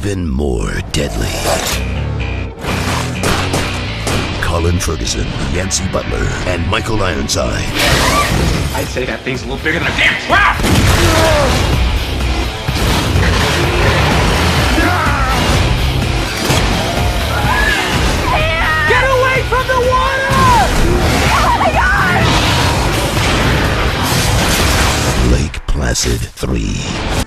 even more deadly. Colin Ferguson, Nancy Butler, and Michael Ironside. I'd say that thing's a little bigger than a damn trap! Get away from the water! Oh my God! Lake Placid 3.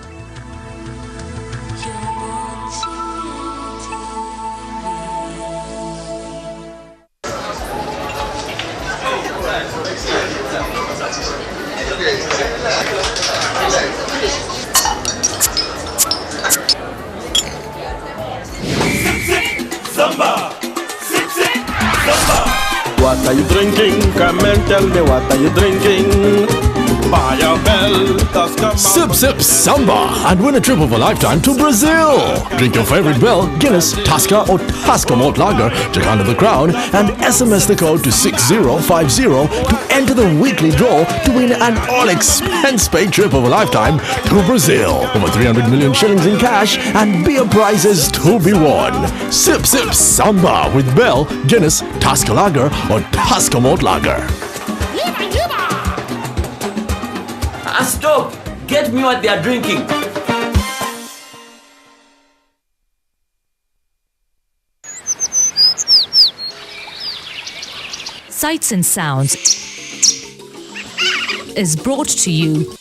What are you drinking? Come and tell me what are you drinking? Buy a bell, Sip Samba and win a trip of a lifetime to Brazil. Drink your favorite Bell, Guinness, Tusker or Tusker Malt Lager to enter the crowd and SMS the code to 6050 to enter the weekly draw to win an all-expense-paid trip of a lifetime to Brazil. Over 300 million shillings in cash and beer prizes to be won. Sip Samba with Bell, Guinness, Tusker Lager or Tusker Malt Lager. Stop! Get me what they are drinking. Sights and Sounds is brought to you.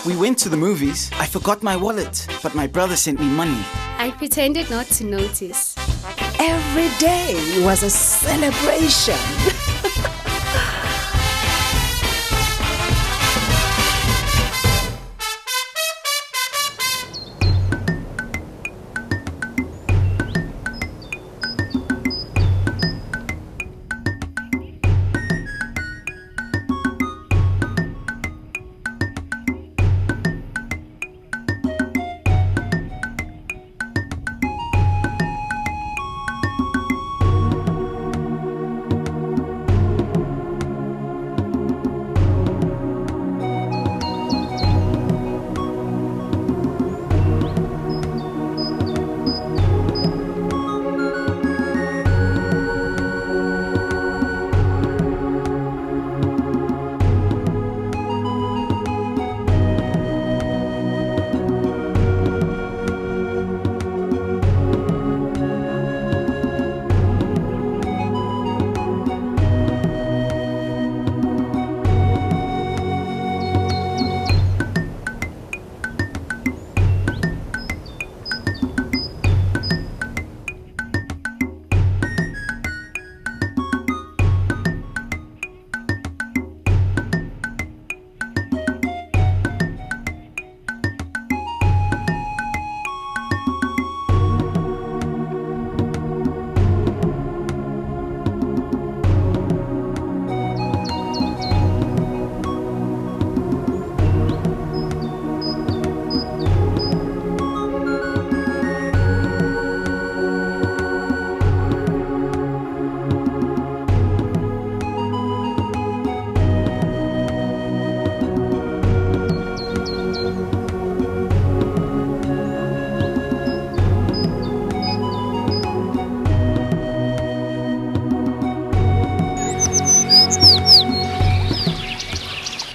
We went to the movies. I forgot my wallet, but my brother sent me money. I pretended not to notice. Every day was a celebration.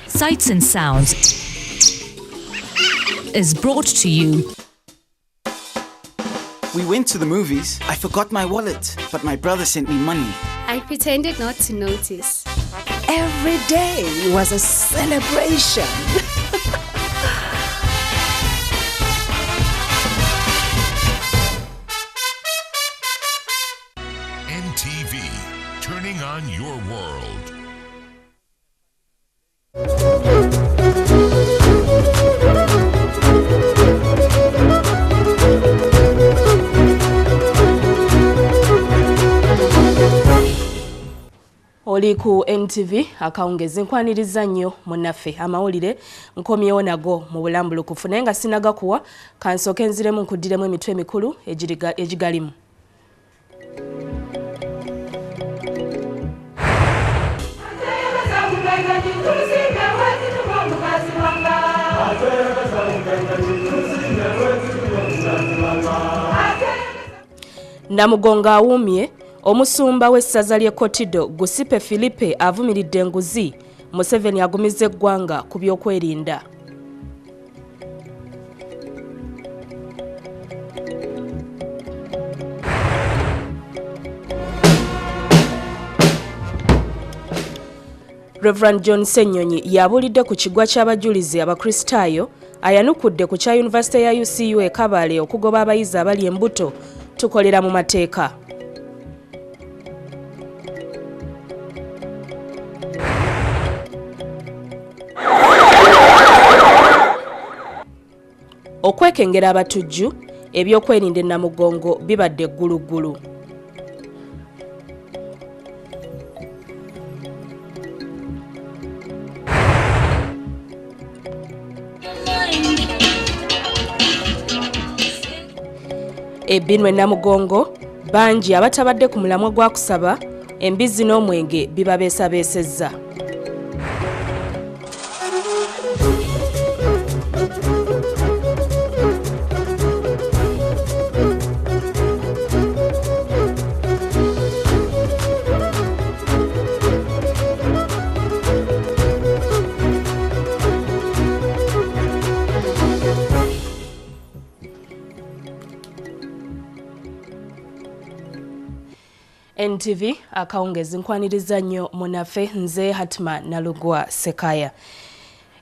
Sights and Sounds is brought to you. We went to the movies. I forgot my wallet, but my brother sent me money. I pretended not to notice. Every day was a celebration. NTV, turning on your world. Oli ku NTV akawungezi nkwaniriza nnyo munaffe amawulire nkomyewo nago mu bulambulukufu naye nga sinagakuwa kansooke nziremu nkuddiremu emitwe emikulu egigalimu. Namugongo awuumye. Omusumba w'essaza ly'e Kotido Gusipe Philippe avumiridde enguzi Museveni agumizza eggwanga ku by'okwerinda. Reverend John Senyonyi yabuulidde ku kigwa ky'abajulizi abakristaayo ayanukudde ku kya Yunivasite ya UCU e Kabale okugoba abayizi abali embuto tukolera mu mateeka. Okwekengera abatujju ebyokwerinda Namugongo bibadde gguluggulu. Ebbinwe Namugongo bangi abatabadde ku mulamwa gwa kusaba embizzi n'omwenge bibabeesabeesezza. NTV akawungezi nkwaniriza nnyo munaffe nze Hatma Nalugwa Sekaya.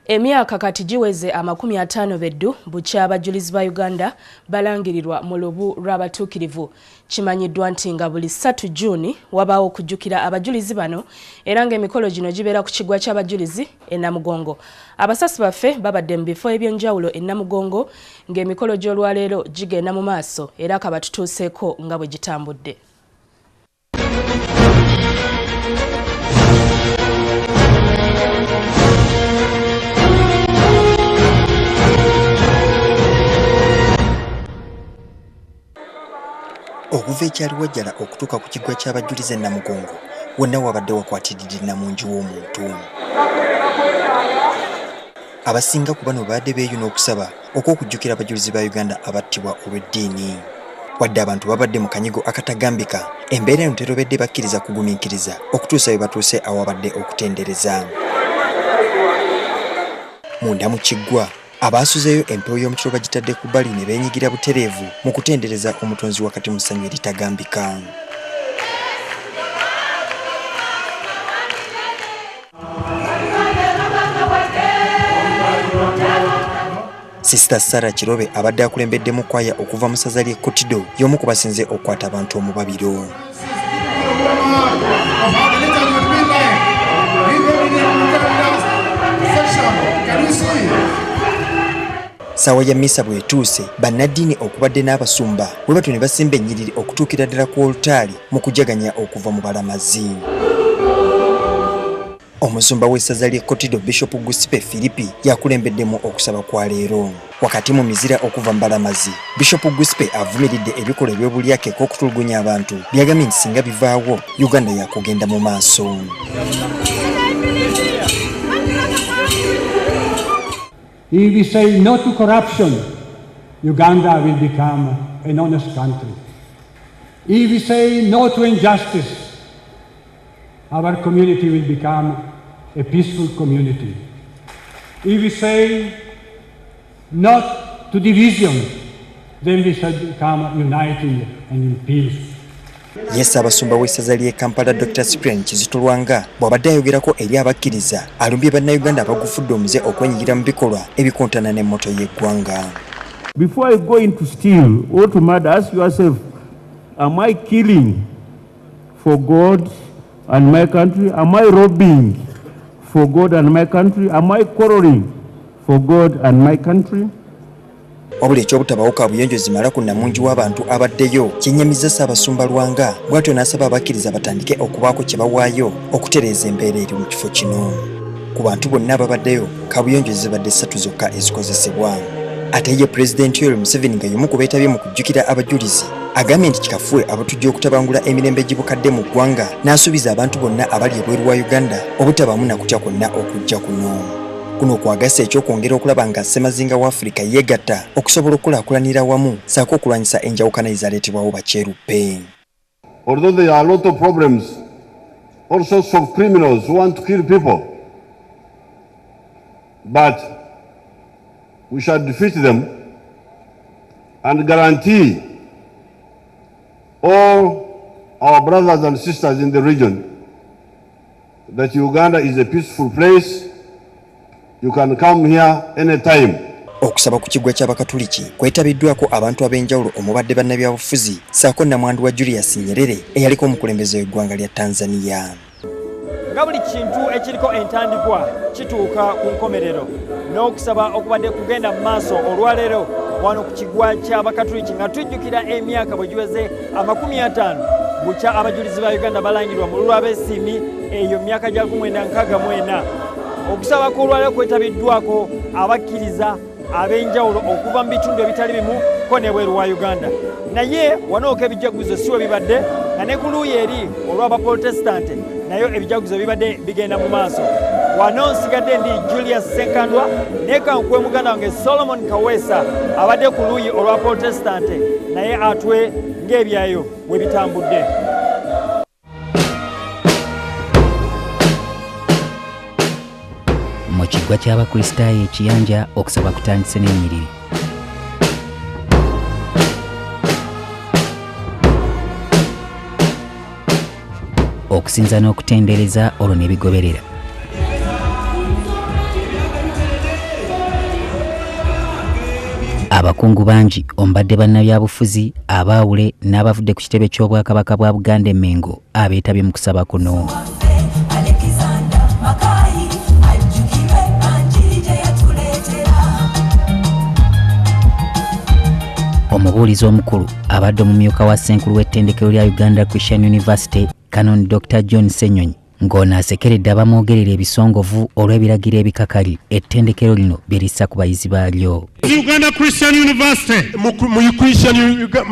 Emyaka kati giweze 50 beddu bukya abajulizi ba Uganda balangirirwa mu lubu lw'abatuukirivu. Kimanyiddwa nti nga buli 3 Juni wabaawo okujjukira abajulizi bano era ng'emikolo gino gibeera ku kigwa ky'abajulizi e Namugongo. Abasasi baffe babadde mu bifo eby'enjawulo e Namugongo ng'emikolo gy'olwaleero gigenda mu maaso era kabatutuuseeko nga bwe gitambudde. Okuva ekyaliwajjala okutuuka ku kigwa ky'abajulizi e Namugongo wonna wabadde wakwatiridde namungi w'omuntu. Abasinga ku bano baadde beeyuna okusaba okw'okujjukira abajulizi ba Uganda abattibwa olw'eddiini. Wadde abantu babadde mu kanyigo akatagambika, embeera eno terobedde bakkiriza kugumiikiriza okutuusa we batuuse awabadde okutendereza. Munda mu kiggwa abaasuzeeyo empewo y'omukiro bagitadde ku bbali ne beenyigira butereevu mu kutendereza omutonzi wakati mu ssanyu eritagambika. Sister Sarah Kirobe abadde akulembedde mu kwaya okuva mu ssaza ly'e Kotido y'omu ku basinze okukwata abantu omubabiro. Ssaawa ya mmisa bw'etuuse bannaddiini okubadde n'abasumba bwe batyo ne basimba ennyiriri okutuukira ddala ku olutaali mu kujaganya okuva mu balamazi. Omusumba w'essaza ly'e Kotido Bishop Gusipe Philippe yakulembeddemu okusaba kwa leero. Wakati mu mizira okuva mu balamazi, Bishop Gusipe avumiridde ebikolwa eby'obulyake okutulugunya abantu byagambye nti singa bivaawo Uganda yakugenda mu maaso. If we say no to corruption, Uganda will become an honest country. If we say no to injustice, our community will become a peaceful community. If we say not to division, then we shall become united and in peace. Yes, abasumba w'essaza ly'e Kampala Dr. Cyprian Kizito Lwanga bw'abadde ayogerako eri abakkiriza alumbye bannayuganda abagufudde omuze okwenyigira mu bikolwa ebikontana n'emmoto y'eggwanga. Before I go into steal or to murder, ask yourself, am I killing for God and my country? Am I robbing for God and my country? Am I quarreling for God and my country? Wabula ekyobutabawo kaabuyonjo zimala ku namungi w'abantu abaddeyo kyennyamiza Ssaabasumba Lwanga bw'atyo n'asaba abakkiriza batandike okubaako kye bawaayo okutereeza embeera eri mu kifo kino. Ku bantu bonna ababaddeyo kaabuyonjo zibadde 3 zokka ezikozesebwa. Ate ye Pulezidenti Yoweri Museveni nga y'omu ku beetabye mu kujjukira abajulizi agambye nti kikafuwe abatujja okutabangula emirembe gibukadde mu ggwanga n'asuubiza abantu bonna abali ebweru wa Uganda obutabaamu na kutya kwonna okujja kuno. kuno kwagasa ekyokwongera okulaba nga Ssemazinga wa Afrika yeegatta okusobola okulaakulanira wamu saako okulwanyisa enjawukana ezaleetebwawo bakyeruppe. Although there are a lot of problems, all sorts of criminals who want to kill people, but we shall defeat them and guarantee all our brothers and sisters in the region that Uganda is a peaceful place. You can come here anytime. Okusaba ku kiggwa ky'Abakatuliki kwetabiddwako abantu ab'enjawulo omubadde bannabyabufuzi ssaako nnamwandu wa Julius Nyerere eyaliko omukulembeze w'eggwanga lya Tanzania. Nga buli kintu ekiriko entandikwa kituuka ku nkomerero n'okusaba okubadde kugenda mu maaso olwaleero wano ku kiggwa ky'Abakatuliki nga tujjukira emyaka bwe giweze 50 bukya abajulizi ba Uganda balangirwa mu lw'abeesiimi eyo myaka gya 1964. Okusaba kw'olwaleero kwetabiddwako abakkiriza ab'enjawulo okuva mu bitundu ebitali bimu ko n'ebweru wa Uganda. Naye wanooka ebijaguzo siwe bibadde nga ne ku luuyi eri olw'Abaprotestante nayo ebijaguzo bibadde bigenda mu maaso. Wano nsigadde ndi Julius Senkandwa ne kankwe muganda wange Solomon Kawesa abadde ku luuyi olw'Abaprotestante naye atwe ng'ebyayo bwe bitambudde. Mu kiggwa ky'Abakristaayo ekiyanja okusaba kutandise n'ennyiriri. Okusinza n'okutendereza olwo ne bigoberera. Abakungu bangi ombadde bannabyabufuzi abaawule n'abavudde ku kitebe ky'Obwakabaka bwa Buganda Mengo abeetabye mu kusaba kuno. Omubuulizi omukulu abadde omumyuka wa Ssenkulu w'ettendekero lya Uganda Christian University Canon Dr. John Senyonyi ng'ono asekeredde abamwogerera ebisongovu olw'ebiragiro ebikakali ettendekero lino bye lissa ku bayizi baalyo. Uganda Christian University.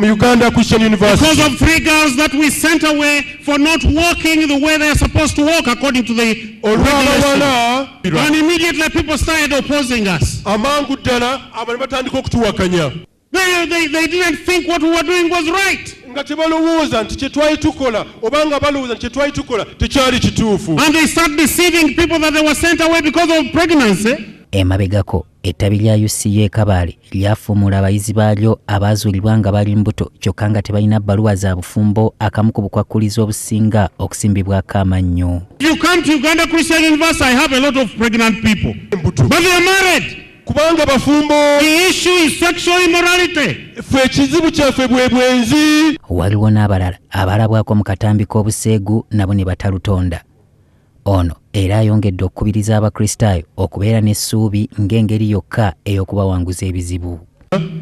Uganda Christian University. Because of 3 girls that we sent away for not walking the way they are supposed to walk according to the regulation. And immediately people started opposing us. They didn't think what we were doing was right. And they start deceiving people that they were sent away because of pregnancy. Emabegako ettabi lya UCA Kabale lyafuumula abayizi baalyo abaazuulibwa nga bali mbuto kyokka nga tebalina bbaluwa za bufumbo akamu ku bukwakkulizo obusinga okusimbibwako amannyo. If you come to Uganda Christian University, I have a lot of pregnant people. But they are married. Kubanga bafumbo. The issue is sexual immorality. Ffe ekizibu kyaffe bwe bwenzi. Waliwo n'abalala abalabwako mu katambi k'obuseegu nabo ne batalutonda. Ono era ayongedde okukubiriza Abakristaayo okubeera n'essuubi ng'engeri yokka ey'okubawanguza ebizibu.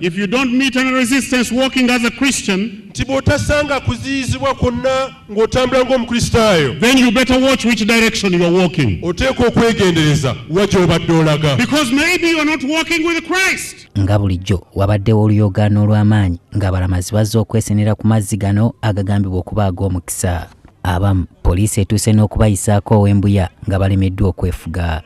If you don't meet any resistance walking as a Christian, tibotasanga kuziyizibwa konna ng'otambula ng'omukristaayo, then you better watch which direction you are walking. Oteekwa okwegendereza wa gy'obadde olaga. Because maybe you are not walking with Christ. Nga bulijjo wabaddewo oluyogaano olw'amaanyi ng'abalamazi bazze okwesenera ku mazzi gano agagambibwa okuba ag'omukisa. Abamu poliisi etuuse n'okubayisaako ow'embuya nga balemeddwa okwefuga.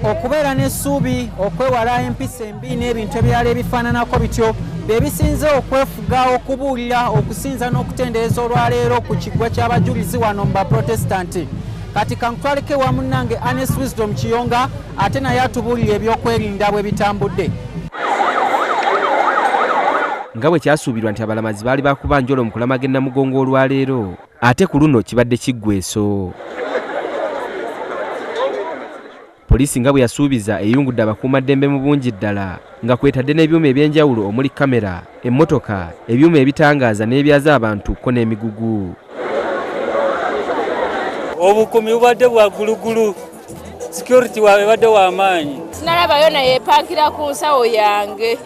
Okubeera n'essuubi okwewala empisa embi n'ebintu ebirala ebifaananako bityo bye bisinze okwefuga okubuulira okusinza n'okutendereza olwaleero ku kiggwa ky'abajulizi wano mu Baprotestanti. Kati kankutwaleko ewa munnange Honest Wisdom Kiyonga ate naye atubuulira ebyokwerinda bwe bitambudde. Nga bwe kyasuubirwa nti abalamazi baali bakuba njolo mu kulamaga Namugongo olwaleero ate ku luno kibadde kiggweso. Poliisi nga bwe yasuubiza eyungudde abakuumaddembe mu bungi ddala nga kwetadde n'ebyuma ebyenjawulo omuli kamera, emmotoka, ebyuma ebitangaaza n'ebyaza abantu ko n'emigugu. Obukuumi bubadde bwa gulugulu, security wabadde w'amaanyi. Sinalabayo naye pankira ku nsawo yange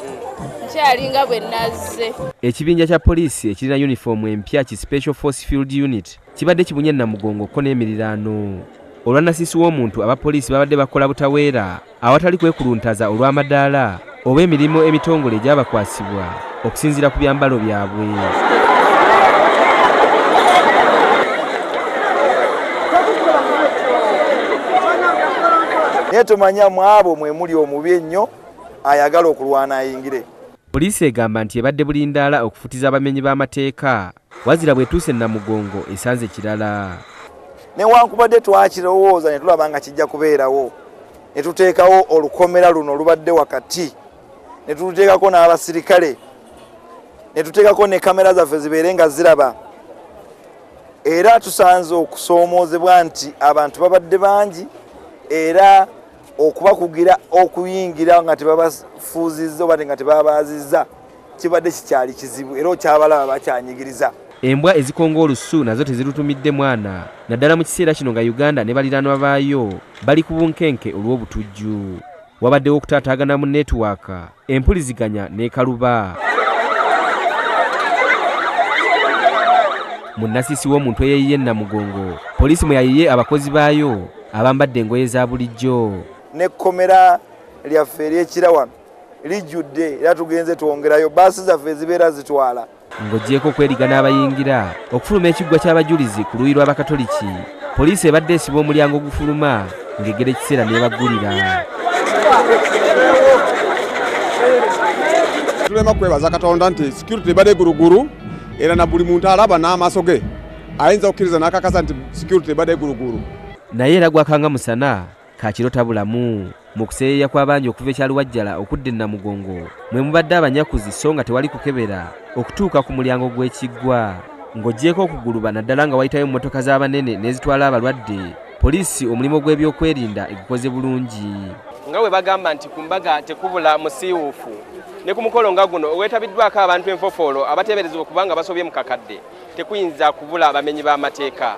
nkyalinga bwe nazze. Ekibinja kya poliisi ekirina yunifoomu empya ki Special Force Field Unit kibadde kibunye Namugongo ko n'emiriraano. Olw'annasisi w'omuntu abapoliisi babadde bakola butaweera awatali kwekuluntaza olw'amadaala oba emirimu emitongole egy'abakwasibwa okusinziira ku byambalo byabwe. naye tumanya mu abo mwe muli omubi ennyo ayagala okulwana ayingire. Poliisi egamba nti ebadde bulindaala okufutiza abamenyi b'amateeka wazira bwetuuse Namugongo esanze kirala. Newankubadde twakirowooza ne tulaba nga kijja kubeerawo ne tuteekawo olukomera luno lubadde wakati ne tuteekako n'abasirikale ne tuteekako ne kamera zaffe zibeere nga ziraba era tusanze okusoomoozebwa nti abantu babadde bangi era okubakugira okuyingira nga tebabafuuzizza oba nga tebabaazizza kibadde kikyali kizibu era okyabalaba bakyanyigiriza. Embwa ezikonga olusu nazo tezirutumidde mwana naddala mu kiseera kino nga Uganda ne baliraanwa baayo bali ku bunkenke olw'obutujju. Wabaddewo okutaataagana mu netiwaaka empuliziganya n'ekaluba. Munnasisi w'omuntu eyeeyiye Namugongo poliisi mwe yayiye abakozi baayo abambadde engoye za bulijjo. N'ekkomera lyaffe ery'ekira wano lijjudde era tugenze twongerayo baasi zaffe zibeera zitwala. Ng'oggyeko okwerigana abayingira okufuluma ekiggwa ky'abajulizi ku luuyi lw'Abakatoliki, poliisi ebadde esiba omulyango ogufuluma ng'egera ekiseera n'ebaggulira. Tulema kwebaza Katonda nti security ebadde guruguru era na buli muntu alaba n'amaaso ge ayinza okukkiriza n'akakasa nti security ebadde guruguru. Naye era gwakanga musana kakirota bulamu mu kuseeyeeya kw'abangi okuva ekyaluwajjala okudda e Namugongo mwe mubadde abanyakuzi so nga tewali kukebera okutuuka ku mulyango gw'ekiggwa. Ng'oggyeko okuguluba naddala nga wayitayo emmotoka z'abanene n'ezitwala abalwadde, poliisi omulimu gw'ebyokwerinda egukoze bulungi. Nga bwe bagamba nti ku mbaga tekubula musiiwuufu ne ku mukolo nga guno oweetabiddwako abantu enfofoolo abateeberezebwa okubanga basobye mu kakadde tekuyinza kubula abamenyi b'amateeka.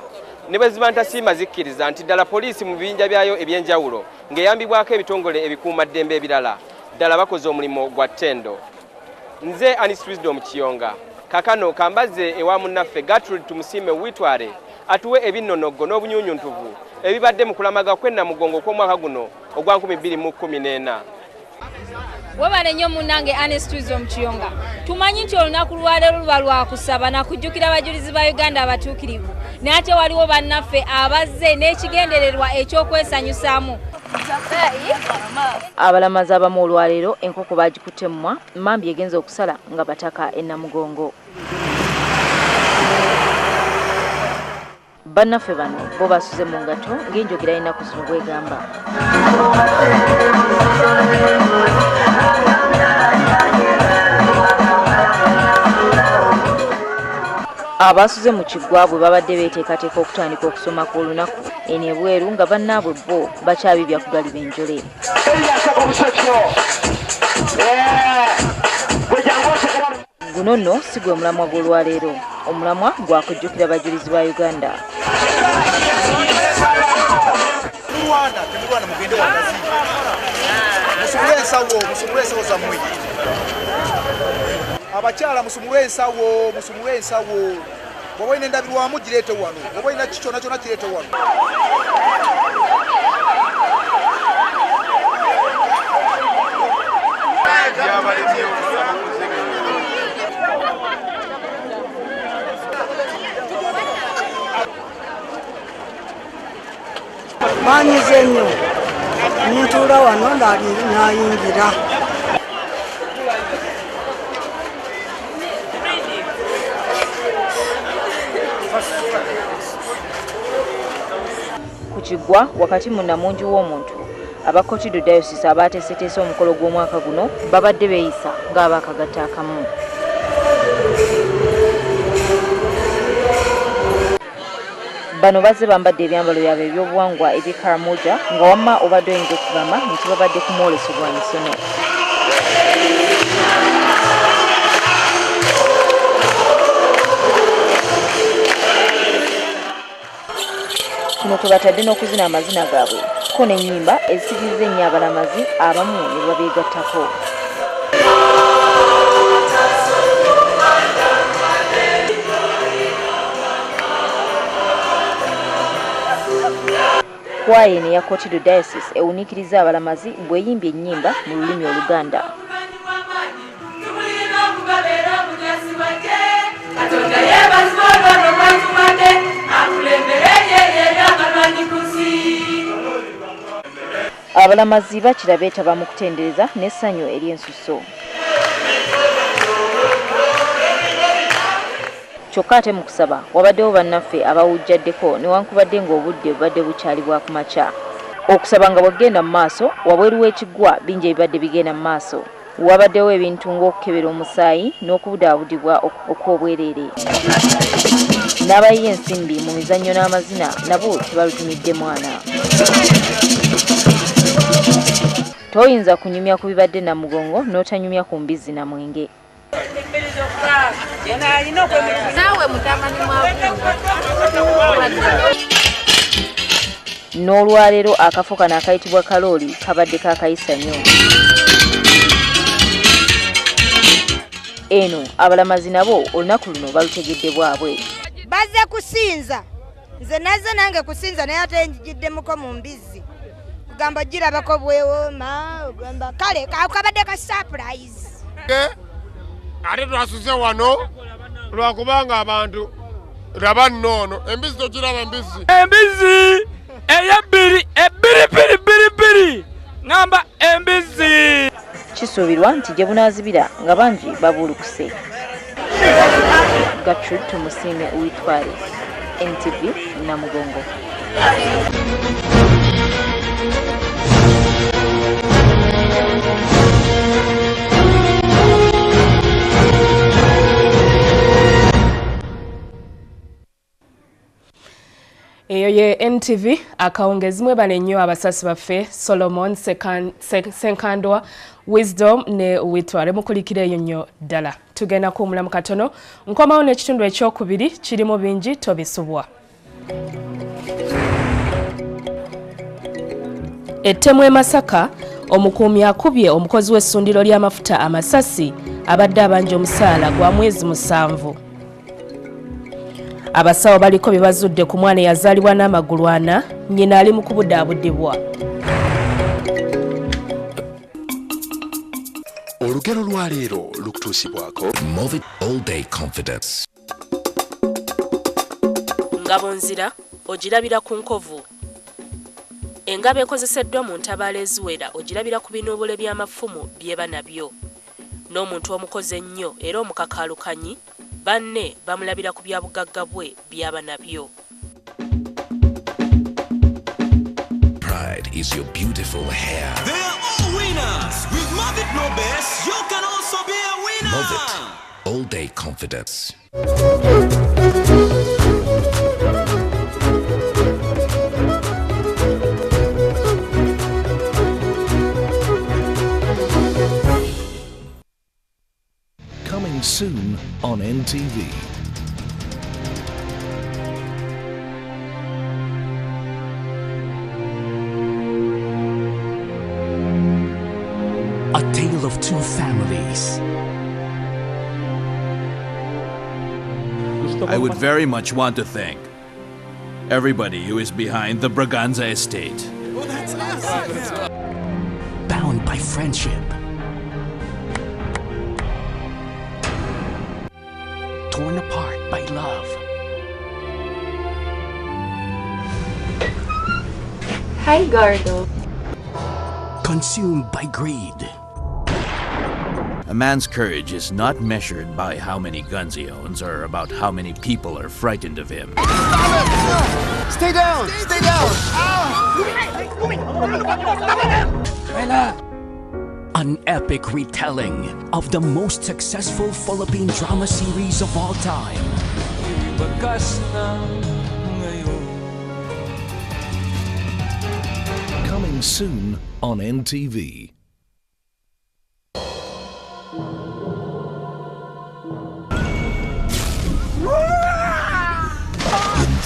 Ne bwe ziba ntasiima zikkiriza nti ddala poliisi mu bibinja byayo eby'enjawulo ng'eyambibwako ebitongole ebikuumaddembe ebirala ddala bakoze omulimu gwa ttendo. Nze Anis Wisdom Kiyonga kakano kambaze ewa munnaffe Gertrude tumusiime witware atuwe ebinnonogo n'obunyuunyuntuvu ebibadde mu kulamaga kw'e Namugongo kw'omwaka guno ogwa 2014. Webale nnyo munnange Anis Wisdom Kiyonga. Tumanyi nti olunaku lwaleero luba lwakusaba na kujjukira abajulizi ba Uganda abatuukirivu n'ate waliwo bannaffe abazze n'ekigendererwa ekyokwesanyusaamu. Abalamazi abamu olwaleero enkoko baagikutte mmwa mmambi egenza okusala nga bataka e Namugongo. Bannaffe bano bo basuze mu ngato ng'enjogera y'ennaku zino bw'egamba. Abasuze mu kiggwa bwe babadde beeteekateeka okutandika okusoma kw'olunaku eno ebweru nga bannaabwe bo bakyabibya kugaliba enjole. Guno nno si gwe mulamwa gw'olwaleero. Omulamwa gwa kujjukira abajulizi ba Uganda. Abakyala musumulwe ensawo bw'oba olina endabirwamu gireete wano, bw'oba olina kyona kyona kireete wano. Banyize nnyo ntuula wano nayingira. Ku kiggwa wakati mu Namungi w'omuntu abakotido diocese abaateeseteese omukolo gw'omwaka guno babadde beeyisa ng'abaakagatta akamu. Bano bazze bambadde ebyambalo byabwe ebyobuwangwa eby'Ekaramoja nga wamma obadde oyinza okugamba nti babadde ku mwoleso gwa misono. Kuno kwe batadde n'okuzina amazina gaabwe ko n'ennyimba ezisikiriza ennyo abalamazi abamu ne babeegattako. Kwaya eno eya Kotido Diocese ewuniikiriza abalamazi bw'eyimbye ennyimba mu lulimi Oluganda. abalamazi bakira beetaba mu kutendereza n'essanyu ery'ensuso. Kyokka ate mu kusaba wabaddewo bannaffe abawujjaddeko newankubadde ng'obudde bubadde bukyali bwa kumakya. Okusaba nga bwagenda mu maaso wabweru w'ekiggwa bingi ebibadde bigenda mu maaso. Wabaddewo ebintu ng'okukebera omusaayi n'okubudaabudibwa okw'obwereere. N'abayiye ensimbi mu mizannyo n'amazina nabo tebalutumidde mwana. Toyinza kunyumya ku bibadde Namugongo n'otanyumya ku mbizzi na Mwenge. N'olwaleero akafo kano akayitibwa kalooli kabadde kakayisa nnyo. Eno abalamazi nabo olunaku luno balutegedde bwabwe. Bazze kusinza nze nazze nange kusinza naye ate njigiddemuko mu mbizzi kugamba girabako bwewooma ogamba kale kabadde ka surprise. Ate twasuze wano lwakubanga abantu laba nnono embizzi tokiraba embizzi eyabbiri ebbiri ngamba embizzi. Kisuubirwa nti gye bunaazibira nga bangi babuulukuse. Gertrude Tumusiime Uitwale, NTV Namugongo. Eyo ye NTV akawungezi mwebale nnyo abasasi baffe Solomon Senkandwa Wisdom ne Uitwale mukulikira eyo nnyo ddala. Tugenda kuwumula mu katono nkomawo n'ekitundu ekyokubiri kirimu bingi tobisubwa. Ettemu e Masaka omukuumi akubye omukozi w'essundiro ly'amafuta amasasi abadde abanja omusaala gwa mwezi 7. Abasawo baliko bibazudde ku mwana eyazaalibwa n'amagulu 4 nnyina ali mu kubudaabudibwa. Olugero lwa leero lukutuusibwako Movit All Day Confidence. Ngabo nzira ogirabira ku nkovu. Engabo ekozeseddwa mu ntabaalo eziwera ogirabira ku binuubule by'amafumu byeba nabyo. N'omuntu omukoze ennyo era omukakaalukanyi banne bamulabira ku byabugagga bwe byaba nabyo. Pride is your beautiful hair. They are all winners. With Movit No Best, you can also be a winner. Movit All Day Confidence. Coming soon on NTV. A tale of two families. I would very much want to thank everybody who is behind the Braganza estate. Oh, that's us. Bound by friendship. Torn apart by love. Hi, Gardo. Consumed by greed. A man's courage is not measured by how many guns he owns or about how many people are frightened of him. Stay down! Stay down! An epic retelling of the most successful Philippine drama series of all time. Coming soon on NTV.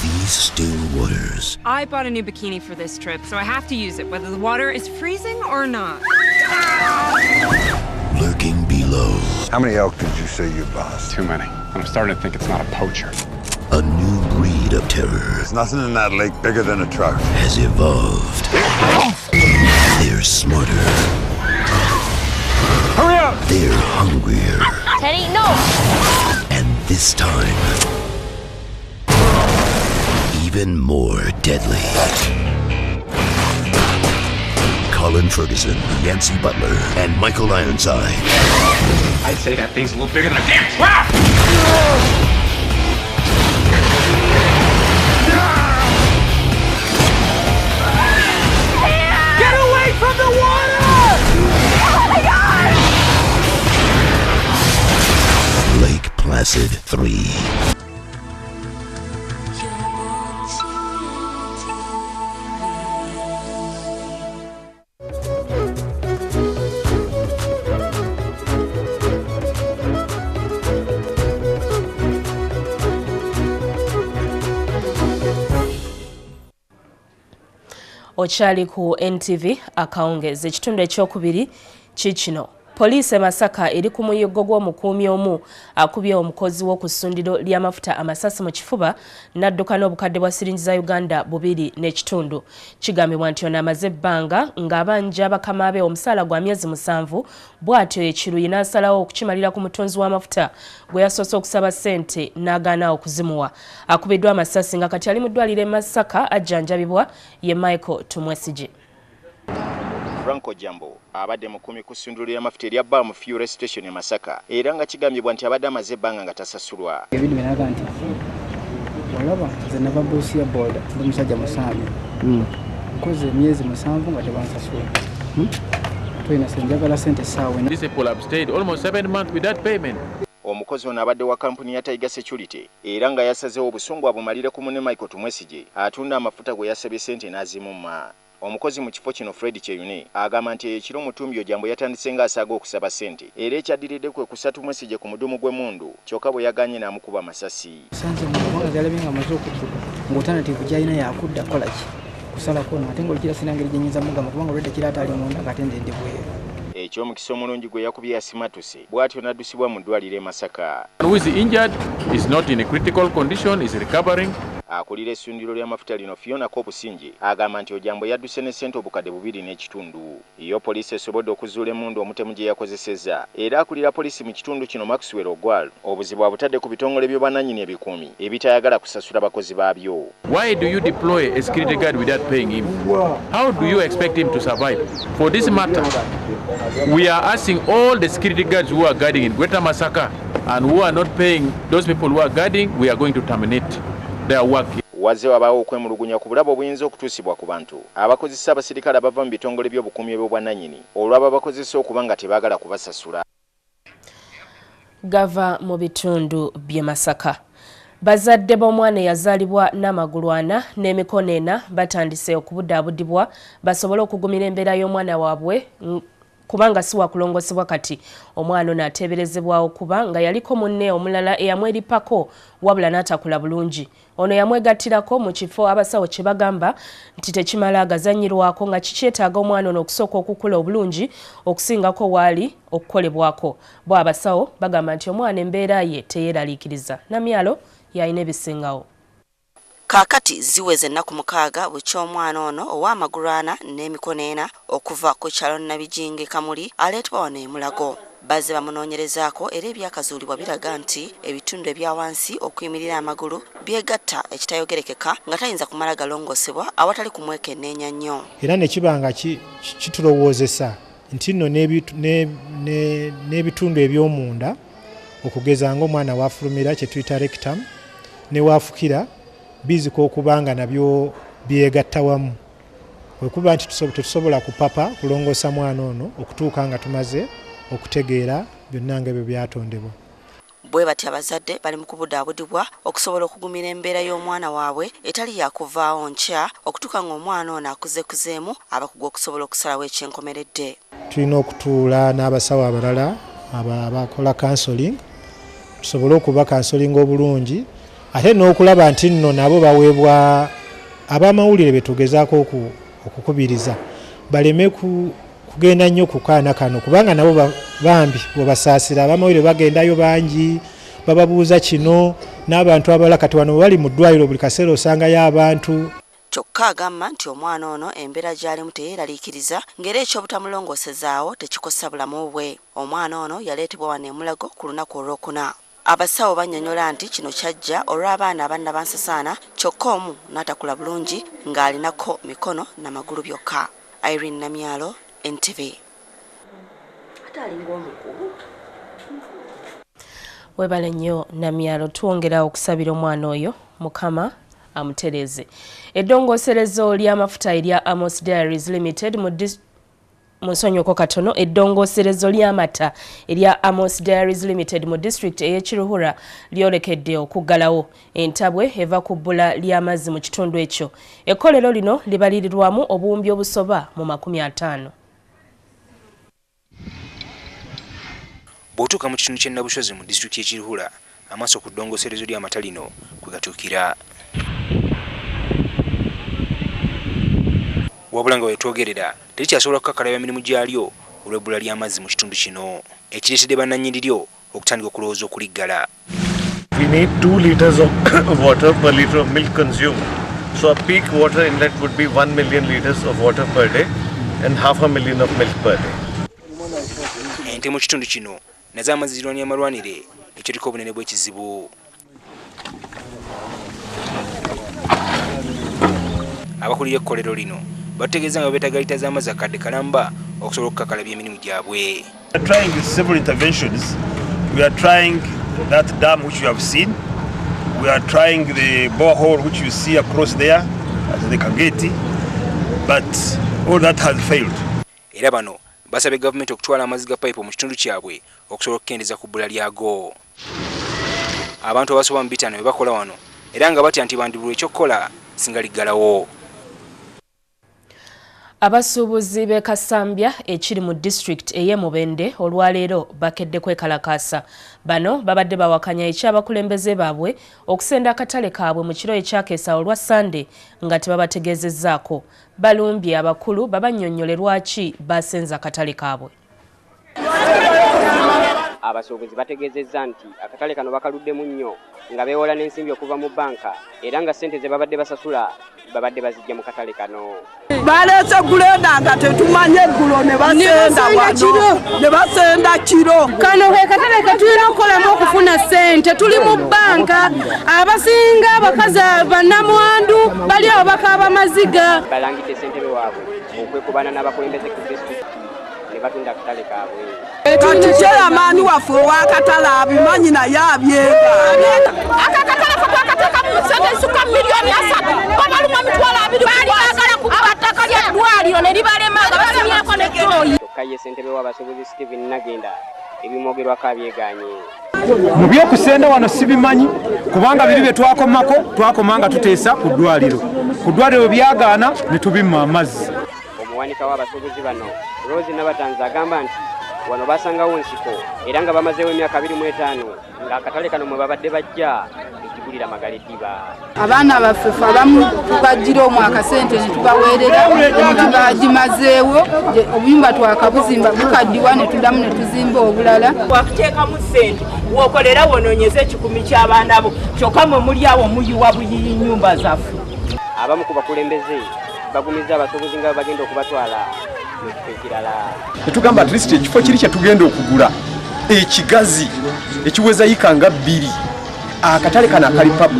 These still waters. I bought a new bikini for this trip, so I have to use it, whether the water is freezing or not. Lurking below. How many elk did you say you lost? Too many. I'm starting to think it's not a poacher. A new breed of terror. There's nothing in that lake bigger than a truck. Has evolved. They're smarter. Hurry up! They're hungrier. Teddy, no! And this time, even more deadly. Colin Ferguson, Yancey Butler, and Michael Ironside. I'd say that thing's a little bigger than a damn trap! Get away from the water! Oh my God! Lake Placid 3. Okyali ku NTV akawungezi ekitundu ekyokubiri kikino. Poliisi e Masaka eri ku muyiggo gw'omukuumi omu akubye omukozi w'oku ssundiro ly'amafuta amasasi mu kifuba n'adduka n'obukadde bwa siringi za Uganda 2.5. Kigambibwa nti ono amaze ebbanga ng'abanja bakama be omusaala gwa myezi 7 bw'atyo ekiruyi n'asalawo okukimalira ku mutonzi w'amafuta gwe yasoose okusaba ssente n'agaana okuzimuwa. Akubiddwa amasasi nga kati ali mu ddwaliro e Masaka ajjanjabibwa ye Michael Tumwesije. Franco Jambo abadde mukumi ku ssundiro ly'amafuta erya Balm Fuel Station e Masaka era nga kigambibwa nti abadde amaze ebbanga nga tasasulwa. Ebintu binaga nti olaba nze nava boosi ya boda ndi musajja musanvu nkoze emyezi 7 nga tebansasula tulina senjagala sente saawe. These people have stayed almost 7 months without payment. Omukozi ono abadde wa kampuni ya Tiger Security era nga yasazeewo obusungu abumalire ku munne Michael Tumwesije atunda amafuta gwe yasabye sente n'azimumma. Omukozi mu kifo kino Fred Cheyune agamba nti ekiro Mutumbi Jambo yatandise ng'asaaga okusaba ssente era ekyaddiridde kwe kusatu Mwesije ku mudumu gw'emmundu kyokka bwe yaganye n'amukuba amasasi. Sanze mu kubanga galabye nga amaze okutuka ng'alternative gy'alina yakudda kola ki kusalako ate ng'olukira sina ngeri gye nnyinza mugamba kubanga olwedde kiraata ali munda ng'ate ndende bweru. Ekyomukisa omulungi gwe yakubye yasimatuse bw'atyo n'addusibwa mu ddwaliro e Masaka. Who is injured is not in a critical condition, is recovering. Akulira essundiro ly'amafuta lino Fiona Kobusinje agamba nti Ojambo yadduse ne ssente obukadde 2.5. Iyo poliisi esobodde okuzuula emmundu omutemu gye yakozesezza era akulira poliisi mu kitundu kino Maxwell Ogwal obuzibu abutadde ku bitongole by'obwannannyini ebikumi ebitayagala kusasula bakozi baabyo. Why do you deploy a security guard without paying him? How do you expect him to survive? For this matter, we are asking all the security guards who are guarding in Greater Masaka and who are not paying those people who are guarding, we are going to terminate their work. Wazze wabaawo okwemulugunya ku bulabo obuyinza okutuusibwa ku bantu abakozesa abasirikale abava mu bitongole by'obukuumi by'obwannannyini olw'abo bakozesa okuba nga tebaagala kubasasula. Gava mu bitundu by'e Masaka. Bazadde b'omwana eyazaalibwa n'amagulu 4 n'emikono 4 batandise okubudaabudibwa basobole okugumira embeera y'omwana waabwe kubanga si wakulongosebwa kati. Omwana ono ateeberezebwawo kuba nga yaliko munne omulala eyamweripako wabula n'atakula bulungi. Ono yamwegattirako mu kifo abasawo kye bagamba nti tekimala agazanyirwako nga kikyetaaga omwana ono okusooka okukula obulungi okusingako waali okukolebwako. Bo abasawo bagamba nti omwana embeera ye teyeeraliikiriza. Namyalo yalina ebisingawo. Kaakati ziweze ennaku 6 buky'omwana ono ow'amagulu 4 n'emikono 4 okuva ku kyalo Nabijinge Kamuli aleetebwa wano e Mulago. Bazze bamunoonyerezaako era ebyakazuulibwa biraga nti ebitundu ebya wansi okuyimirira amagulu byegatta ekitayogerekeka nga tayinza kumala galongosebwa awatali kumwekenneenya nnyo. Era ne kibanga kitulowoozesa nti nno n'ebitundu eby'omunda okugeza ng'omwana waafulumira kye tuyita rectum ne waafukira biziko okubanga nabyo byegatta wamu. Wekuba nti tetusobola kupapa kulongoosa mwana ono okutuuka nga tumaze okutegeera byonna nga ebyo byatondebwa. Bwe bati abazadde bali mu kubudaabudibwa okusobola okugumira embeera y'omwana waabwe etali yakuvaawo nkya okutuuka ng'omwana ono akuzekuzeemu abakugu okusobola okusalawo ekyenkomeredde. Tulina okutuula n'abasawo abalala abakola counseling tusobole okuba counseling obulungi ate n'okulaba nti nno nabo baweebwa ab'amawulire betugezaako okukubiriza baleme kugenda nnyo ku kaana kano kubanga nabo bambi bwebasaasira ab'amawulire bagendayo bangi bababuuza kino n'abantu abalala kati wano bali mu ddwaliro buli kaseera osangayo abantu. Kyokka agamba nti omwana ono embeera gy'alimu teyeeraliikiriza ng'era ekyobutamulongoosezaawo tekikosa bulamu bwe. Omwana ono yaleetebwa wano e Mulago ku lunaku olwokuna. Abasawo bannyonnyola nti kino kyajja olw'abaana abanna bansasaana kyokka omu n'atakula bulungi ng'alinako mikono n'amagulu byokka. Irene Namyalo, NTV. Webale nnyo Namyalo, twongera okusabira omwana oyo Mukama amutereze. Eddongooserezo ly'amafuta erya Amos Dairies Limited Musonyoko katono eddongooserezo ly'amata erya Amos Dairies Limited mu district ey'Ekiruhura lyolekedde okuggalawo entabwe eva ku bbula ly'amazzi mu kitundu ekyo. Ekkolero lino libalirirwamu obuwumbi obusoba mu 50. Bw'otuuka mu kitundu ky'Ennabushozi mu district y'Ekiruhura amaaso ku ddongooserezo ly'amata lino kwe gatuukira. Wabula nga wetwogerera terikyasobola kukakalaba emirimu gyalyo olw'ebbula ly'amazzi mu kitundu kino ekireetedde bannannyini lyo okutandika okulowooza okuliggala. We need 2 liters of water per liter of milk consumed. So a peak water inlet would be 1 million liters of water per day and 500,000 of milk per day. Ente mu kitundu kino nazo amazzi zirwanya amalwanire ekyo liko obunene bw'ekizibu. Abakulira ekkolero lino bategeeza nga beetaaga lita z'amazzi akadde kalamba okusobola okukakalabya emirimu gyabwe. We are trying several interventions. We are trying that dam which you have seen. We are trying the borehole which you see across there at the Kageti, but all that has failed. Era bano basabye gavumenti okutwala amazzi ga pipe mu kitundu kyabwe okusobola okukendeeza ku bbula lyago. Abantu abasoba mu 5 bakola wano era nga batya nti bandibulwa ekyokukola singa liggalawo. Abasuubuzi b'e Kasambya ekiri mu district ey'Emubende olwaleero bakedde kwekalakaasa. Bano babadde bawakanya ekyabakulembeze baabwe okusenda akatale kaabwe mu kiro ekyakeesa olwa Sande nga tebabategeezezzaako. Balumbye abakulu babannyonnyole lwaki basenza akatale kaabwe. Abasuubuzi bategeezezza nti akatale kano bakaluddemu nnyo nga beewola n'ensimbi okuva mu banka era nga ssente ze babadde basasula babadde bazijja mu katale kano. Baleese gulenda nga tetumanye eggulo ne basenda wano ne basenda kiro. Kano ke katale katulina okukolamu okufuna ssente tuli mu banka abasinga abakazi bannamwandu bali awo bakaaba amaziga. Balangidde ssentebe waabwe okwekubana n'abakulembeze ku disitulikiti ne batunda akatale kaabwe. Kati kyeyamaani waffe ow'akatale abimanyi naye abyegaana. Akakatale katwakateeka mu ssente zisuka miliyoni 3 babaluma mitwalo 2 baali baagala kuba ttaka lya ddwaliro ne libalema nga basimyako n'ettooyi. Kyokka ye ssentebe w'abasuubuzi Stephen Nagenda ebimwogerwako abyegaanye. Mu byokusenda wano sibimanyi kubanga biri bye twakomanga tuteesa ku ddwaliro. Ku ddwaliro byagaana ne tubimma amazzi. Omuwanika w'abasuubuzi bano Rose Nabatanzi agamba nti wano basangawo nsiko era nga bamazeewo emyaka 25 ng'akatale kano mwe babadde bajja ekigulira Magaleddiba. Abaana baffe abamu tubajjira omwaka ssente ne tubaweerera bagimazeewo obuyumba twakabuzimba bukaddiwa ne tuddamu ne tuzimba obulala. Wakuteekamu ssente wookolera wonoonyeza ekikumi ky'abaana bo kyokka mwe muli awo muyiwa buyiyi nnyumba zaffe. Abamu ku bakulembeze bagumiza abasuubuzi nga bagenda okubatwala mu kifo ekirala. Netugamba at least ekifo kiri kye tugenda okugula ekigazi ekiweza yika nga 2 akatale kana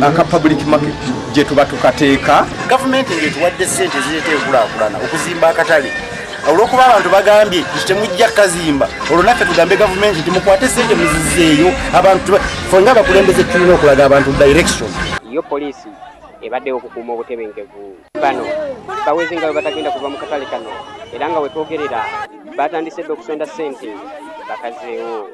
aka public market gye tuba tukateeka. Gavumenti ng'etuwadde ssente zireeta enkulaakulana okuzimba akatale olw'okuba abantu bagambye temujja kazimba olwo naffe tugambe gavumenti nti mukwate ssente muzizeeyo abantu ffe nga abakulembeze tulina okulaga abantu direction. Yo poliisi ebadde okukuuma obutebenkevu. Bano bawezi nga batagenda kuva mu katale kano era nga wetwogerera batandise dde okusonda ssente bakazeewo.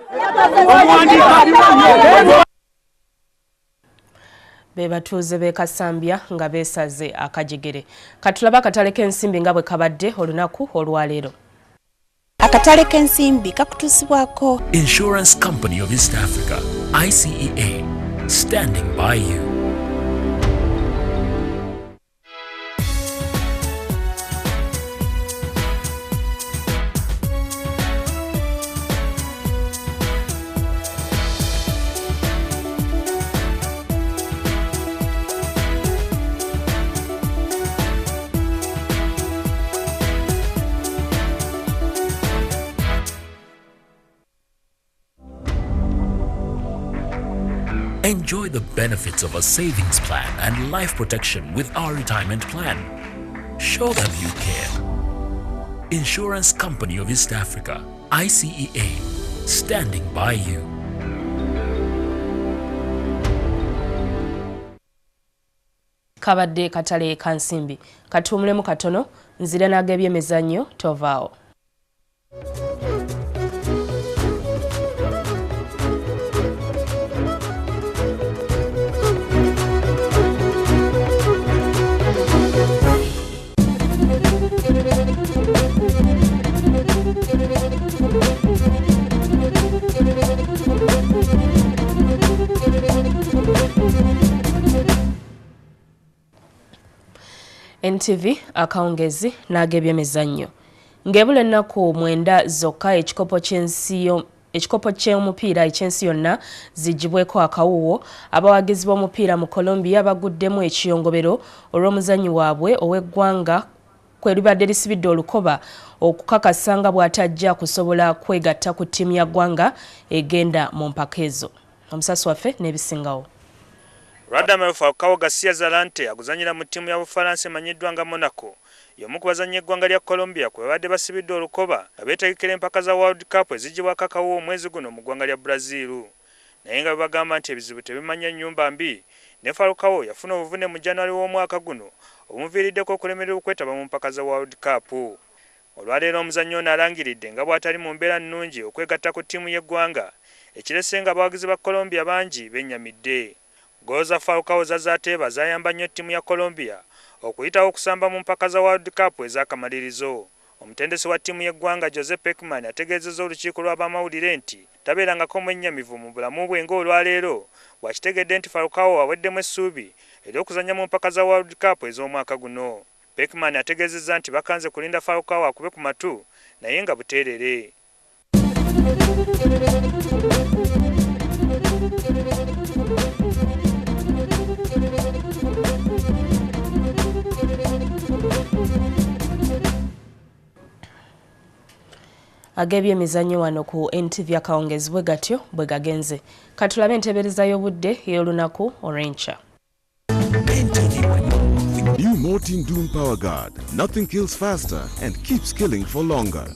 Be batuuze b'e Kasambya nga beesaze akajegere. Katulaba akatale k'ensimbi nga bwe kabadde olunaku olwaleero. Akatale k'ensimbi kakutuusibwako Insurance Company of East Africa, ICEA, standing by you. Enjoy the benefits of a savings plan and life protection with our retirement plan. Show them you care. Insurance Company of East Africa, ICEA, standing by you. Kabadde katale kansimbi katumulemu katono nzire nagebye mezanyo tovao. NTV akaongezi nagebye mezanyo ngebule ennaku mwenda zokka ekikopo ky'omupiira ekyensi yonna zijibweko akawuwo abawagizi b'omupiira mu Colombia baguddemu ekiyongobero olw'omuzannyi waabwe ow'eggwanga kwelibadde lisibidde olukoba okukakasanga bw'atajja kusobola kwegatta ku ttiimu ya ggwanga egenda mu mpaka ezo. Omusasi waffe n'ebisingawo. Radamel Falcao Garcia Zalante aguzanyira mu ttiimu ya Bufalansa emanyiddwa nga Monaco y'omu ku bazannyi eggwanga lya Colombia kwe babadde basibidde olukoba nga beetegekera empaka za World Cup ezigibwako akawuwo omwezi guno mu ggwanga lya Brazil. Naye nga bagamba nti ebizibu tebimanya nnyumba mbi ne Falcao yafuna obuvune mu January w'omwaka guno omuviiriddeko okulemererwa okwetaba mu mpaka za World Cup. Olwaleero omuzannyi ono alangiridde nga bw'atali mu mbeera nnungi okwegatta ku ttiimu y'eggwanga ekirese nga abawagizi ba Colombia bangi bennyamidde. Goza Falcao zazateeba zayamba nnyo ttiimu ya Colombia okuyitawo okusamba mu mpaka za World Cup ez'akamalirizo. Omutendesi wa ttiimu y'eggwanga Jose Pekman ategeezezza olukiiko lw'abamawulire nti tabeerangako mwennyamivu mu bulamu bwe ng'olwaleero bw'akitegedde nti Falcao aweddemu essuubi ery'okuzannya mu mpaka za World Cup ez'omwaka guno. Pekman ategeezezza nti bakanze kulinda Falcao akube ku matu naye nga buteerere. Agebye emizannyo wano ku NTV akawongezi bwe gatyo bwe gagenze. Katulabe entebereza y'obudde y'olunaku olw'enkya. New Mortin Doom Power Guard. Nothing kills faster and keeps killing for longer.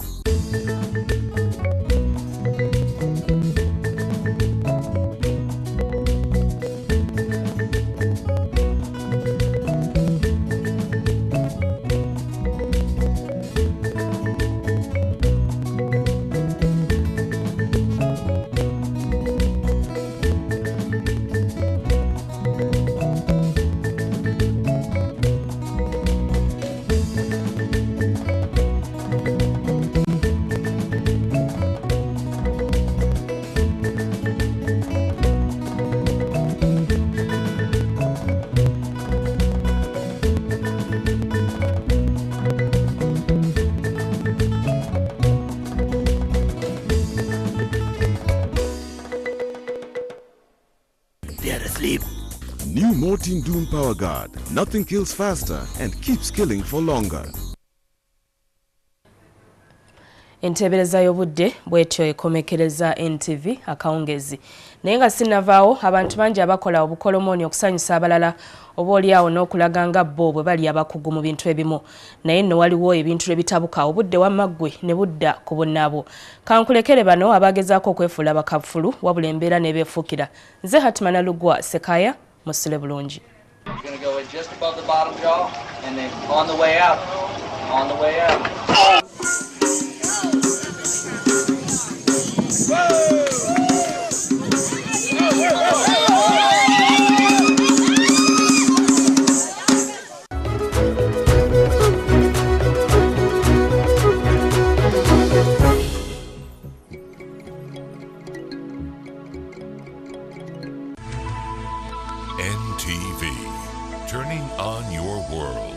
New Mortin Doom Power Guard. Nothing kills faster and keeps killing for longer. Entebereza y'obudde bwetyo ekomekereza NTV akawungezi. Naye nga sinnavaawo abantu bangi abakola obukolomooni okusanyusa abalala oba oliawo n'okulaga nga bo bwe bali abakugu mu bintu ebimu. Naye nno waliwo ebintu ebitabuka obudde wamaggwe ne budda ku bunnaabwo. Kankulekere bano abagezaako okwefuula bakafulu wabula embeera n'ebeefuukira. Nze Hatimana Lugwa Sekaya musule bulungi. You're going to go in just above the bottom jaw and then on the way out. On the way out. NTV, turning on your world.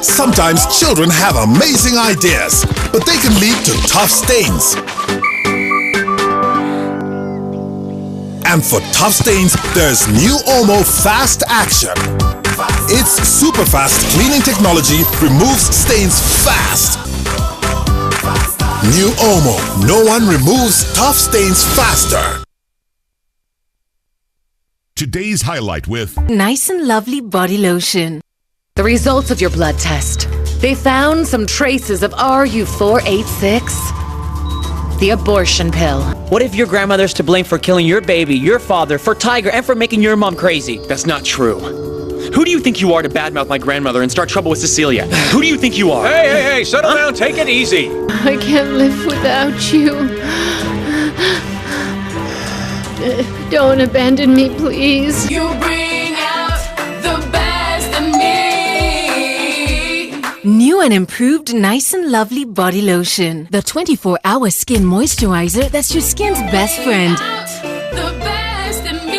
Sometimes children have amazing ideas, but they can lead to tough stains. And for tough stains, there's new Omo Fast Action. Its super fast cleaning technology removes stains fast. New Omo. No one removes tough stains faster. Today's highlight with Nice and Lovely Body Lotion. The results of your blood test. They found some traces of RU486. The abortion pill. What if your grandmother's to blame for killing your baby, your father, for Tiger, and for making your mom crazy? That's not true. Who do you think you are to badmouth my grandmother and start trouble with Cecilia? Who do you think you are? Hey, settle down, take it easy. I can't live without you. Don't abandon me, please. You bring out the best in me. New and improved Nice and Lovely Body Lotion. The 24-hour skin moisturizer that's your skin's best friend. The best in me.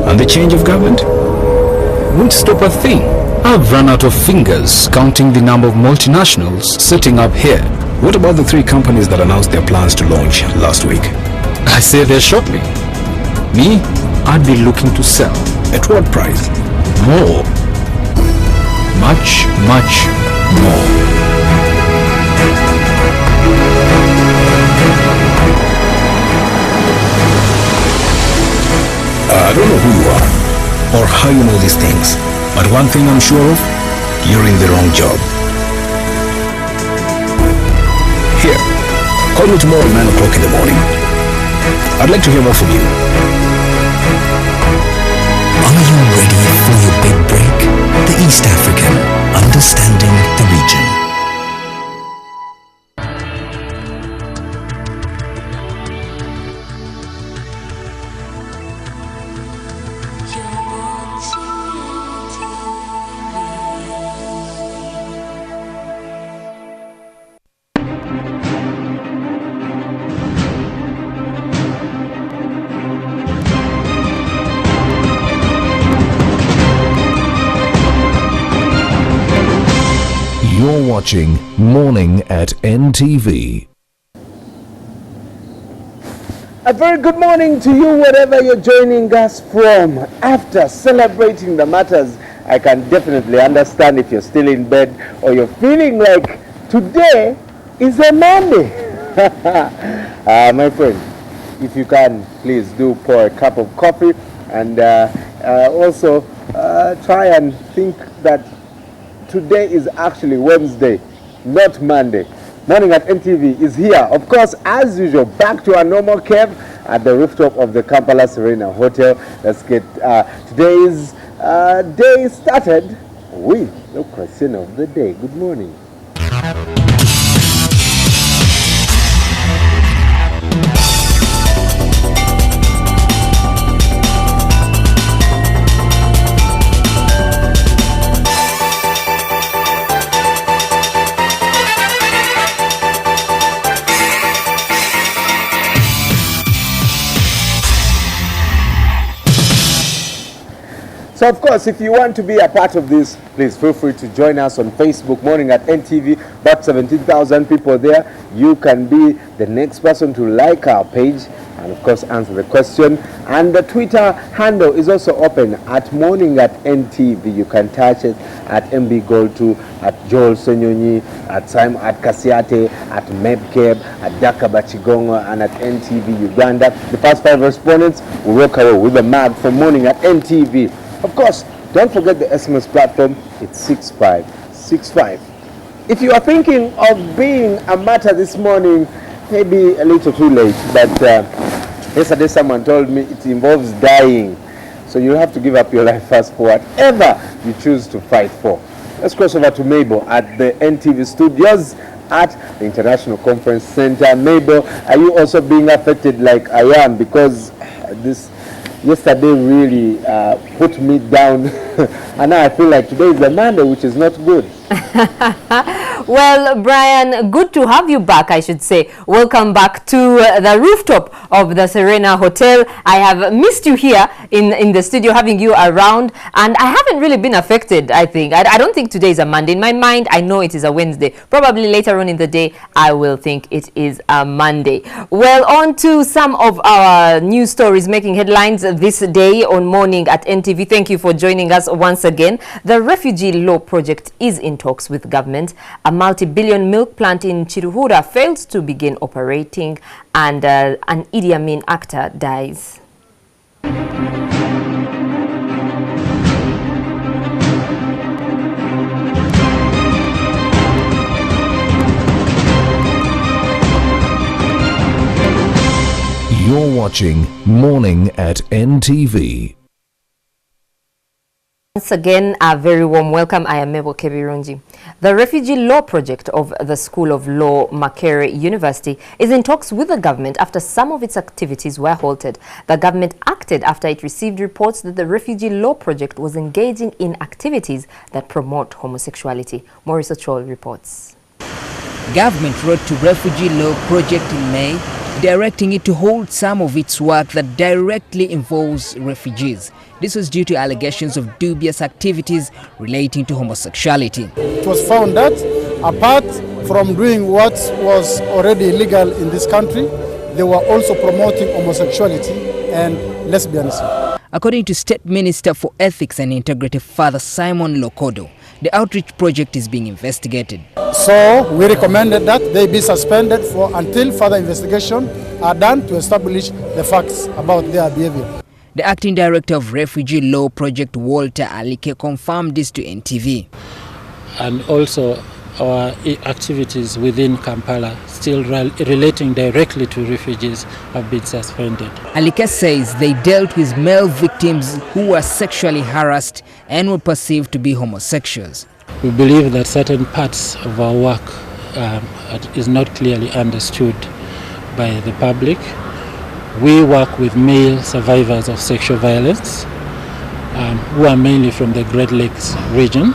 And the change of government won't stop a thing. I've run out of fingers counting the number of multinationals setting up here. What about the 3 companies that announced their plans to launch last week? I say they're shortly. Me, I'd be looking to sell. At what price? More. Much, much more. I don't know who you are or how you know these things, but one thing I'm sure of, you're in the wrong job. Here, call me tomorrow at 9 o'clock in the morning. I'd like to hear more from you. Are you ready for your big break? The East African, understanding the region. You're watching Morning at NTV. A very good morning to you wherever you're joining us from. After celebrating the matters, I can definitely understand if you're still in bed or you're feeling like today is a Monday. My friend, if you can, please do pour a cup of coffee and also try and think that today is actually Wednesday, not Monday. Morning at NTV is here, of course, as usual, back to our normal camp at the rooftop of the Kampala Serena Hotel. Let's get today's day started with the question of the day. Good morning. So, of course, if you want to be a part of this, please feel free to join us on Facebook, Morning at NTV. About 17,000 people there. You can be the next person to like our page and, of course, answer the question. And the Twitter handle is also open at Morning at NTV. You can touch it at MBGold2, at Joel Senyonyi, at Simon, at Kasiate, at Mebkeb, at Dakaba Chigongo, and at NTV Uganda. The first 5 respondents will walk away with a mug from Morning at NTV. Of course, don't forget the SMS platform. It's 6565. If you are thinking of being a martyr this morning, maybe a little too late, but yesterday someone told me it involves dying. So you'll have to give up your life first for whatever you choose to fight for. Let's cross over to Mabel at the NTV studios at the International Conference Center. Mabel, are you also being affected like I am? Because this yesterday really put me down and now I feel like today is a Monday, which is not good. Well, Brian, good to have you back, I should say. Welcome back to the rooftop of the Serena Hotel. I have missed you here in the studio, having you around, and I haven't really been affected, I think. I don't think today is a Monday. In my mind, I know it is a Wednesday. Probably later on in the day, I will think it is a Monday. Well, on to some of our news stories making headlines this day on Morning at NTV. Thank you for joining us once again. The refugee law project is in talks with government. A multi-billion milk plant in Chiruhura failed to begin operating, and an Idi Amin actor dies. You're watching Morning at NTV. Once again, a very warm welcome. I am Mebo Kebirunji. The refugee law project of the School of Law, Makerere University, is in talks with the government after some of its activities were halted. The government acted after it received reports that the refugee law project was engaging in activities that promote homosexuality. Maurice Ochol reports. Government wrote to refugee law project in May, directing it to hold some of its work that directly involves refugees. This was due to allegations of dubious activities relating to homosexuality. It was found that apart from doing what was already illegal in this country, they were also promoting homosexuality and lesbianism. According to State Minister for Ethics and Integrity, Father Simon Lokodo, the outreach project is being investigated. So we recommended that they be suspended until further investigation are done to establish the facts about their behavior. The acting director of Refugee Law Project, Walter Alike, confirmed this to NTV. And also our activities within Kampala, still relating directly to refugees, have been suspended. Alike says they dealt with male victims who were sexually harassed and were perceived to be homosexuals. We believe that certain parts of our work is not clearly understood by the public. We work with male survivors of sexual violence who are mainly from the Great Lakes region.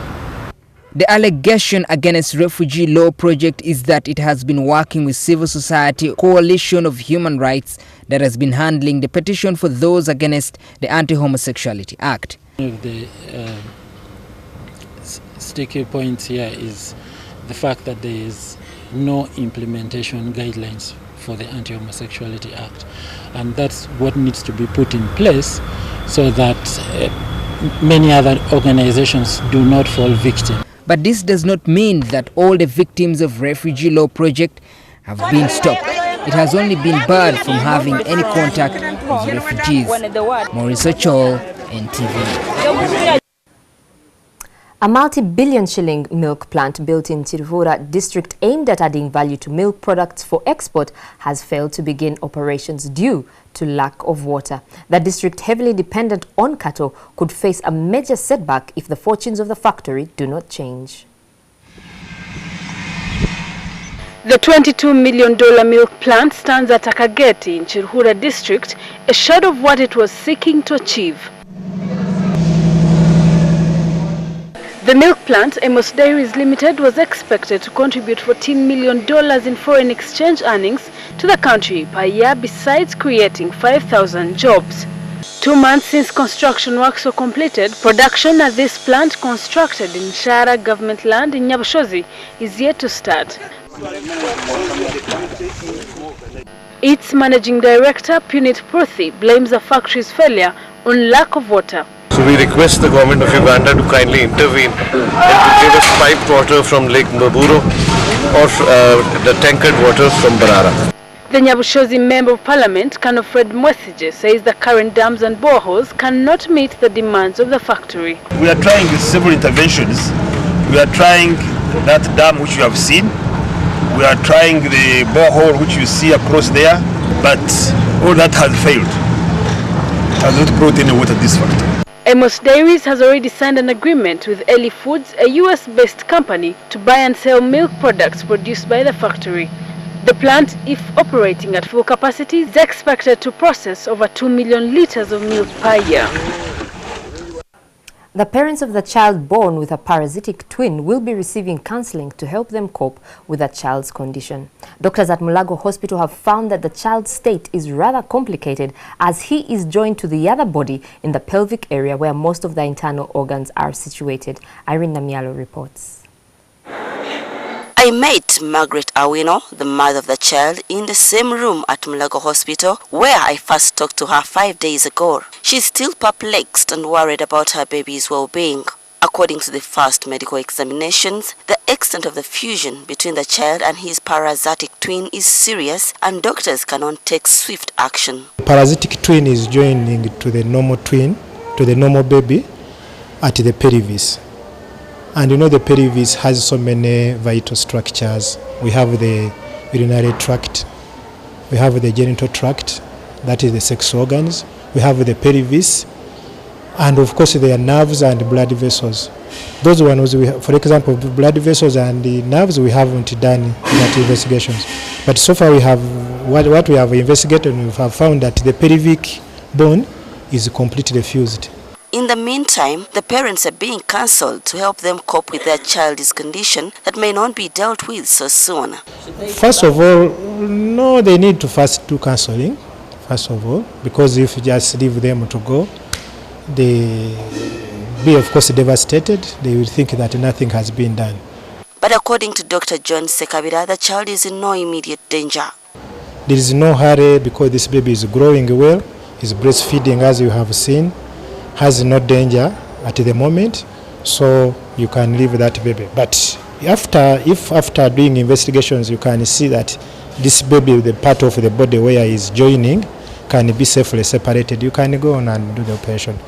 The allegation against Refugee Law Project is that it has been working with civil society coalition of human rights that has been handling the petition for those against the Anti-Homosexuality Act. One of the sticky points here is the fact that there is no implementation guidelines for the Anti-Homosexuality Act, and that's what needs to be put in place so that many other organizations do not fall victim. But this does not mean that all the victims of Refugee Law Project have been stopped. It has only been barred from having any contact with refugees. Maurice Ochol, NTV. A multi-billion shilling milk plant built in Chiruhura district aimed at adding value to milk products for export has failed to begin operations due to lack of water. The district, heavily dependent on cattle, could face a major setback if the fortunes of the factory do not change. The $22 million milk plant stands at Akageti in Chiruhura district, a shadow of what it was seeking to achieve. The milk plant, Amos Dairies Limited, was expected to contribute $14 million in foreign exchange earnings to the country per year, besides creating 5,000 jobs. 2 months since construction works were completed, production at this plant, constructed in Shara government land in Nyabushozi, is yet to start. Its managing director, Punit Pruthi, blames the factory's failure on lack of water. So we request the government of Uganda to kindly intervene and to give us piped water from Lake Mbaburo or the tankered water from Barara. The Nyabushozi Member of Parliament, Colonel Fred Mwesije, says the current dams and boreholes cannot meet the demands of the factory. We are trying several interventions. We are trying that dam which you have seen. We are trying the borehole which you see across there, but all that has failed. It has not brought any water to this factory. Amos Dairies has already signed an agreement with Eli Foods, a US-based company, to buy and sell milk products produced by the factory. The plant, if operating at full capacity, is expected to process over 2 million liters of milk per year. The parents of the child born with a parasitic twin will be receiving counseling to help them cope with the child's condition. Doctors at Mulago Hospital have found that the child's state is rather complicated as he is joined to the other body in the pelvic area where most of the internal organs are situated. Irene Namialo reports. I met Margaret Awino, the mother of the child, in the same room at Mulago Hospital where I first talked to her 5 days ago. She's still perplexed and worried about her baby's well-being. According to the first medical examinations, the extent of the fusion between the child and his parasitic twin is serious and doctors cannot take swift action. Parasitic twin is joining to the normal twin, to the normal baby at the pelvis. And you know the pelvis has so many vital structures. We have the urinary tract, we have the genital tract, that is the sex organs, we have the pelvis, and of course there are nerves and blood vessels. Those ones, for example, blood vessels and the nerves, we haven't done that investigations. But so far we have, what we have investigated, we have found that the pelvic bone is completely fused. In the meantime, the parents are being counseled to help them cope with their child's condition that may not be dealt with so soon. First of all, no, they need to first do counseling, first of all, because if you just leave them to go, they be of course devastated. They will think that nothing has been done. But according to Dr. John Sekabira, the child is in no immediate danger. There is no hurry because this baby is growing well, is breastfeeding as you have seen, has no danger at the moment, so you can leave that baby. But if after doing investigations you can see that this baby, the part of the body where he is joining, can be safely separated, you can go on and do the operation.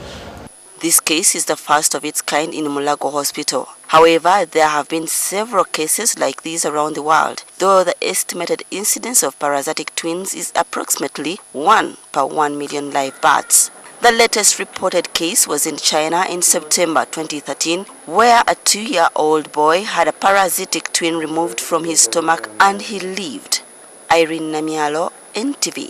This case is the first of its kind in Mulago Hospital. However, there have been several cases like these around the world, though the estimated incidence of parasitic twins is approximately 1 per 1 million live births. The latest reported case was in China in September 2013, where a 2-year-old boy had a parasitic twin removed from his stomach and he lived. Irene Namialo, NTV.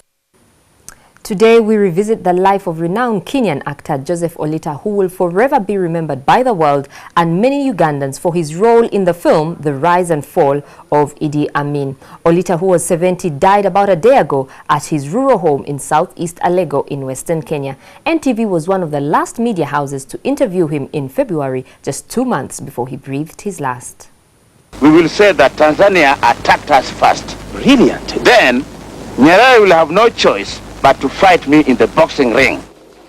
Today, we revisit the life of renowned Kenyan actor Joseph Olita, who will forever be remembered by the world and many Ugandans for his role in the film The Rise and Fall of Idi Amin. Olita, who was 70, died about a day ago at his rural home in southeast Alego in western Kenya. NTV was one of the last media houses to interview him in February, just 2 months before he breathed his last. We will say that Tanzania attacked us first. Brilliant. Then, Nyerere will have no choice but to fight me in the boxing ring.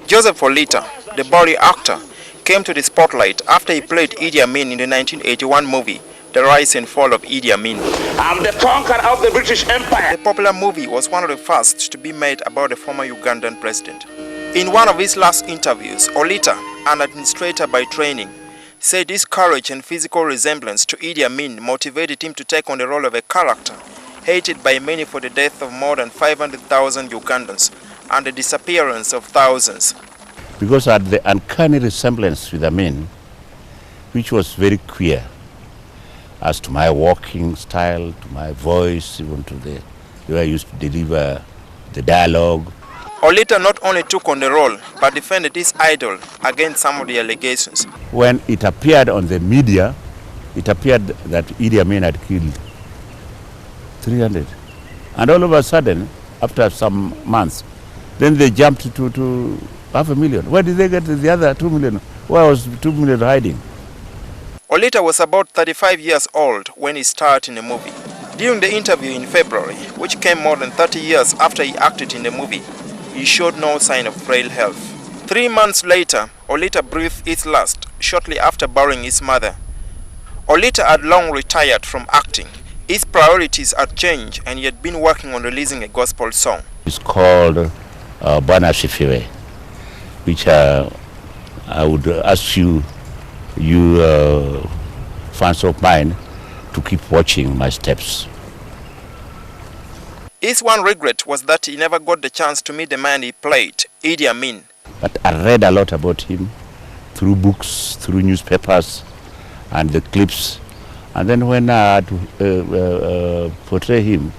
Joseph Olita, the Bali actor, came to the spotlight after he played Idi Amin in the 1981 movie, The Rise and Fall of Idi Amin. I'm the conqueror of the British Empire. The popular movie was one of the first to be made about the former Ugandan president. In one of his last interviews, Olita, an administrator by training, said his courage and physical resemblance to Idi Amin motivated him to take on the role of a character hated by many for the death of more than 500,000 Ugandans and the disappearance of thousands. Because I had the uncanny resemblance with Amin, which was very queer, as to my walking style, to my voice, even to the way I used to deliver the dialogue. Olita not only took on the role, but defended his idol against some of the allegations. When it appeared on the media, it appeared that Idi Amin had killed 300. And all of a sudden, after some months, then they jumped to 500,000. Where did they get the other 2 million? Where was 2 million hiding? Olita was about 35 years old when he starred in the movie. During the interview in February, which came more than 30 years after he acted in the movie, he showed no sign of frail health. 3 months later, Olita breathed his last, shortly after burying his mother. Olita had long retired from acting. His priorities had changed and he had been working on releasing a gospel song. It's called Bwana Sifiwe, which I would ask you fans of mine, to keep watching my steps. His one regret was that he never got the chance to meet the man he played, Idi Amin. But I read a lot about him through books, through newspapers, and the clips. And then when I had to portray him,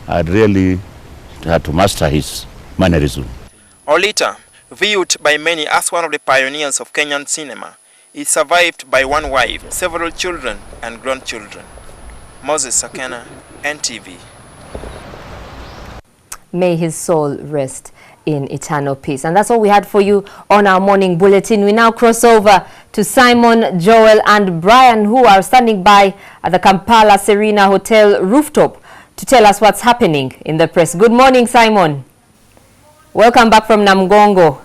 I really had to master his mannerism. Olita, viewed by many as one of the pioneers of Kenyan cinema, is survived by one wife, several children and grandchildren. Moses Sakena, NTV. May his soul rest in eternal peace. And that's all we had for you on our morning bulletin. We now cross over to Simon, Joel and Brian, who are standing by at the Kampala Serena Hotel rooftop to tell us what's happening in the press. Good morning, Simon. Welcome back from Namgongo.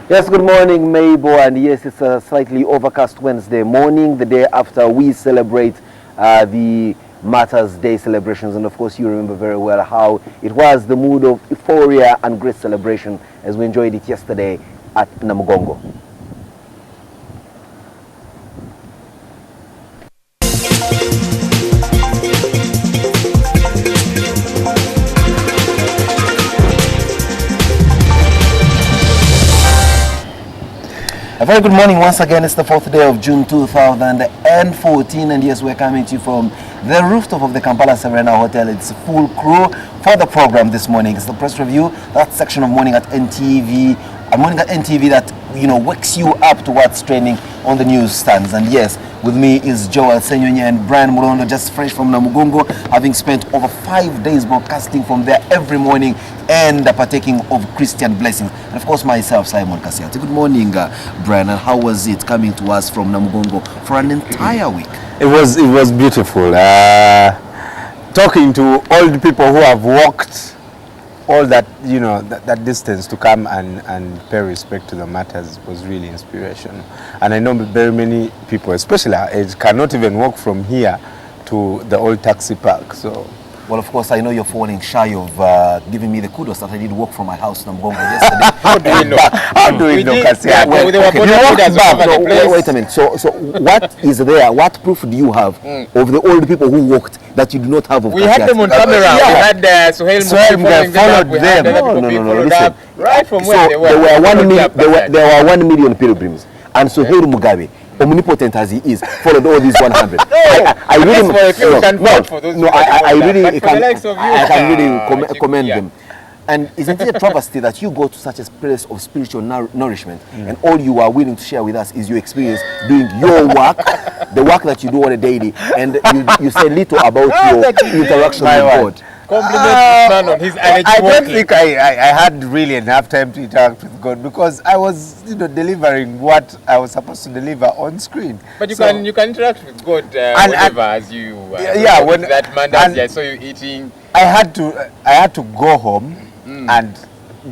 Yes, good morning, Mabel. And yes, it's a slightly overcast Wednesday morning, the day after we celebrate the Martyrs' Day celebrations. And of course, you remember very well how it was the mood of euphoria and great celebration as we enjoyed it yesterday at Namugongo. A very good morning once again. It's the 4th day of June 2014, and yes, we're coming to you from the rooftop of the Kampala Serena Hotel. It's a full crew for the program this morning. It's the press review, that section of Morning at NTV, Morning at NTV that, you know, wakes you up to what's trending on the newsstands. And yes, with me is Joel Senyonye and Brian Murondo, just fresh from Namugongo, having spent over 5 days broadcasting from there every morning and partaking of Christian blessings. And of course, myself, Simon Kasiati. Good morning, Brian. And how was it coming to us from Namugongo for an entire week? It was beautiful. Talking to all the people who have walked all that, you know, that distance to come and pay respect to the Martyrs was really inspirational. And I know very many people, especially our age, cannot even walk from here to the old taxi park. So, well, of course, I know you're falling shy of giving me the kudos that I did walk from my house to Namugongo yesterday. How do you know? How do you know, Kasia? Wait a minute. So what is there? What proof do you have of the old people who walked that you do not have of We had them on camera. We had Suhail Mugabe followed them. No. Listen. Right from where they were. There were 1 million pilgrims, and Suhail Mugabe, omnipotent as he is, followed all these 100. I really commend them. And isn't it a travesty that you go to such a place of spiritual nourishment and all you are willing to share with us is your experience doing your work, the work that you do on a daily, and you say little about your interaction with God. Compliment this man on his energy. I don't think I had really enough time to interact with God because I was, you know, delivering what I was supposed to deliver on screen. But you can interact with God whenever as you when that man does. I saw you eating. I had to go home and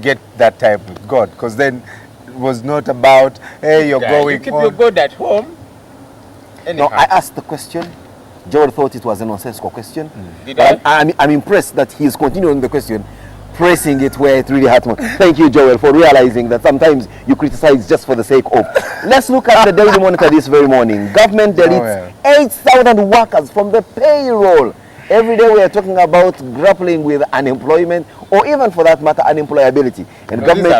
get that time with God, because then it was not about, hey, you're going. You keep your God at home. Anyhow. No, I asked the question. Joel thought it was a nonsensical question. Did I? I'm impressed that he's continuing the question, pressing it where it really hurts. Thank you, Joel, for realizing that sometimes you criticize just for the sake of. Let's look at the Daily Monitor this very morning. Government deletes 8,000 workers from the payroll. Every day we are talking about grappling with unemployment, or even for that matter, unemployability. And government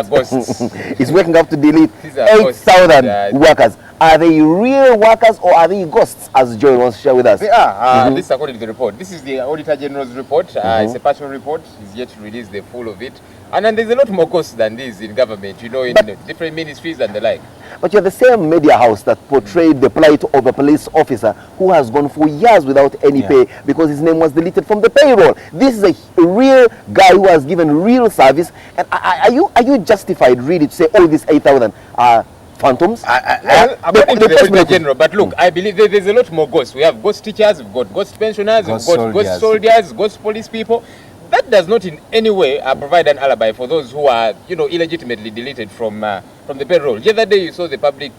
is waking up to delete 8,000 workers. Are they real workers or are they ghosts, as Joel wants to share with us? They are. This is according to the report. This is the Auditor General's report. It's a partial report. He's yet to release the full of it. And then there's a lot more costs than this in government, you know, in different ministries and the like. But you're the same media house that portrayed the plight of a police officer who has gone for years without any pay because his name was deleted from the payroll. This is a real guy who has given real service. And are you justified really to say all these 8,000 are phantoms? According to the Auditor General, but look, I believe there's a lot more ghosts. We have ghost teachers, we've got ghost pensioners, we've got ghost soldiers, ghost police people. That does not in any way provide an alibi for those who are, you know, illegitimately deleted from the payroll. The other day you saw the public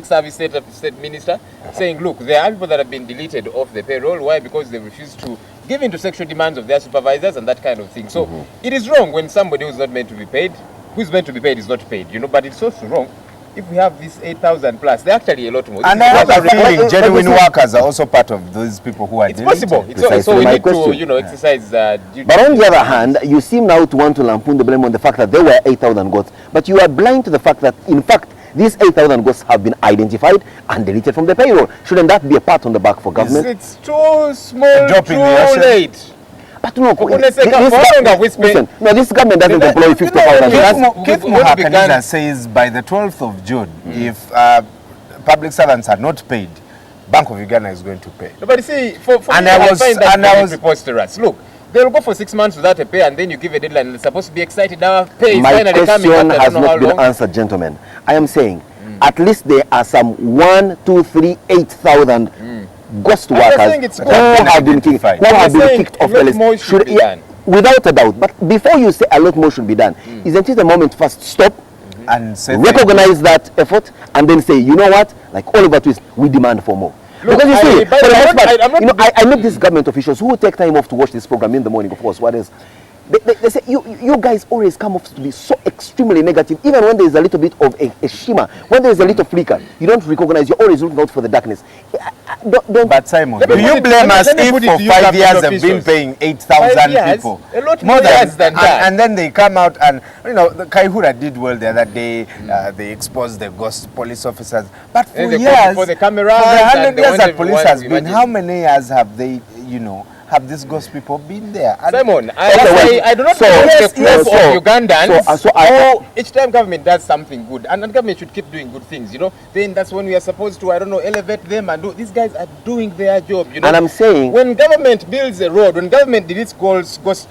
service state minister saying, look, there are people that have been deleted off the payroll. Why? Because they refuse to give in to sexual demands of their supervisors and that kind of thing. So it is wrong when somebody who's not meant to be paid, who's meant to be paid is not paid, you know, but it's also wrong if we have this 8,000 plus. They're actually a lot more. And I have a feeling genuine workers are also part of those people who are deleted. It's possible. So we need to, you know, exercise. But on the other hand, you seem now to want to lampoon the blame on the fact that there were 8,000 goats. But you are blind to the fact that, in fact, these 8,000 goats have been identified and deleted from the payroll. Shouldn't that be a pat on the back for government? It's too small, too late. But no, this government doesn't employ 50,000. Keith Muhakanisa says by the 12th of June, if public servants are not paid, Bank of Uganda is going to pay. No, but you see, for and me, I find that preposterous. Look, they'll go for 6 months without a pay, and then you give a deadline. They're supposed to be excited. Now pay is My finally coming. question After has I don't know not how been long. answered, gentlemen. I am saying, at least there are some 1, 2, 3, 8,000 ghost I'm workers saying it's who good. have been kicked off A lot the more list. should be done. Without a doubt. But before you say a lot more should be done, isn't it the moment first stop and say recognize that effort and then say, you know what, like Oliver Twist, we demand for more. Look, Because you see, but for the I'm most part, not you know, I met these government officials who take time off to watch this program in the morning, of course. What is? They say, you guys always come off to be so extremely negative, even when there is a little bit of a shimmer, when there is a little flicker, you don't recognize, you're always looking out for the darkness. But Simon, do you blame us if for 5 years they've been paying 8,000 people? A lot more years than that. And then they come out and, you know, the Kaihura did well the other day. They exposed the ghost police officers. But for years, for the cameras, for the 100 and years that the police has been, how many years have they, you know, have these ghost people been there? And Simon, I do not know the proof of Ugandans. Each time government does something good, and government should keep doing good things, you know, then that's when we are supposed to, I don't know, elevate them and do. These guys are doing their job, you know. And I'm saying, when government builds a road, when government deletes ghost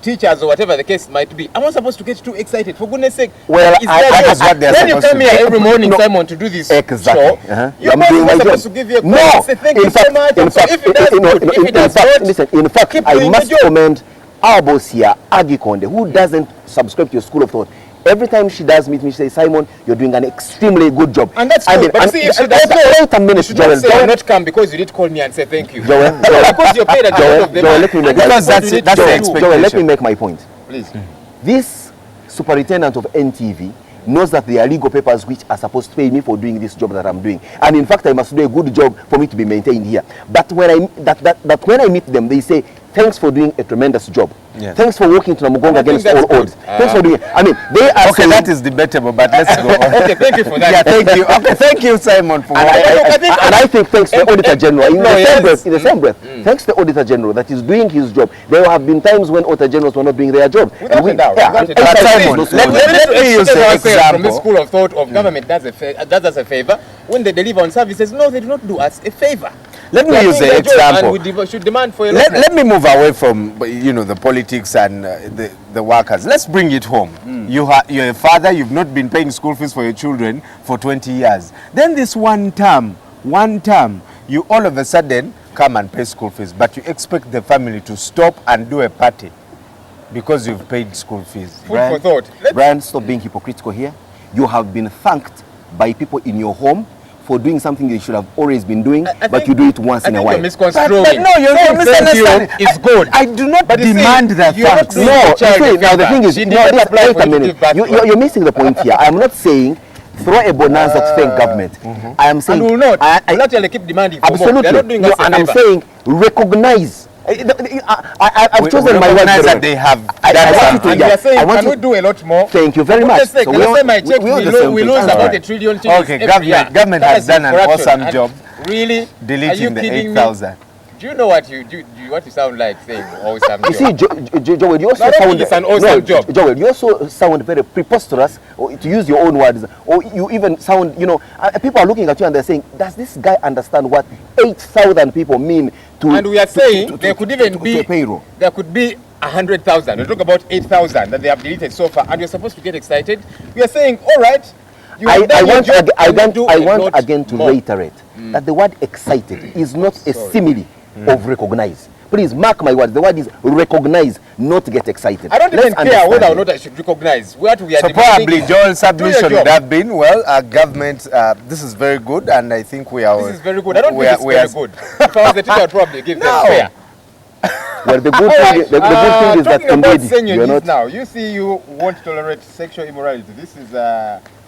teachers or whatever the case might be, I'm not supposed to get too excited. For goodness sake, well, that is what they're when you supposed come to here do. every morning, Simon, to do this show, you're I'm doing my supposed job. to give you a call No, and say thank you so much. in So fact, if it does good, if it does not, listen, in fact, keep I doing must the job. commend our boss here, Agi Konde, who doesn't subscribe to your school of thought. Every time she does meet me, she says, Simon, you're doing an extremely good job. And that's good. But see, if she does wait a minute, you should not Joel. say I'll not come because you did call me and say thank you. Joel, because you're paid at the end of the month. let me make Because that's the expectation. Joel, let me make my point. Please. This superintendent of NTV knows that there are legal papers which are supposed to pay me for doing this job that I'm doing. And in fact, I must do a good job for me to be maintained here. But when I meet them, they say, thanks for doing a tremendous job. Yeah. Thanks for working to Namugonga against all odds. Thanks for doing it. I mean, they are okay, saying, that is debatable, but let's go on. Okay, thank you for that. Yeah, thank you. Okay, thank you, Simon, for and I think thanks to the Auditor General, in the same breath, thanks to the Auditor General that is doing his job. There have been times when Auditor Generals were not doing their job. Without a doubt. But Simon, let me use the example. From this school of thought of government does us a favor. When they deliver on services, no, they do not do us a favor. Let me use the example. And we should demand for a lot more. Let me move away from, you know, the politics and the workers. Let's bring it home. You're a father, you've not been paying school fees for your children for 20 years. Then this one term, you all of a sudden come and pay school fees, but you expect the family to stop and do a party because you've paid school fees. Food for thought. Brian, stop being hypocritical here. You have been thanked by people in your home for doing something you should have always been doing, but you do it once in a while. You're misconstruing. But no, you're misunderstanding. It's good. I do not demand that thanks. No, now the thing is, wait a minute. You're missing the point here. I'm not saying throw a bonanza to thank government. I am saying, and will not. Will actually keep demanding for more. They're not doing us a and I'm favor. saying recognize. I've chosen my words that they have. And we are saying, can we do a lot more? Thank you very much. So we lose about $1 trillion. Okay, government has done an awesome job. Really? Deleting the 8,000. Do you know what you sound like saying awesome job? You see, Joel, you also I don't sound think it's an awesome job. Joel, you also sound very preposterous, or to use your own words, or you even sound, you know, people are looking at you and they're saying, does this guy understand what 8,000 people mean to? And we are saying there could even be payroll. There could be 100,000. We talk about 8,000 that they have deleted so far, and you're supposed to get excited. We are saying, all right. I want again to reiterate that the word excited is not a simile of recognize. Please mark my words. The word is recognize, not get excited. I don't even care whether or not I should recognize. What we are so probably Joel's submission would have been, well, our government, this is very good, and I think we are. This is very good. I don't think it's very good. If I was the teacher, I'd probably give them fair. Well, the good thing is that indeed you're not. Now, you see, you won't tolerate sexual immorality. This is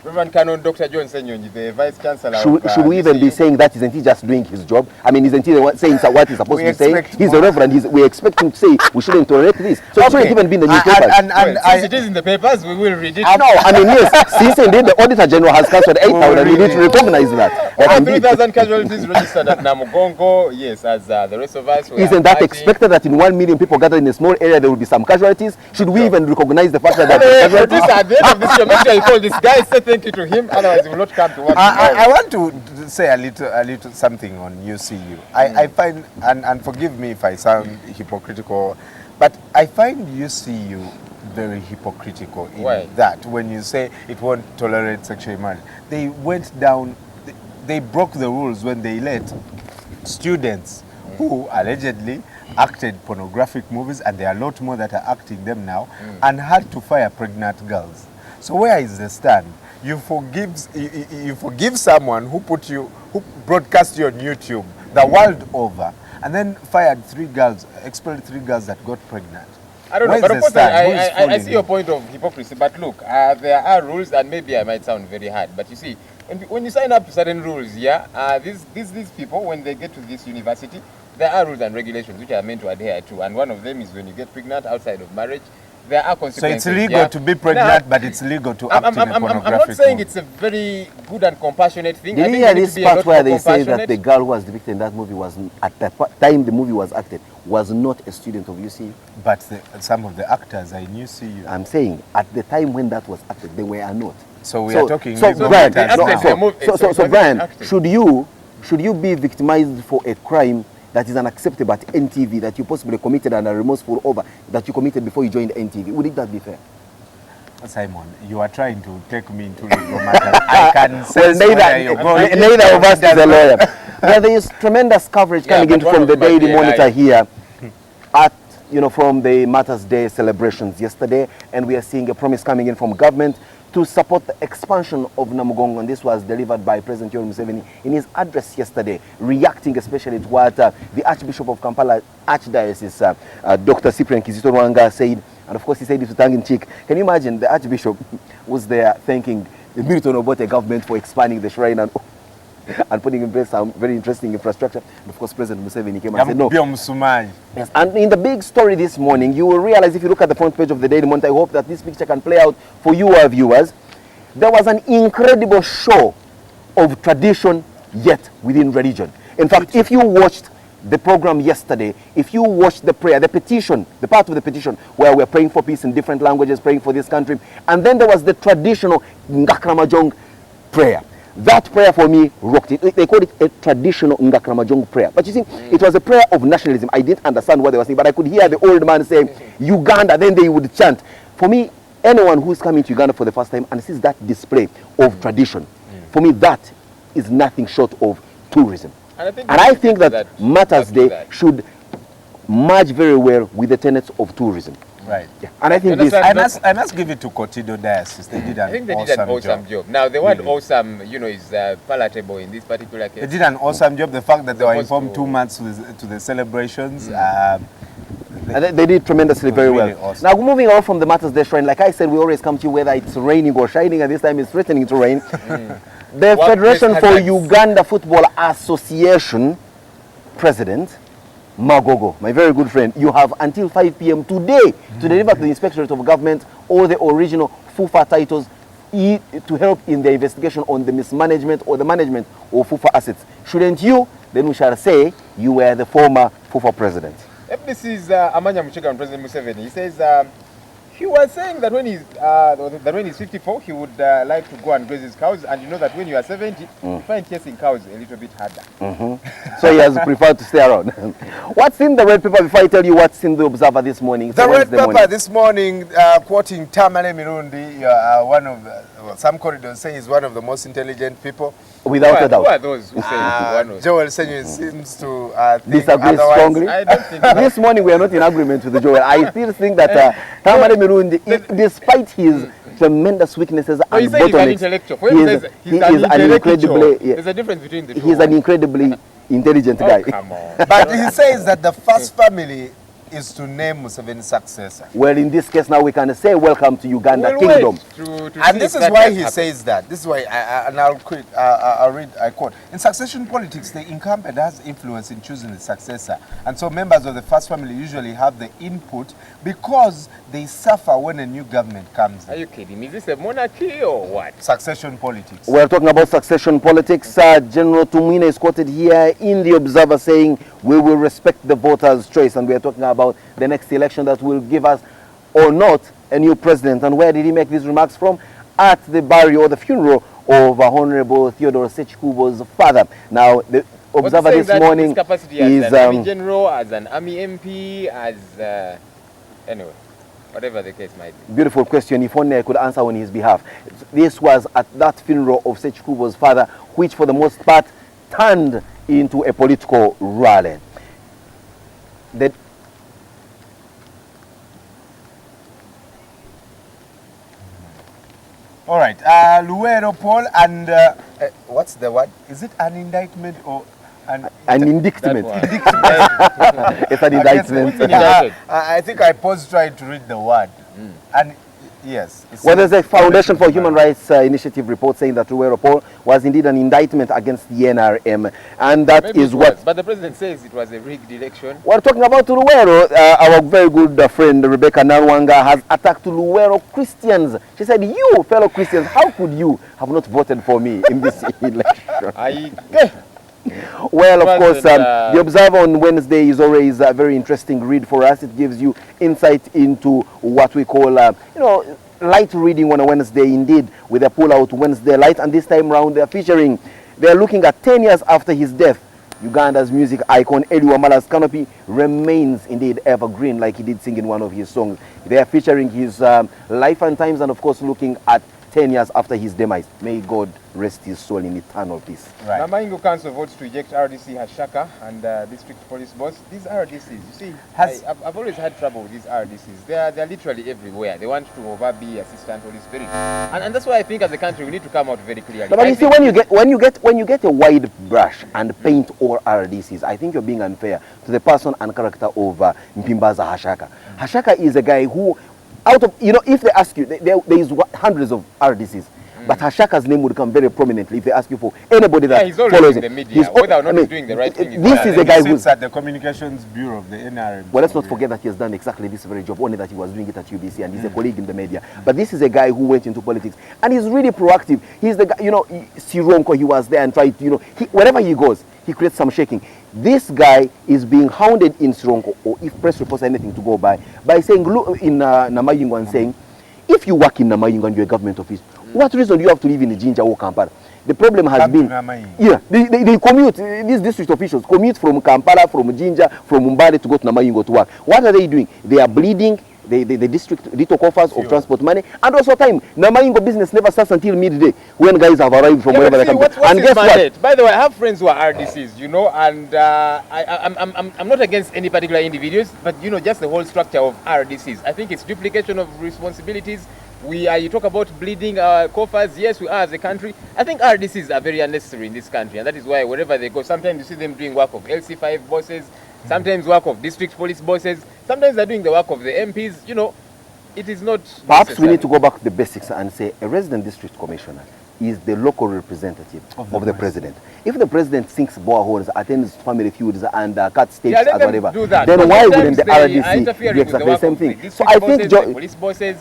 Reverend Canon Dr. John Senyonji, the Vice Chancellor. Should we even be saying that? Isn't he just doing his job? I mean, isn't he the one saying what he's supposed to be saying? He's a reverend. We expect him to say we shouldn't tolerate this. So it shouldn't even be in the newspapers. Since it is in the papers, we will read it. No, I mean, yes. Since indeed the Auditor General has cancelled 8,000, we need to recognize that. Over 3,000 casualties registered at Namugongo, yes, as the rest of us. Isn't that expected that in 1 million people gathered in a small area there will be some casualties? Should we even recognize the fact that there are casualties? At the end of this show, make sure you call this guy, say thank you to him, otherwise he will not come to work. I want to say a little something on UCU. I find, and forgive me if I sound hypocritical, but I find UCU very hypocritical in that when you say it won't tolerate sexual immorality. They went down, they broke the rules when they let students who allegedly acted pornographic movies, and there are a lot more that are acting them now, and had to fire pregnant girls. So where is the stand? You forgive someone who broadcast you on YouTube the world over, and then fired expelled 3 girls that got pregnant. I don't know, but of course I see your point of hypocrisy. But look, there are rules, and maybe I might sound very hard, but you see, when you sign up to certain rules, these people, when they get to this university, there are rules and regulations which are meant to adhere to, and one of them is when you get pregnant outside of marriage, there are consequences. So it's legal to be pregnant, but it's legal to act in a pornographic I'm not saying it's a very good and compassionate thing. Did you hear this part where they say that the girl who was depicted in that movie was, at the time the movie was acted, was not a student of UCU? But some of the actors are in UCU. I'm saying, at the time when that was acted, they were not. So we are talking... So Brian, should you be victimized for a crime that is unacceptable at NTV, that you possibly committed and are remorseful over, that you committed before you joined NTV? Would that be fair? Simon, you are trying to take me into legal matters. I can sense neither of us is a lawyer. Well, there is tremendous coverage coming in from the Daily Monitor here at, from the Matters Day celebrations yesterday, and we are seeing a promise coming in from government to support the expansion of Namugongo, and this was delivered by President Yoweri Museveni in his address yesterday, reacting especially to what the Archbishop of Kampala Archdiocese, Dr. Cyprian Kizito Rwanga, said, and of course he said it with tongue-in-cheek. Can you imagine the Archbishop was there thanking the Milton Obote government for expanding the shrine and putting in place some very interesting infrastructure? And of course, President Museveni came and said no. Yes. And in the big story this morning, you will realize, if you look at the front page of the Daily Monitor, I hope that this picture can play out for you, our viewers. There was an incredible show of tradition, yet within religion. In fact, if you watched the program yesterday, if you watched the prayer, the petition, the part of the petition where we're praying for peace in different languages, praying for this country, and then there was the traditional Ngakramajong prayer. That prayer for me rocked it. They called it a traditional Ngakramajong prayer. But you see, it was a prayer of nationalism. I didn't understand what they were saying, but I could hear the old man saying, Uganda, then they would chant. For me, anyone who's coming to Uganda for the first time and sees that display of tradition, for me, that is nothing short of tourism. And I think that Matters Day should merge very well with the tenets of tourism. Right. Yeah. And I think this... I must give it to Kotido Diocese. They did an awesome job. Now, the word awesome, is palatable in this particular case. They did an awesome job. The fact that they were informed 2 months to the celebrations... and they did tremendously very really well. Awesome. Now, moving on from the Matters Day shrine, like I said, we always come to you whether it's raining or shining, and this time it's threatening to rain. The Federation for Uganda Football Association President, Magogo, my very good friend, you have until 5 p.m. today to deliver to the Inspectorate of Government all the original FUFA titles to help in the investigation on the mismanagement or the management of FUFA assets. Shouldn't you? Then we shall say you were the former FUFA president. This is Amanya Muchega and President Museveni. He says he was saying that when he's 54, he would like to go and graze his cows, and you know that when you are 70, you find chasing cows a little bit harder. So he has preferred to stay around. What's in the red paper before I tell you what's in the Observer this morning? The red paper this morning, quoting Tamale Mirundi, one of some corridors say he's one of the most intelligent people. Without a doubt. Who are those who say Joel Senyu seems to think disagree strongly. I don't think this morning we are not in agreement with Joel. I still think that Tamale Mirundi, despite his tremendous weaknesses and bottlenecks, he is an incredibly... There's a difference between the two. He's an incredibly intelligent guy. Come on. But he says that the first family is to name Museveni's successor. Well, in this case now we can say welcome to Uganda Kingdom. And this is why he says that. This is why, I'll read, I quote, in succession politics, the incumbent has influence in choosing the successor. And so members of the first family usually have the input because they suffer when a new government comes in. Are you kidding? Is this a monarchy or what? Succession politics. We're talking about succession politics. General Tumwine is quoted here in the Observer saying, we will respect the voters' choice. And we are talking about the next election that will give us or not a new president. And where did he make these remarks from? at the burial or the funeral of Honorable Theodore Sechikubo's father. Now, the observer this morning is as an Army General, as an Army MP, as anyway, whatever the case might be. Beautiful question. If only I could answer on his behalf. This was at that funeral of Sechikubo's father, which for the most part turned into a political rally. All right, Luero Paul, and what's the word? Is it an indictment or an indictment? It's an indictment. I think I paused trying to read the word. And yes. Well, there's a Foundation for Human Rights Initiative report saying that Luero Paul was indeed an indictment against the NRM, and that Maybe is what. But the president says it was a rigged election. We're talking about Luero. Our very good friend Rebecca Narwanga has attacked Luero Christians. She said, "You fellow Christians, how could you have not voted for me in this election?" Well, of course, the Observer on Wednesday is always a very interesting read for us. It gives you insight into what we call, light reading on a Wednesday, indeed, with a pull-out Wednesday light. And this time round, they're looking at 10 years after his death. Uganda's music icon Eli Wamala's canopy remains indeed evergreen, like he did sing in one of his songs. They are featuring his life and times, and of course looking at 10 years after his demise. May God rest his soul in eternal peace. Right. Namaingo Council votes to eject RDC Hashaka and District Police Boss. These RDCs, you see, I've always had trouble with these RDCs. They're literally everywhere. They want to be assistant Holy Spirit, and that's why I think as a country we need to come out very clearly. But you see, when you get a wide brush and paint all RDCs, I think you're being unfair to the person and character of Mpimbaza Hashaka. Hashaka is a guy who, if they ask you, there is hundreds of RDCs, but Hashaka's name would come very prominently if they ask you for anybody that he's always follows in the media, whether or not he's doing the right thing. This is a guy who's at the Communications Bureau of the NRM. Well, let's not forget that he has done exactly this very job, only that he was doing it at UBC, and he's a colleague in the media. But this is a guy who went into politics, and he's really proactive. He's the guy, Sironko, he was there and tried to, wherever he goes, he creates some shaking. This guy is being hounded in Sironko, or if press reports anything to go by saying, look, in Namayingo, and saying, if you work in Namayingo and you're a government office, what reason do you have to live in Jinja or Kampala? The problem has been, they commute, these district officials commute from Kampala, from Jinja, from Mbale to go to Namayingo to work. What are they doing? They are bleeding the district little coffers of transport money, and also time. Namayingo business never starts until midday when guys have arrived from wherever they come. And guess what? By the way, I have friends who are RDCs, and I'm not against any particular individuals, but just the whole structure of RDCs. I think it's duplication of responsibilities. You talk about bleeding coffers. Yes, we are as a country. I think RDCs are very unnecessary in this country, and that is why wherever they go, sometimes you see them doing work of LC5 bosses, sometimes work of district police bosses, sometimes they're doing the work of the MPs. It is not Perhaps necessary. We need to go back to the basics and say a resident district commissioner is the local representative of the president. If the president sinks boreholes, attends family feuds, and cuts states as whatever, then why wouldn't the RDC do exactly the same thing? So I think police bosses.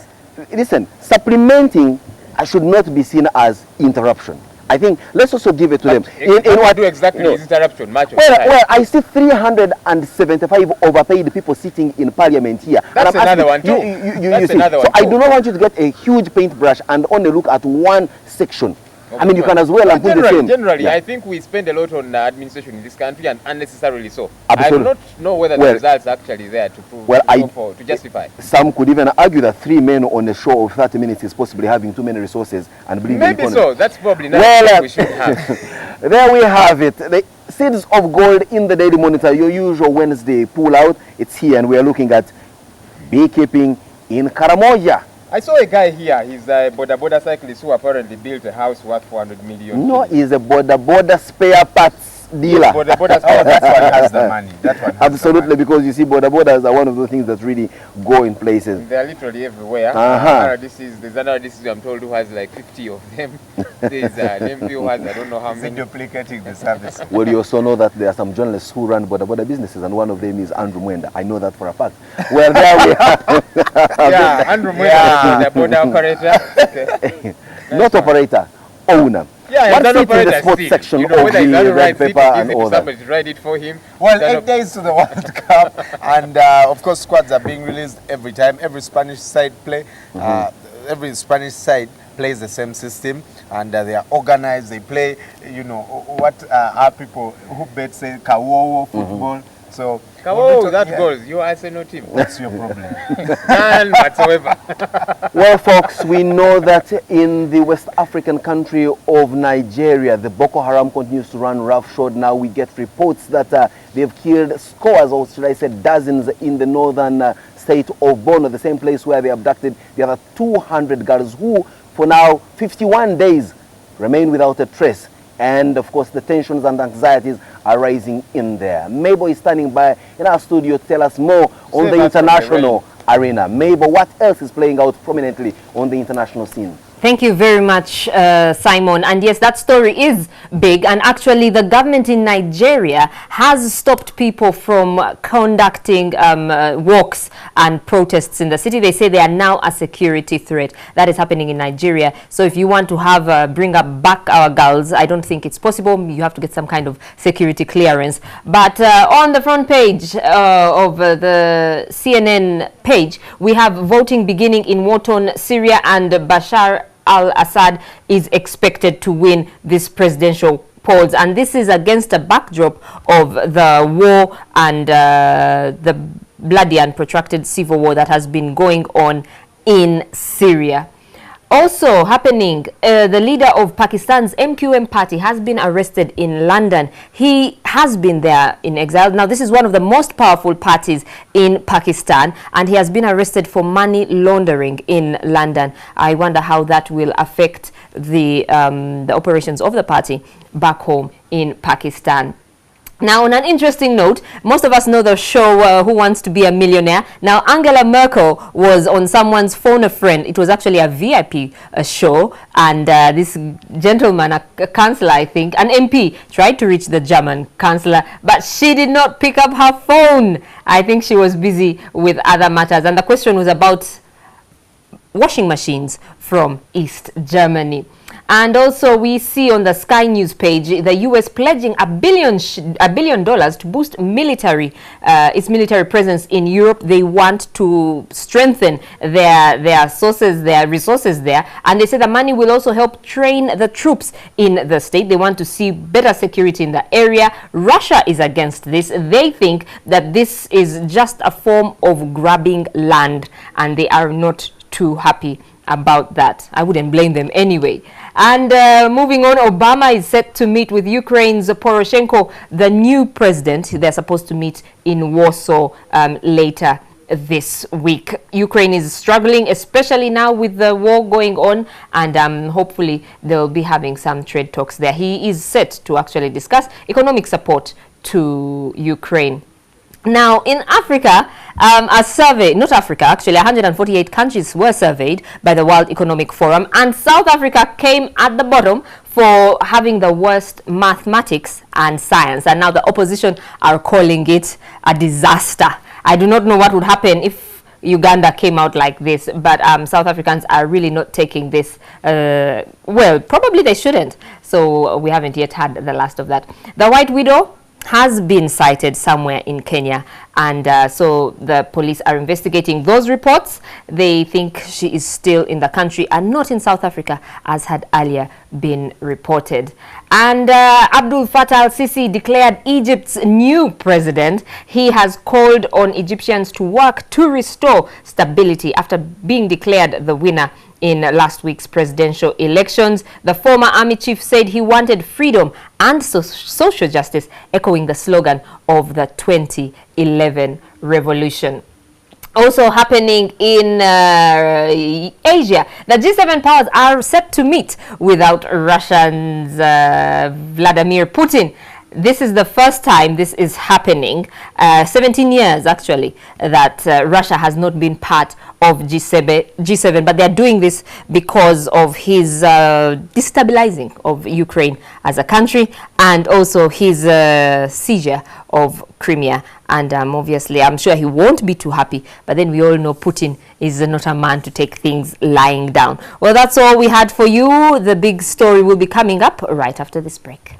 Listen, supplementing should not be seen as interruption. I think let's also give it to them. In what do exactly is interruption? Much of well, I see 375 overpaid people sitting in parliament here. That's another one too. You see. So I do not want you to get a huge paintbrush and only look at one section. I mean, you can as well put the same. Generally, I think we spend a lot on administration in this country, and unnecessarily so. Absolutely. I do not know whether the results are actually there to prove, to justify. Some could even argue that 3 men on a show of 30 minutes is possibly having too many resources and believing in Maybe so. That's probably not what we should have. There we have it. The seeds of gold in the Daily Monitor, your usual Wednesday pull out. It's here, and we are looking at beekeeping in Karamoja. I saw a guy here. He's a border cyclist who apparently built a house worth 400 million. No, he's a border spare parts dealer. Border that one has the money. That one has absolutely, because you see, borders are one of those things that really go in places. They are literally everywhere. There's another RDC I'm told who has like 50 of them. There's an MP who has I don't know how many. Duplicating the service. Well, you also know that there are some journalists who run border businesses, and one of them is Andrew Mwenda. I know that for a fact. Well, there we are. Andrew Mwenda, the border operator. Okay. Not operator, owner. Yeah, what sits in the sports section of the red paper and all that? Somebody write it for him. Well, 8 days to the World Cup, and of course squads are being released every time. Every Spanish side play, every Spanish side plays the same system, and they are organized. They play, what are people who bet say Kawowo football. So that goes your Arsenal team. What's your problem? None whatsoever. Well, folks, we know that in the West African country of Nigeria, the Boko Haram continues to run roughshod. Now we get reports that they've killed scores, or should I say dozens, in the northern state of Borno, the same place where they abducted the other 200 girls who, for now, 51 days, remain without a trace. And of course, the tensions and anxieties are rising in there. Mabel is standing by in our studio to tell us more on the international arena. Mabel, what else is playing out prominently on the international scene? Thank you very much, Simon. And yes, that story is big. And actually, the government in Nigeria has stopped people from conducting walks and protests in the city. They say they are now a security threat. That is happening in Nigeria. So if you want to have bring back our girls, I don't think it's possible. You have to get some kind of security clearance. But on the front page of the CNN page, we have voting beginning in Wharton, Syria, and Bashar al-Assad is expected to win this presidential polls, and this is against a backdrop of the war and the bloody and protracted civil war that has been going on in Syria. Also happening, the leader of Pakistan's MQM party has been arrested in London. He has been there in exile. Now, this is one of the most powerful parties in Pakistan, and he has been arrested for money laundering in London. I wonder how that will affect the operations of the party back home in Pakistan. Now, on an interesting note, most of us know the show Who Wants to Be a Millionaire. Now, Angela Merkel was on someone's phone a friend. It was actually a VIP show, and this gentleman, a councillor, I think, an MP, tried to reach the German councillor, but she did not pick up her phone. I think she was busy with other matters, and the question was about washing machines from East Germany. And also we see on the Sky News page the US pledging $1 billion to boost its military presence in Europe. They want to strengthen their resources there, and they say the money will also help train the troops in the state. They want to see better security in the area. Russia is against this. They think that this is just a form of grabbing land, and they are not too happy about that. I wouldn't blame them anyway. And moving on, Obama is set to meet with Ukraine's Poroshenko, the new president. They're supposed to meet in Warsaw later this week. Ukraine is struggling, especially now with the war going on, and hopefully they'll be having some trade talks there. He is set to actually discuss economic support to Ukraine. Now, in Africa, a survey, not Africa, actually 148 countries were surveyed by the World Economic Forum, and South Africa came at the bottom for having the worst mathematics and science. And now the opposition are calling it a disaster. I do not know what would happen if Uganda came out like this, but South Africans are really not taking this well. Probably they shouldn't. So we haven't yet had the last of that. The White Widow has been sighted somewhere in Kenya, and so the police are investigating those reports. They think she is still in the country and not in South Africa, as had earlier been reported. And Abdul Fattah al-Sisi declared Egypt's new president. He has called on Egyptians to work to restore stability after being declared the winner in last week's presidential elections. The former army chief said he wanted freedom and social justice, echoing the slogan of the 2011 revolution. Also happening in Asia, the G7 powers are set to meet without Russia's Vladimir Putin. This is the first time this is happening, 17 years actually, that Russia has not been part of G7, but they're doing this because of his destabilizing of Ukraine as a country, and also his seizure of Crimea. And obviously, I'm sure he won't be too happy, but then we all know Putin is not a man to take things lying down. Well, that's all we had for you. The big story will be coming up right after this break.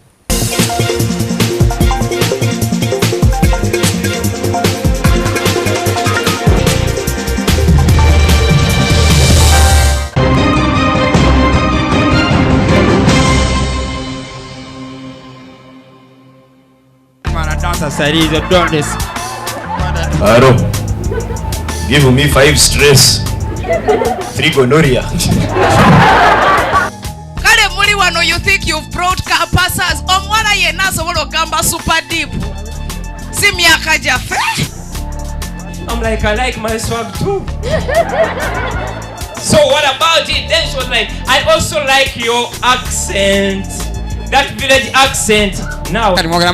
Dancer studies, you've done this. Aro, give me 5 stress, 3 gonorrhea. Kale muli wano, you think you've brought capacas? Omwana yena sobola gamba super deep. Si miaka jafe. I'm like, I like my swag too. So what about it? Then she was like, I also like your accent. That village accent. Now. Okay, why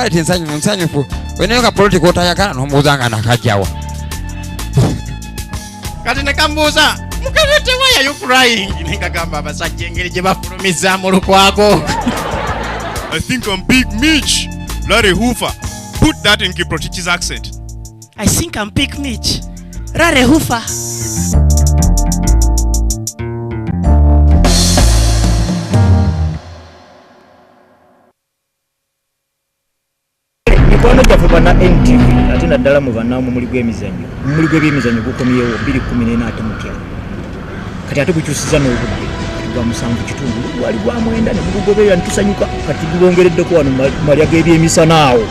didn't say when you got political tayaka no muzanga nakajawa. Katina kambuza. Mukabete, why are you crying? Nikagamba basajengere je bafulumiza mu lukwako. I think I'm Big Mitch. Larry Hoover. Put that in Kiprotich's accent. I think I'm Big Mitch. Larry Hoover. Mikwano gyaffe bana NTV ate naddala mu bannaamu muli gw'emizannyo muli gw'ebyemizannyo gukomyewo 2014 ate mutya kati ate gukyusiza n'obudde gwa 7 gwali gwa 9 ne gugoberera ntusanyuka kati gubongereddeko wano malya g'ebyemisana awo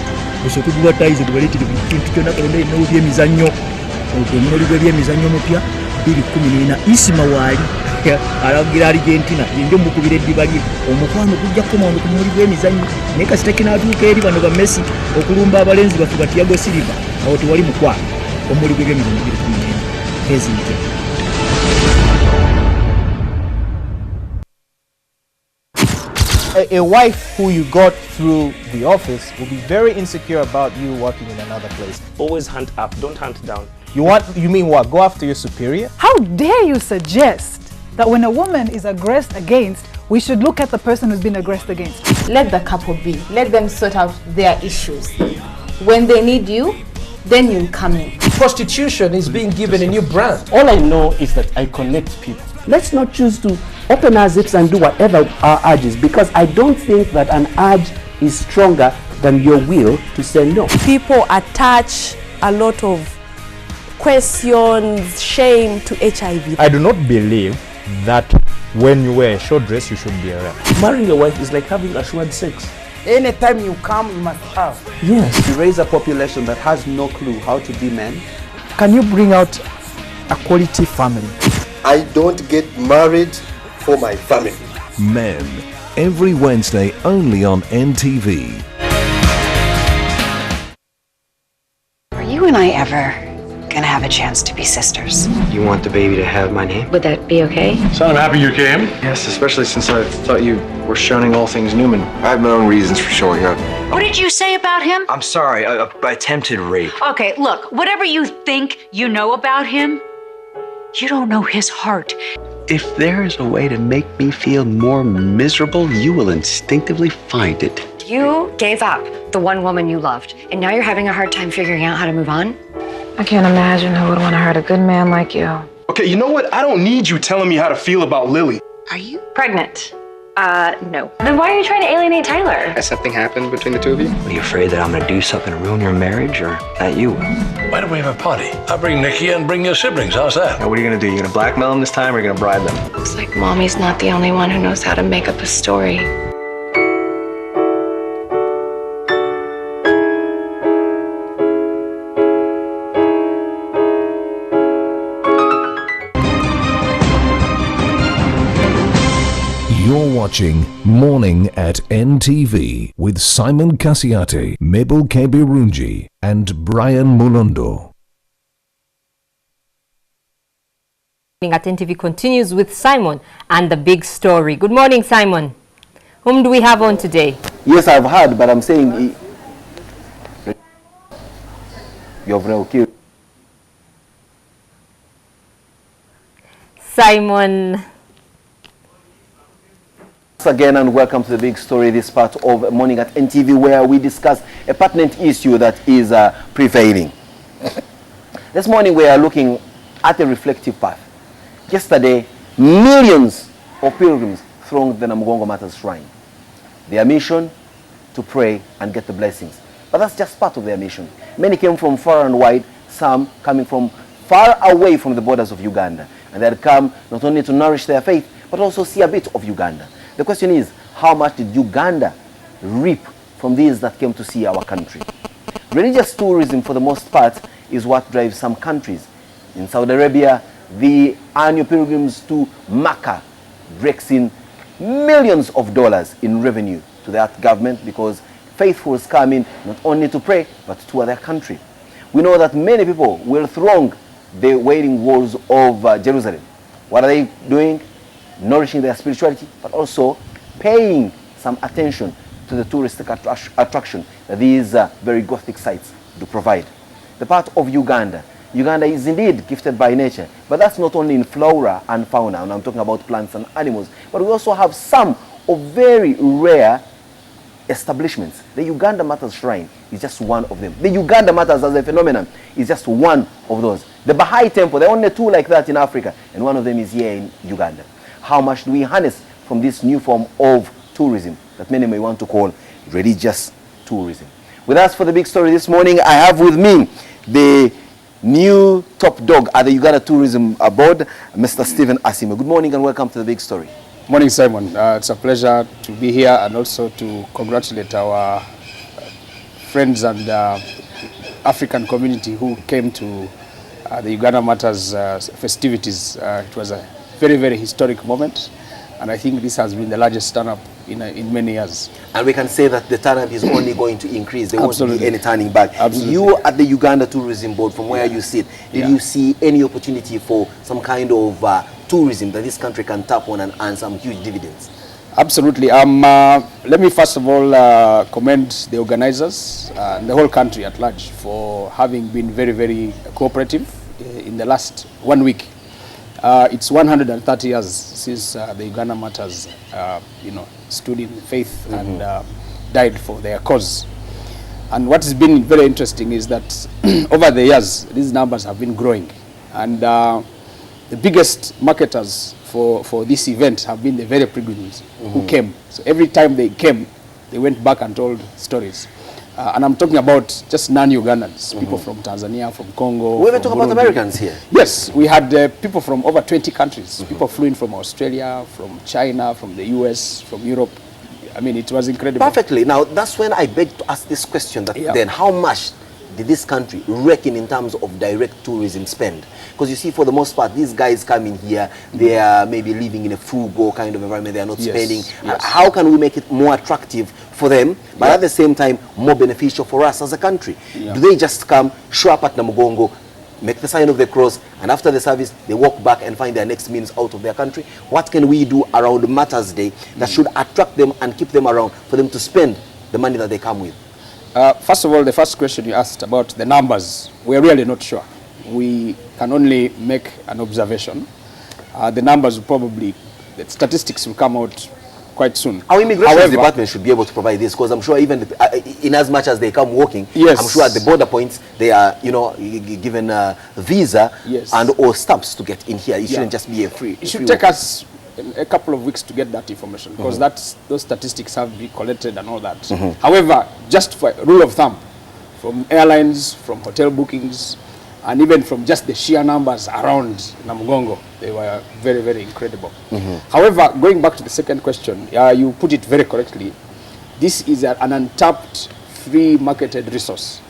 osooke gubatayize gubaleetire kintu kyonna kalonda yennawo byemizannyo ogwo muli gw'ebyemizannyo mupya 2014 Isima waali alagira Argentina yenjo mukubira eddiba lye omukwano gujja kukomawo ku muli gw'emizannyo naye kasita kinatuuka eri bano ba Messi okulumba abalenzi baffe ba Thiago Silva awo tewali mukwano omuli gw'ebyemizannyo 2014 President. A wife who you got through the office will be very insecure about you working in another place. Always hunt up, don't hunt down. You mean what? Go after your superior? How dare you suggest that when a woman is aggressed against, we should look at the person who's been aggressed against? Let the couple be. Let them sort out their issues. When they need you, then you'll come in. Prostitution is being given a new brand. All I know is that I connect people. Let's not choose to open our zips and do whatever our urge is, because I don't think that an urge is stronger than your will to say no. People attach a lot of questions, shame to HIV. I do not believe that when you wear a short dress, you should be a rep. Marrying a wife is like having assured sex. Anytime you come, you must have. Yes. To raise a population that has no clue how to be men. Can you bring out a quality family? I don't get married for my family. Men, every Wednesday only on NTV. Are you and I ever gonna have a chance to be sisters? You want the baby to have my name? Would that be okay? So I'm happy you came. Yes, especially since I thought you were shunning all things Newman. I have my own reasons for showing up. What did you say about him? I'm sorry, attempted rape. Okay, look, whatever you think you know about him, you don't know his heart. If there is a way to make me feel more miserable, you will instinctively find it. You gave up the one woman you loved, and now you're having a hard time figuring out how to move on? I can't imagine who would want to hurt a good man like you. Okay, you know what? I don't need you telling me how to feel about Lily. Are you pregnant? No. Then why are you trying to alienate Tyler? Has something happened between the two of you? Are you afraid that I'm gonna do something to ruin your marriage, or that you will? Why don't we have a party? I'll bring Nikki and bring your siblings. How's that? Now, what are you gonna do? You gonna blackmail them this time, or are you gonna bribe them? Looks like Mommy's not the only one who knows how to make up a story. You're watching Morning at NTV with Simon Kasiate, Mabel Kebirunji and Brian Mulundo. At NTV continues with Simon and the big story. Good morning, Simon. Whom do we have on today? Yes, I've heard, but I'm saying you're very cute. Simon. Again, and welcome to the big story, this part of Morning at NTV, where we discuss a pertinent issue that is prevailing. This morning we are looking at a reflective path. Yesterday, millions of pilgrims thronged the Namugongo Matters Shrine. Their mission, to pray and get the blessings. But that's just part of their mission. Many came from far and wide, some coming from far away from the borders of Uganda. And they had come not only to nourish their faith, but also see a bit of Uganda. The question is, how much did Uganda reap from these that came to see our country. Religious tourism, for the most part, is what drives some countries. In Saudi Arabia, the annual pilgrims to Mecca breaks in millions of dollars in revenue to that government because faithfuls come in not only to pray, but to their country. We know that many people will throng the wailing walls of Jerusalem. What are they doing? Nourishing their spirituality, but also paying some attention to the touristic attraction that these very Gothic sites do provide. The part of Uganda. Uganda is indeed gifted by nature, but that's not only in flora and fauna, and I'm talking about plants and animals, but we also have some of very rare establishments. The Uganda Matters Shrine is just one of them. The Uganda Matters as a phenomenon is just one of those. The Baha'i Temple, there are only two like that in Africa, and one of them is here in Uganda. How much do we harness from this new form of tourism that many may want to call religious tourism? With us for the big story this morning, I have with me the new top dog at the Uganda Tourism Board, Mr. Stephen Asime. Good morning and welcome to the big story. Morning, Simon. It's a pleasure to be here and also to congratulate our friends and African community who came to the Uganda Matters festivities. It was a very, very historic moment, and I think this has been the largest turn-up in many years. And we can say that the turn-up is only going to increase. There Absolutely. won't be any turning back. Absolutely. You at the Uganda Tourism Board, from where you sit, did you see any opportunity for some kind of tourism that this country can tap on and earn some huge dividends? Absolutely. Let me first of all commend the organizers and the whole country at large for having been very, very cooperative in the last 1 week. It's 130 years since the Uganda Matters, stood in faith and died for their cause. And what has been very interesting is that over the years, these numbers have been growing. And the biggest marketers for this event have been the very pilgrims who came. So every time they came, they went back and told stories. And I'm talking about just non-Ugandans, people from Tanzania, from Congo. We even talk about Americans here. Yes, we had people from over 20 countries. People flew in from Australia, from China, from the US, from Europe. I mean, it was incredible. Perfectly. Now, that's when I beg to ask this question, that then how much did this country reckon in terms of direct tourism spend? Because you see, for the most part, these guys come in here, they are maybe living in a frugal kind of environment, they are not spending. How can we make it more attractive for them, but at the same time, more beneficial for us as a country? Do they just come, show up at Namugongo, make the sign of the cross, and after the service, they walk back and find their next means out of their country? What can we do around Matters Day that should attract them and keep them around for them to spend the money that they come with? First of all, the first question you asked about the numbers, we're really not sure. We can only make an observation. The numbers will probably, the statistics will come out quite soon. Our immigration department should be able to provide this, because I'm sure even in as much as they come walking, I'm sure at the border points they are, given a visa and or stamps to get in here. It shouldn't just be a free. It should take us a couple of weeks to get that information, because those statistics have to be collected and all that. However, just for rule of thumb, from airlines, from hotel bookings, and even from just the sheer numbers around Namugongo, they were very, very incredible. However, going back to the second question, you put it very correctly. This is an untapped, free marketed resource.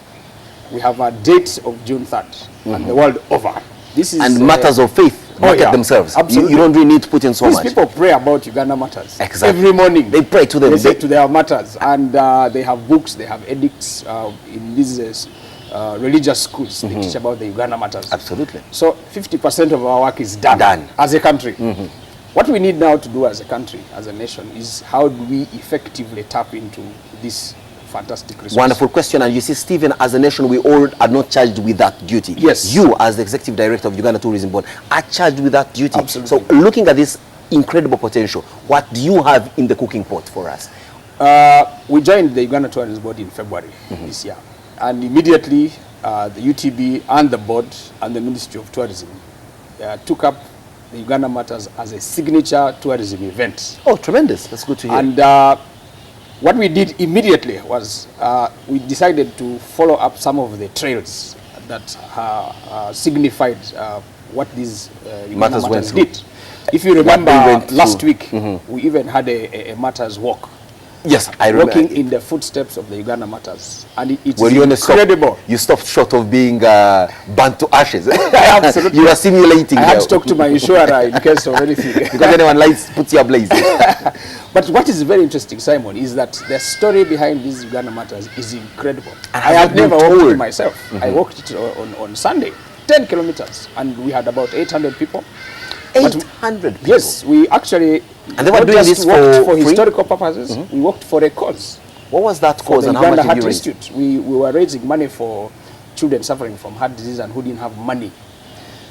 We have a date of June 3rd, and the world over. This is matters of faith market themselves. Absolutely. You don't really need to put in so much. These people pray about Uganda Matters. Exactly. Every morning. They pray to them. They say to their matters. And they have books, they have edicts in these religious schools. They teach about the Uganda Matters. Absolutely. So 50% of our work is done as a country. What we need now to do as a country, as a nation, is how do we effectively tap into this fantastic resource? Wonderful question. And you see, Stephen, as a nation, we all are not charged with that duty. Yes. You, as the Executive Director of Uganda Tourism Board, are charged with that duty. Absolutely. So looking at this incredible potential, what do you have in the cooking pot for us? We joined the Uganda Tourism Board in February this year. And immediately, the UTB and the board and the Ministry of Tourism took up the Uganda Matters as a signature tourism event. Oh, tremendous. That's good to hear. And what we did immediately was we decided to follow up some of the trails that signified what these Uganda Matters did. If you remember last week, we even had a Matters walk. Yes, I remember. Walking in the footsteps of the Uganda Matters. And it's incredible. You stopped short of being burnt to ashes. Absolutely. You were simulating. I had to talk to my insurer in case of anything. Because anyone lights, puts you ablaze. But what is very interesting, Simon, is that the story behind these Uganda Matters is incredible. And I had never walked it myself. I walked it on Sunday, 10 kilometers, and we had about 800 people. 800 people? Yes, we actually... And they were doing this for historical purposes. We worked for a cause. What was that cause and how much did you raise? We were raising money for children suffering from heart disease and who didn't have money.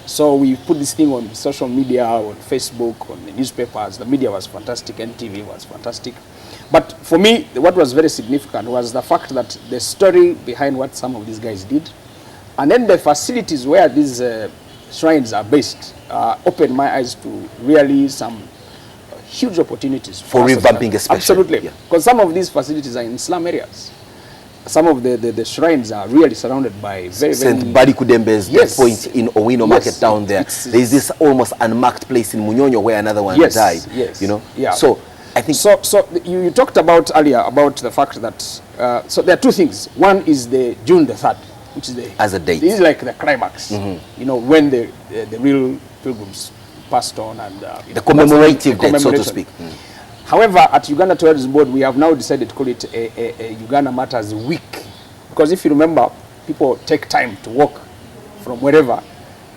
So we put this thing on social media, on Facebook, on the newspapers. The media was fantastic, NTV was fantastic. But for me, what was very significant was the fact that the story behind what some of these guys did, and then the facilities where these shrines are based, opened my eyes to really some huge opportunities. For revamping especially. Absolutely. Because some of these facilities are in slum areas. Some of the shrines are really surrounded by very, St. Badi Kudembe's point in Owino Market down there. There is this almost unmarked place in Munyonyo where another one died. Yes. You know? Yeah. So I think so you talked about earlier about the fact that so there are two things. One is the June the 3rd, which is the as a date. This is like the climax. You know, when the real pilgrims passed on and the commemorative date, so to speak. However, at Uganda Tourism Board, we have now decided to call it a Uganda Matters Week. Because if you remember, people take time to walk from wherever,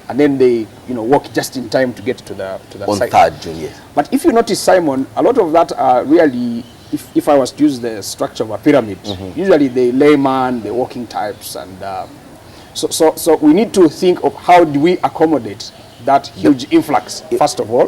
and then they, walk just in time to get to the on site. 3rd June, yes. But if you notice, Simon, a lot of that are really, if I was to use the structure of a pyramid, usually the layman, the walking types, and so we need to think of how do we accommodate that huge influx, first of all.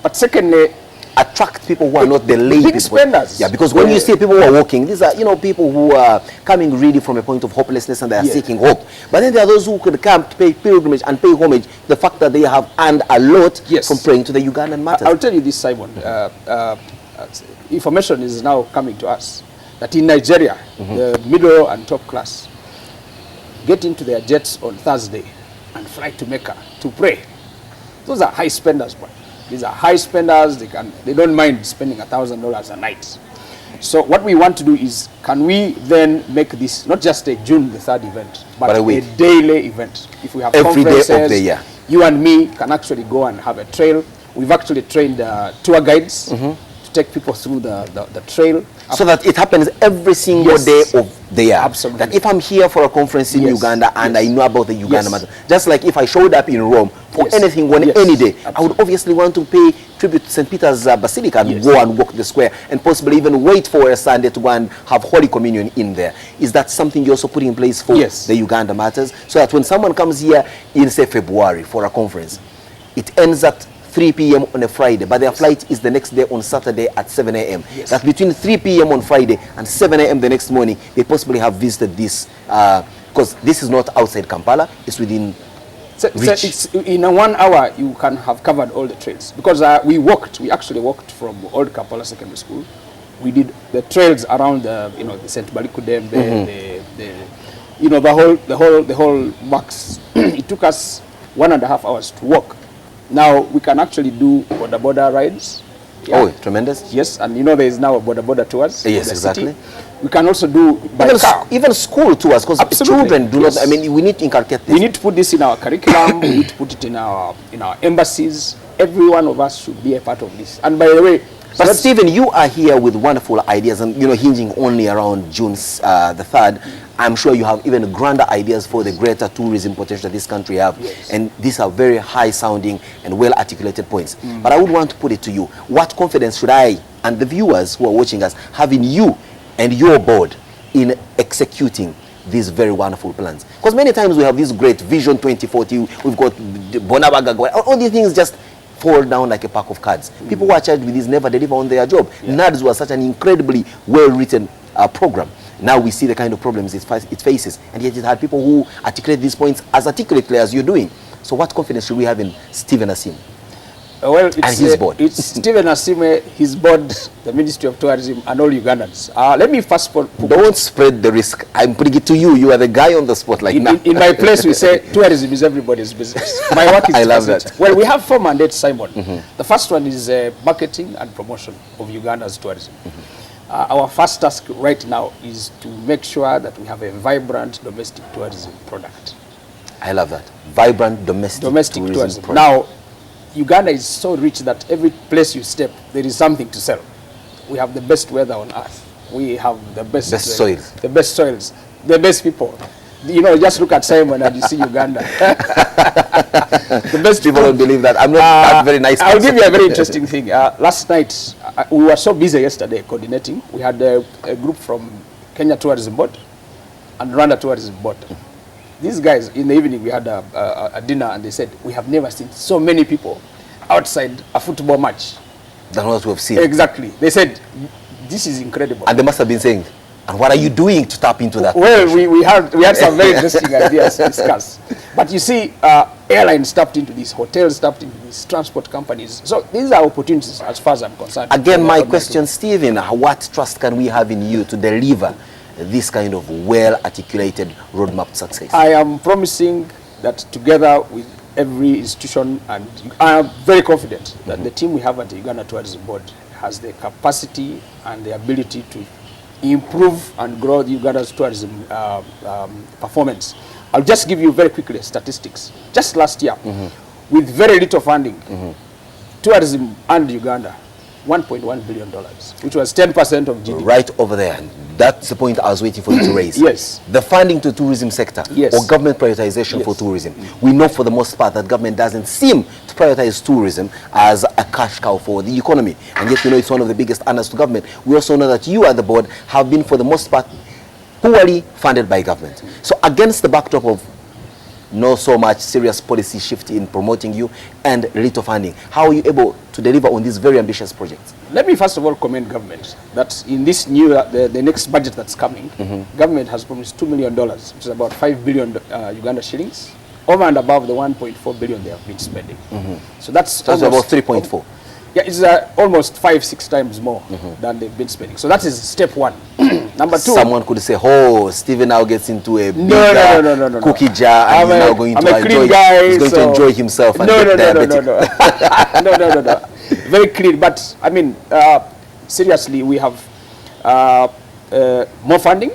But secondly, attract people who are not the lay big people. spenders. Yeah, because when you see people who are walking, these are people who are coming really from a point of hopelessness and they are seeking hope. But then there are those who could come to pay pilgrimage and pay homage the fact that they have earned a lot from praying to the Ugandan Matters. I'll tell you this, Simon. Information is now coming to us that in Nigeria, the middle and top class get into their jets on Thursday and fly to Mecca to pray. Those are high spenders, but these are high spenders. They don't mind spending $1,000 a night. So what we want to do is, can we then make this not just a June the 3rd event, but a daily event? If we have every day conferences, of the year, you and me can actually go and have a trail. We've actually trained tour guides to take people through the trail. So that it happens every single day of the year. Absolutely. That if I'm here for a conference in Uganda and I know about the Uganda Matter, just like if I showed up in Rome for anything, any day, I would obviously want to pay tribute to St. Peter's Basilica and go and walk the square and possibly even wait for a Sunday to go and have Holy Communion in there. Is that something you're also putting in place for the Uganda Matters? So that when someone comes here in, say, February for a conference, it ends at 3 p.m. on a Friday, but their flight is the next day on Saturday at 7 a.m. That between 3 p.m. on Friday and 7 a.m. the next morning, they possibly have visited this, because this is not outside Kampala, it's within reach. It's in 1 hour, you can have covered all the trails. Because we actually walked from Old Kampala Secondary School. We did the trails around the St. Balikudembe, the whole box. It took us 1.5 hours to walk. Now we can actually do border rides. Oh, tremendous. Yes, and there is now a border tours. Yes, exactly. We can also do by car. Even school tours, because children do not, we need to inculcate this. We need to put this in our curriculum, we need to put it in our embassies. Every one of us should be a part of this. And by the way, but Stephen, you are here with wonderful ideas and hinging only around June the 3rd. I'm sure you have even grander ideas for the greater tourism potential that this country have. And these are very high sounding and well articulated points. But I would want to put it to you. What confidence should I and the viewers who are watching us have in you and your board in executing these very wonderful plans? Because many times we have this great Vision 2040, we've got Bonabaga, all these things just fall down like a pack of cards. People who are charged with this never deliver on their job. NADS was such an incredibly well-written program. Now we see the kind of problems it faces, and yet it had people who articulate these points as articulately as you're doing. So what confidence should we have in Stephen Asim? Well, it's, and his board. It's Stephen Asime, his board, the Ministry of Tourism, and all Ugandans. Let me first don't spread the risk. I'm putting it to you. You are the guy on the spotlight now. In my place, we say tourism is everybody's business. My work is I love that. Well, we have 4 mandates, Simon. The first one is marketing and promotion of Uganda's tourism. Our first task right now is to make sure that we have a vibrant domestic tourism product. I love that. Vibrant domestic tourism product. Now, Uganda is so rich that every place you step, there is something to sell. We have the best weather on earth. We have the best soils. The best soils. The best people. You know, just look at Simon and you see Uganda. The best people don't believe that. I'm not that very nice person. I'll give you a very interesting thing. Last night, we were so busy yesterday coordinating. We had a group from Kenya Tourism Board and Rwanda Tourism Board. These guys, in the evening, we had a dinner and they said, we have never seen so many people outside a football match. Than what we have seen. Exactly. They said, this is incredible. And they must have been saying, and what are you doing to tap into that? Well, we had some very interesting ideas to discuss. But you see, airlines tapped into this, hotels tapped into these, transport companies. So these are opportunities as far as I'm concerned. Again, my question, Stephen, what trust can we have in you to deliver this kind of well-articulated roadmap success? I am promising that together with every institution, and I am very confident that the team we have at the Uganda Tourism Board has the capacity and the ability to improve and grow the Uganda's tourism performance. I'll just give you very quickly statistics. Just last year, with very little funding, tourism earned Uganda $1.1 billion, which was 10% of GDP. Right over there. And that's the point I was waiting for you to raise. Yes. The funding to tourism sector, or government prioritization for tourism. We know for the most part that government doesn't seem to prioritize tourism as a cash cow for the economy. And yet we know it's one of the biggest earners to government. We also know that you at the board have been for the most part poorly funded by government. So against the backdrop of no so much serious policy shift in promoting you and little funding, how are you able to deliver on these very ambitious projects? Let me first of all commend government that in this new, the next budget that's coming, government has promised $2 million, which is about 5 billion Uganda shillings, over and above the 1.4 billion they have been spending. So that's about 3.4. Yeah, it's almost 5-6 times more than they've been spending. So that is step one. Number two. Someone could say, oh, Stephen now gets into a big cookie jar and he's now going to enjoy himself. And No. Very clean. But, I mean, seriously, we have more funding.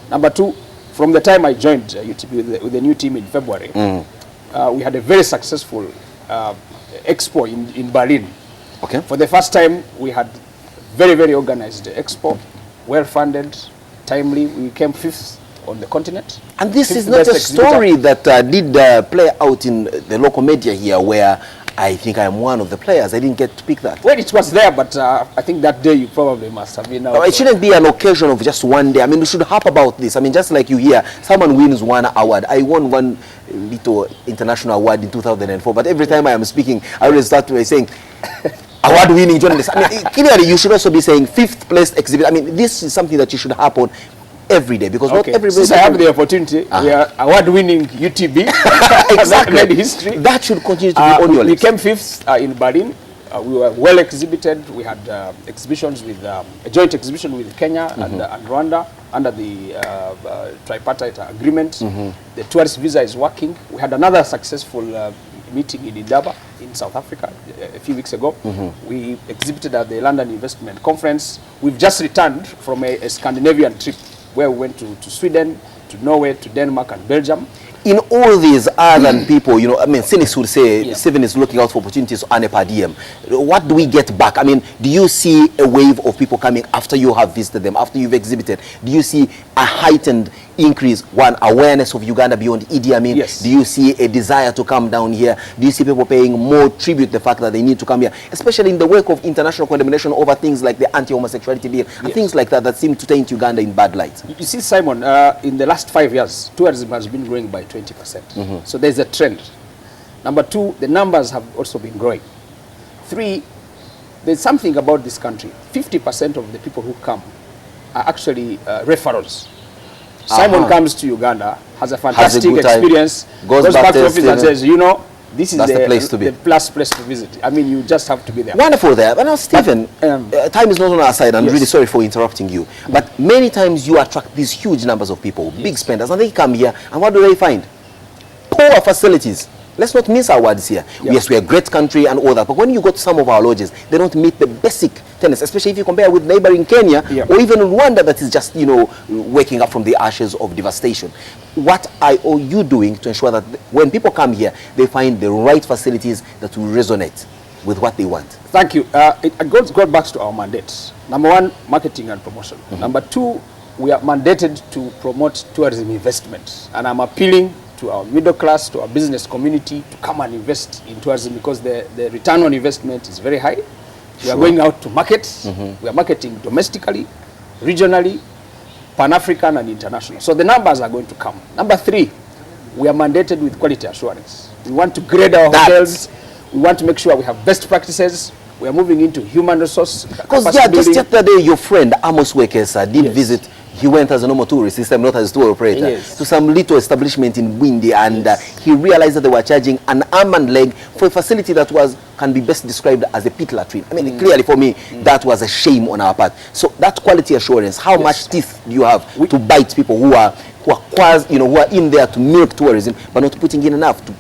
Number two, from the time I joined UTB with the new team in February, we had a very successful expo in Berlin. Okay. For the first time, we had very, very organized expo, well-funded, timely. We came 5th on the continent. And this is not a story that did play out in the local media here, where I think I am one of the players. I didn't get to pick that. Well, it was there, but I think that day you probably must have been out. It shouldn't be an occasion of just one day. I mean, we should harp about this. I mean, just like you hear, someone wins one award. I won one little international award in 2004, but every time I am speaking, I always start by saying, award-winning journalist. I mean, clearly, you should also be saying 5th place exhibit. I mean, this is something that you should harp on every day, because not everybody. Since I have the opportunity, we are award-winning UTB. Exactly. Made history. That should continue to be on your list. We came 5th in Berlin. We were well exhibited. We had exhibitions with a joint exhibition with Kenya and Rwanda under the tripartite agreement. The tourist visa is working. We had another successful meeting in Indaba in South Africa a few weeks ago. We exhibited at the London Investment Conference. We've just returned from a Scandinavian trip where we went to Sweden, to Norway, to Denmark and Belgium. In all these other people, you know, I mean, cynics would say Stephen is looking out for opportunities on a per diem. What do we get back? I mean, do you see a wave of people coming after you have visited them, after you've exhibited? Do you see a heightened increase, awareness of Uganda beyond Idi Amin? Yes. Do you see a desire to come down here? Do you see people paying more tribute to the fact that they need to come here, especially in the wake of international condemnation over things like the anti-homosexuality bill and things like that that seem to taint Uganda in bad light? You see, Simon, in the last 5 years, tourism has been growing by 20%. So there's a trend. Number two, the numbers have also been growing. 3, there's something about this country. 50% of the people who come are actually referrals. Simon comes to Uganda, has a fantastic experience, goes back to office and says, you know, this is the place to be. The plus place to visit. I mean, you just have to be there. Wonderful there. But now, Stephen, time is not on our side. I'm really sorry for interrupting you. But many times you attract these huge numbers of people, big spenders, and they come here, and what do they find? Poor facilities. let's not mince our words here. Yes, we're a great country and all that, but when you go to some of our lodges, they don't meet the basic tenets, especially if you compare with neighboring Kenya or even Rwanda that is just, you know, waking up from the ashes of devastation. What are you doing to ensure that when people come here, they find the right facilities that will resonate with what they want? Thank you. It goes back to our mandate. Number one, marketing and promotion. Number two, we are mandated to promote tourism investment. And I'm appealing to our middle class, to our business community to come and invest in tourism because the return on investment is very high. We are going out to market. We are marketing domestically, regionally, Pan-African and international. So the numbers are going to come. Number three, we are mandated with quality assurance. We want to grade our hotels. We want to make sure we have best practices. We are moving into human resource. Because just yesterday, your friend Amos Wekesa did visit. He went as a normal tourist system, not as a tour operator, to some little establishment in Windy, and he realized that they were charging an arm and leg for a facility that can be best described as a pit latrine. I mean, clearly for me, that was a shame on our part. So that quality assurance, how much teeth do you have to bite people who are in there to milk tourism, but not putting in enough to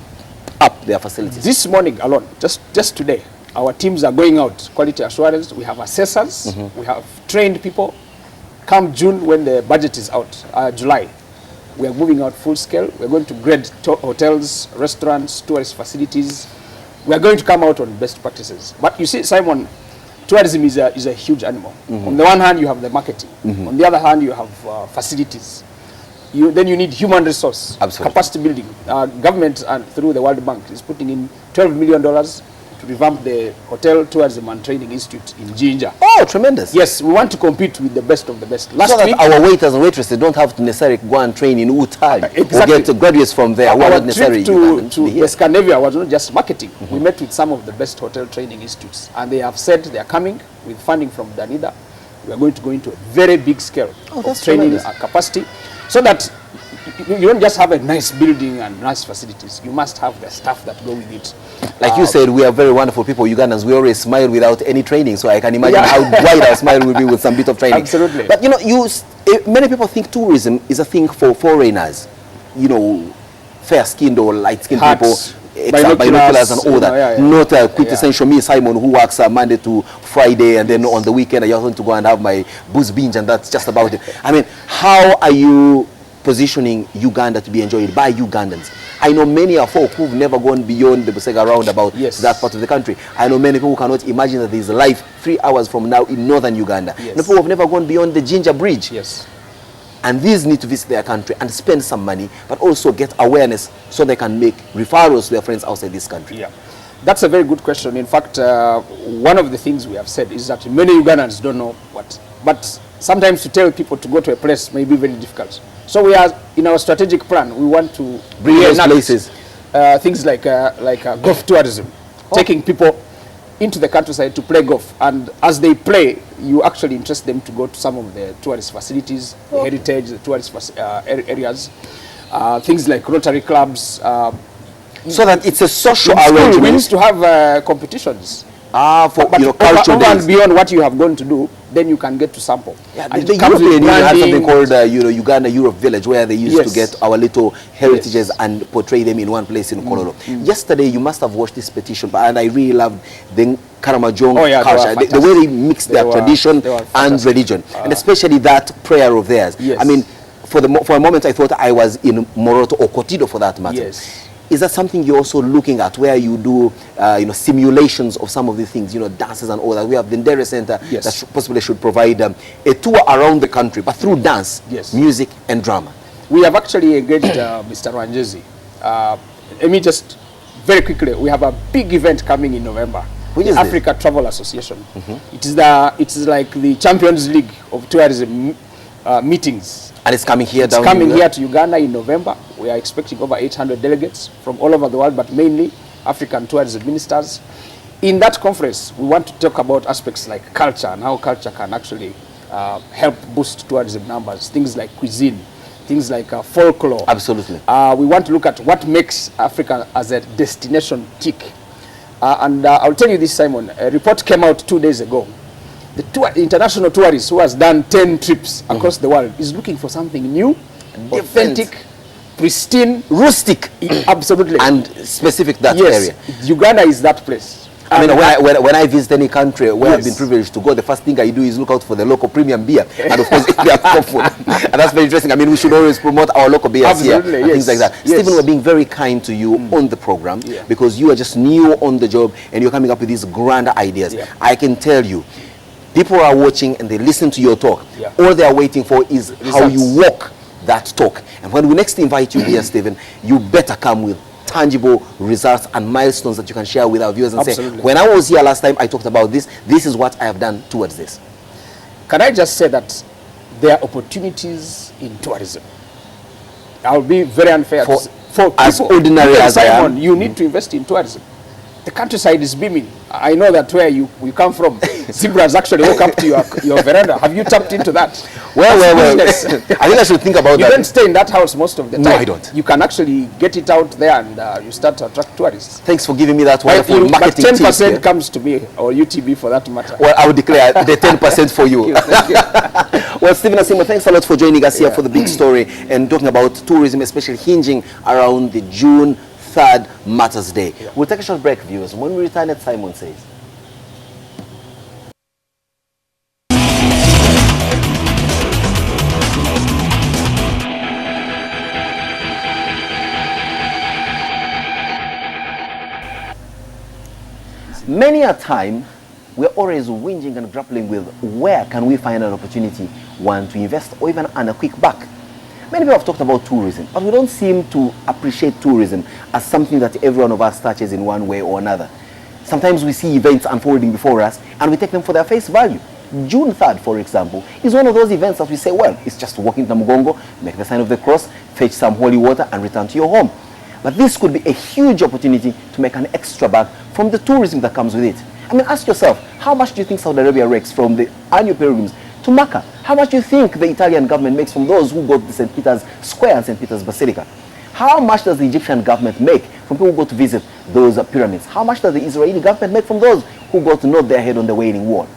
up their facilities? This morning alone, just today, our teams are going out, quality assurance. We have assessors, we have trained people. Come June, when the budget is out, July, we are moving out full scale. We are going to grade hotels, restaurants, tourist facilities. We are going to come out on best practices. But you see, Simon, tourism is a huge animal. On the one hand, you have the marketing. On the other hand, you have facilities. Then you need human resource, capacity building. Government, through the World Bank, is putting in $12 million to revamp the Hotel Tourism and Training Institute in Jinja. Oh, tremendous. Yes, we want to compete with the best of the best. So that our waiters and waitresses don't have to necessarily go and train in Utah or get graduates from there. Our trip to Scandinavia was not just marketing. We met with some of the best hotel training institutes, and they have said they are coming with funding from Danida. We are going to go into a very big scale of training capacity, so that you don't just have a nice building and nice facilities. You must have the staff that go with it. Like you said, we are very wonderful people, Ugandans. We always smile without any training, so I can imagine how wide our smile will be with some bit of training. Absolutely. But you know, many people think tourism is a thing for foreigners. You know, fair-skinned or light-skinned people. Binoculars and all that. Not a quintessential me, Simon, who works Monday to Friday, and then on the weekend I just want to go and have my booze binge, and that's just about it. I mean, how are you positioning Uganda to be enjoyed by Ugandans? I know many are folk who've never gone beyond the Busega roundabout, that part of the country. I know many people who cannot imagine that there is life 3 hours from now in northern Uganda. People who have never gone beyond the Ginger Bridge. And these need to visit their country and spend some money, but also get awareness so they can make referrals to their friends outside this country. That's a very good question. In fact, one of the things we have said is that many Ugandans don't know what. But sometimes to tell people to go to a place may be very difficult. So we are, in our strategic plan, we want to bring those places. Things like golf tourism, taking people into the countryside to play golf. And as they play, you actually interest them to go to some of the tourist facilities, the heritage, the tourist areas, things like Rotary clubs. So that it's a social arrangement. We used to have competitions. For culture days. And beyond what you have gone to do, then you can get to sample. The European Union had something called Uganda Europe Village, where they used to get our little heritages and portray them in one place in Kololo. Yesterday, you must have watched this petition, and I really loved the Karamajong culture, the way they mix their tradition and religion, and especially that prayer of theirs. I mean, for a moment, I thought I was in Moroto or Kotido, for that matter. Is that something you're also looking at, where you do, simulations of some of these things, dances and all that? We have the Ndere Center that possibly should provide a tour around the country, but through dance, music, and drama. We have actually engaged Mr. Rwanjezi. Let me just very quickly. We have a big event coming in November. Which is Africa Travel Association. It is like the Champions League of tourism meetings. And it's coming here down. It's coming here to Uganda in November. We are expecting over 800 delegates from all over the world, but mainly African tourism ministers. In that conference, we want to talk about aspects like culture and how culture can actually help boost tourism numbers. Things like cuisine, things like folklore. Absolutely. We want to look at what makes Africa as a destination tick. And I'll tell you this, Simon. A report came out 2 days ago. The international tourist who has done 10 trips across the world is looking for something new, authentic, pristine, rustic, absolutely, and specific that yes, area. Uganda is that place. I mean, when I visit any country where I've been privileged to go, the first thing I do is look out for the local premium beer, and of course, they are thoughtful, and that's very interesting. I mean, we should always promote our local beers here, and things like that. Yes. Stephen, we're being very kind to you on the program because you are just new on the job and you're coming up with these grand ideas. I can tell you, people are watching and they listen to your talk. All they are waiting for is how you walk that talk. And when we next invite you here, Stephen, you better come with tangible results and milestones that you can share with our viewers and say, when I was here last time, I talked about this. This is what I have done towards this. Can I just say that there are opportunities in tourism? I'll be very unfair for as people, ordinary as I am. You need to invest in tourism. The countryside is beaming. I know that where you come from, zebras actually walk up to your veranda. Have you tapped into that? Well. I think I should think about that. You don't stay in that house most of the time. No, I don't. You can actually get it out there and you start to attract tourists. Thanks for giving me that wonderful marketing tip. 10% comes to me, or UTB for that matter. Well, I would declare the 10% for you. Thank you. Well, Stephen Asimo, thanks a lot for joining us here for the big story and talking about tourism, especially hinging around the June 3rd Matters Day. We'll take a short break, viewers. When we return, at Simon Says. Many a time, we're always whinging and grappling with where can we find an opportunity, one, to invest or even earn a quick buck. Many people have talked about tourism, but we don't seem to appreciate tourism as something that every one of us touches in one way or another. Sometimes we see events unfolding before us and we take them for their face value. June 3rd, for example, is one of those events that we say, well, it's just walk into Mugongo, make the sign of the cross, fetch some holy water and return to your home. But this could be a huge opportunity to make an extra buck from the tourism that comes with it. I mean, ask yourself, how much do you think Saudi Arabia rakes from the annual pilgrims to Mecca? How much do you think the Italian government makes from those who go to St. Peter's Square and St. Peter's Basilica? How much does the Egyptian government make from people who go to visit those pyramids? How much does the Israeli government make from those who go to nod their head on the Wailing Wall?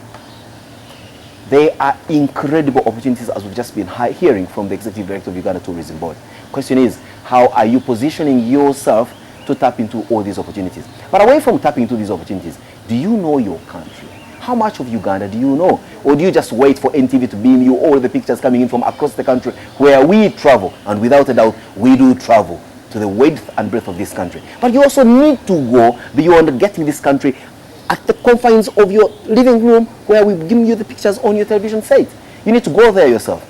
They are incredible opportunities, as we've just been hearing from the Executive Director of Uganda Tourism Board. Question is, how are you positioning yourself to tap into all these opportunities? But away from tapping into these opportunities, do you know your country? How much of Uganda do you know? Or do you just wait for NTV to beam you all the pictures coming in from across the country where we travel? And without a doubt, we do travel to the width and breadth of this country. But you also need to go beyond getting this country at the confines of your living room where we give you the pictures on your television set. You need to go there yourself.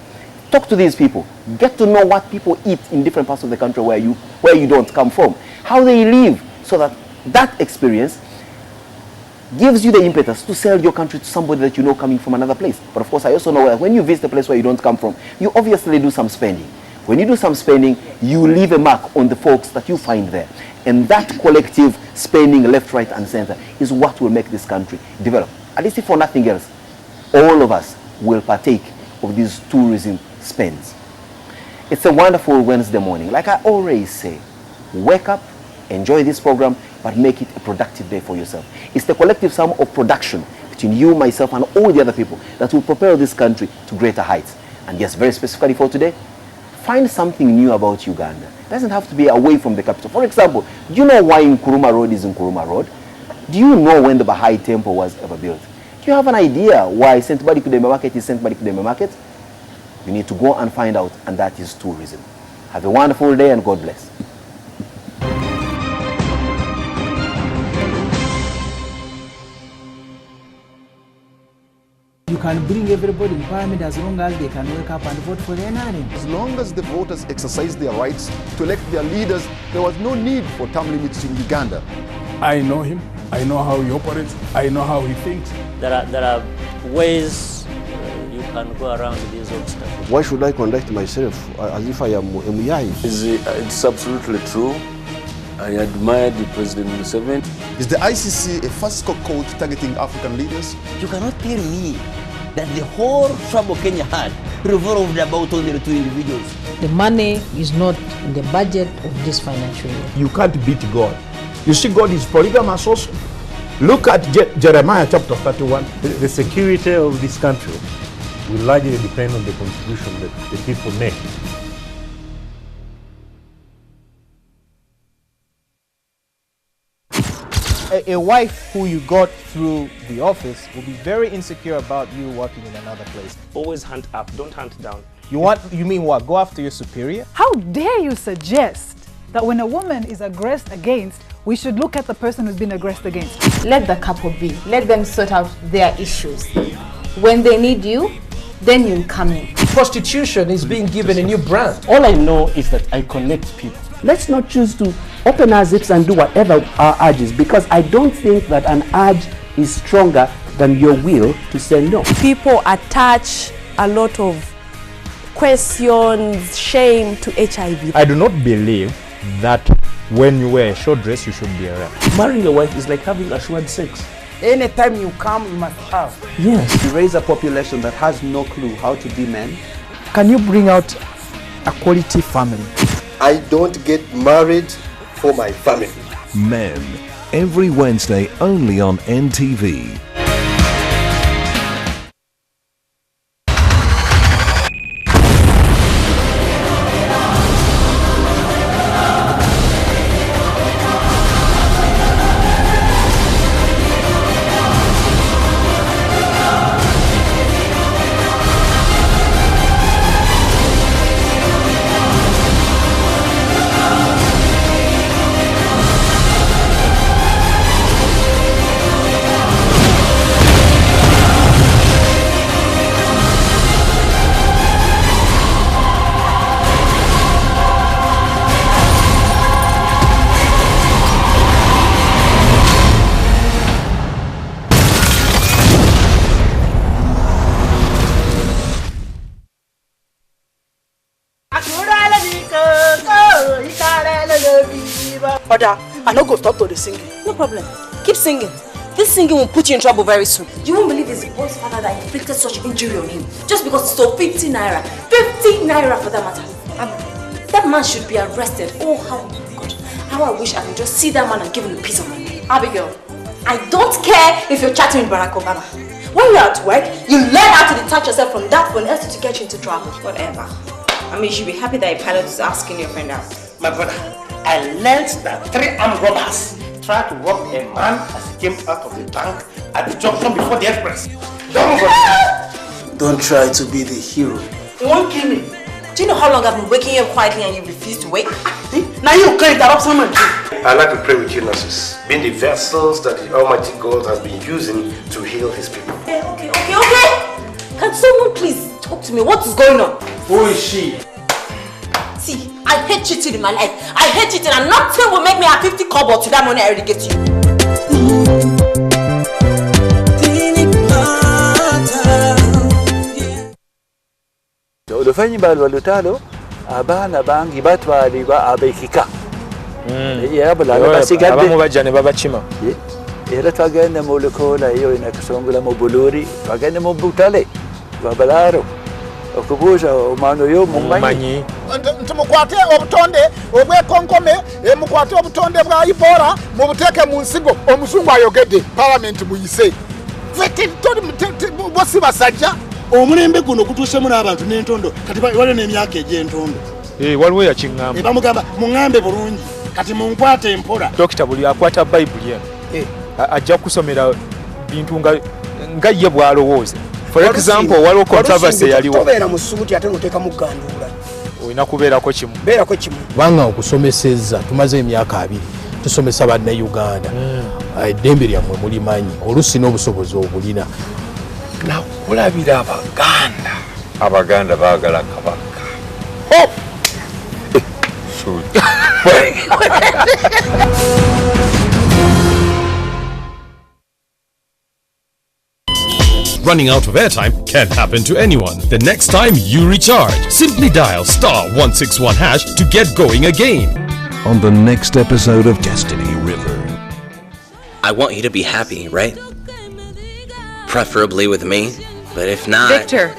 Talk to these people. Get to know what people eat in different parts of the country where you don't come from. How they live, so that that experience gives you the impetus to sell your country to somebody that you know coming from another place. But of course, I also know that when you visit a place where you don't come from, you obviously do some spending. When you do some spending, you leave a mark on the folks that you find there. And that collective spending left, right, and center is what will make this country develop. At least if for nothing else, all of us will partake of these tourism spends. It's a wonderful Wednesday morning. Like I always say, wake up, enjoy this program, but make it a productive day for yourself. It's the collective sum of production between you, myself, and all the other people that will propel this country to greater heights. And yes, very specifically for today, find something new about Uganda. It doesn't have to be away from the capital. For example, do you know why Nkuruma Road is Nkuruma Road? Do you know when the Baha'i temple was ever built? Do you have an idea why St. Barikudeme Market is St. Barikudeme Market? You need to go and find out, and that is tourism. Have a wonderful day and God bless. You can bring everybody in parliament as long as they can wake up and vote for the NRM. As long as the voters exercise their rights to elect their leaders, there was no need for term limits in Uganda. I know him. I know how he operates. I know how he thinks. There are ways you can go around these obstacles. Why should I conduct myself as if I am Muyai? It's absolutely true. I admired the President Museveni. Is the ICC a fiscal code targeting African leaders? You cannot tell me that the whole trouble Kenya had revolved about only 2 individuals. The money is not in the budget of this financial year. You can't beat God. You see, God is polygamous also. Look at Jeremiah chapter 31. The security of this country will largely depend on the contribution that the people make. A wife who you got through the office will be very insecure about you working in another place. Always hunt up, don't hunt down. You mean what? Go after your superior? How dare you suggest that when a woman is aggressed against, we should look at the person who's been aggressed against? Let the couple be. Let them sort out their issues. When they need you, then you'll come in. Prostitution is being given a new brand. All I know is that I connect people. Let's not choose to open our zips and do whatever our urge is, because I don't think that an urge is stronger than your will to say no. People attach a lot of questions, shame to HIV. I do not believe that when you wear a short dress, you should be around. Marrying a wife is like having assured sex. Anytime you come, you must have. Yes. You raise a population that has no clue how to be men. Can you bring out a quality family? I don't get married for my family. Men, every Wednesday only on NTV. Oda, I no go stop to the singing. No problem. Keep singing. This singing will put you in trouble very soon. You won't believe it's the boy's father that inflicted such injury on him. Just because he stole 50 naira. 50 naira for that matter. That man should be arrested. Oh, how God. How I wish I could just see that man and give him a piece of money. Abigail, I don't care if you're chatting with Barack Obama. When you're at work, you learn how to detach yourself from that phone else to get you into trouble. Whatever. I mean, you should be happy that a pilot is asking your friend out. My brother, I learned that 3 armed robbers tried to rob a man as he came out of the bank at the junction before the express. Don't try to be the hero. You won't kill me. Do you know how long I've been waking you up quietly and you refuse to wake? Now you can't interrupt someone. I'd like to pray with you, nurses, being the vessels that the Almighty God has been using to heal his people. Okay. Can someone please talk to me? What is going on? Who is she? See, I hate cheating in my life. I hate cheating and nothing will make me have 50 kobo to that money I already get you. oluvannyuma lwa lutalo abaana bangi batwalibwa abekika era bulala basigadde abamu bajja ne babakima era twagende mu Lukola eyo nakasongola mu Buluri twagende mu Butale babalaaro okubuuza omwana oyo mumanyi nti mukwate obutonde obwekonkome mukwate obutonde bwa Ibora mubuteeke mu nsigo omuzungu ayogedde palamenti muyise bosi basajja omulembe guno gutuusemu n'abantu n'entondo kati waliwo n'emyaka egy'entondo waliwo yakiŋŋamba bamugamba muŋŋambe bulungi kati munkwate empola dokita buli akwata bayibuli eno ajja kusomera bintu nga ye bw'alowooza. For example, waliwo controversy yaliwo tobeera mu ssuuti ate n'oteeka mu gganduula olina kubeerako kimu kubanga okusomesezza tumaze emyaka 2 tusomesa bannayuganda eddembe lyammwe mulimanyi oluusi n'obusobozi obulina nakulabira abaganda baagala kabaka Running out of airtime can happen to anyone. The next time you recharge, simply dial *161# to get going again. On the next episode of Destiny River. I want you to be happy, right? Preferably with me, but if not... Victor,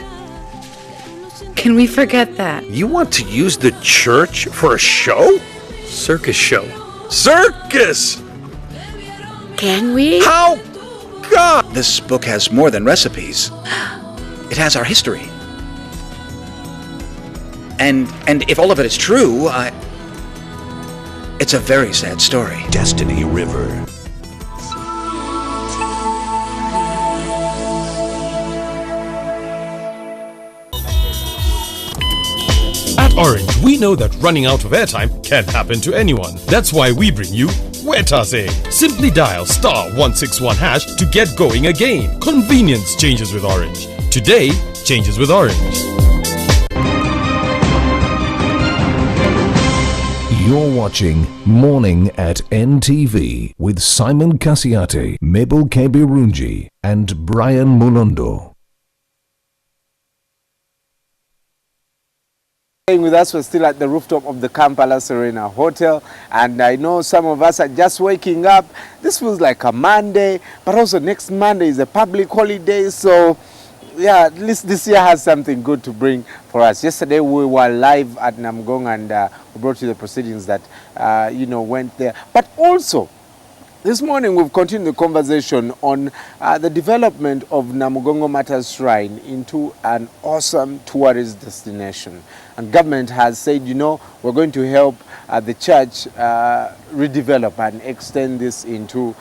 can we forget that? You want to use the church for a show? Circus show. Circus! Can we? How? God! This book has more than recipes. It has our history. And if all of it is true, it's a very sad story. Destiny River. At Orange, we know that running out of airtime can happen to anyone. That's why we bring you Wetase. Simply dial *161# to get going again. Convenience changes with Orange. Today changes with Orange. You're watching Morning at NTV with Simon Kasiate, Mabel Kebirunji, and Brian Mulondo. With us, we're still at the rooftop of the Kampala Serena Hotel, and I know some of us are just waking up. This feels like a Monday, but also next Monday is a public holiday, so yeah, at least this year has something good to bring for us. Yesterday we were live at Namgong, and we brought you the proceedings that went there. But also, this morning we've continued the conversation on the development of Namugongo Matters Shrine into an awesome tourist destination. And government has said, we're going to help the church redevelop and extend this into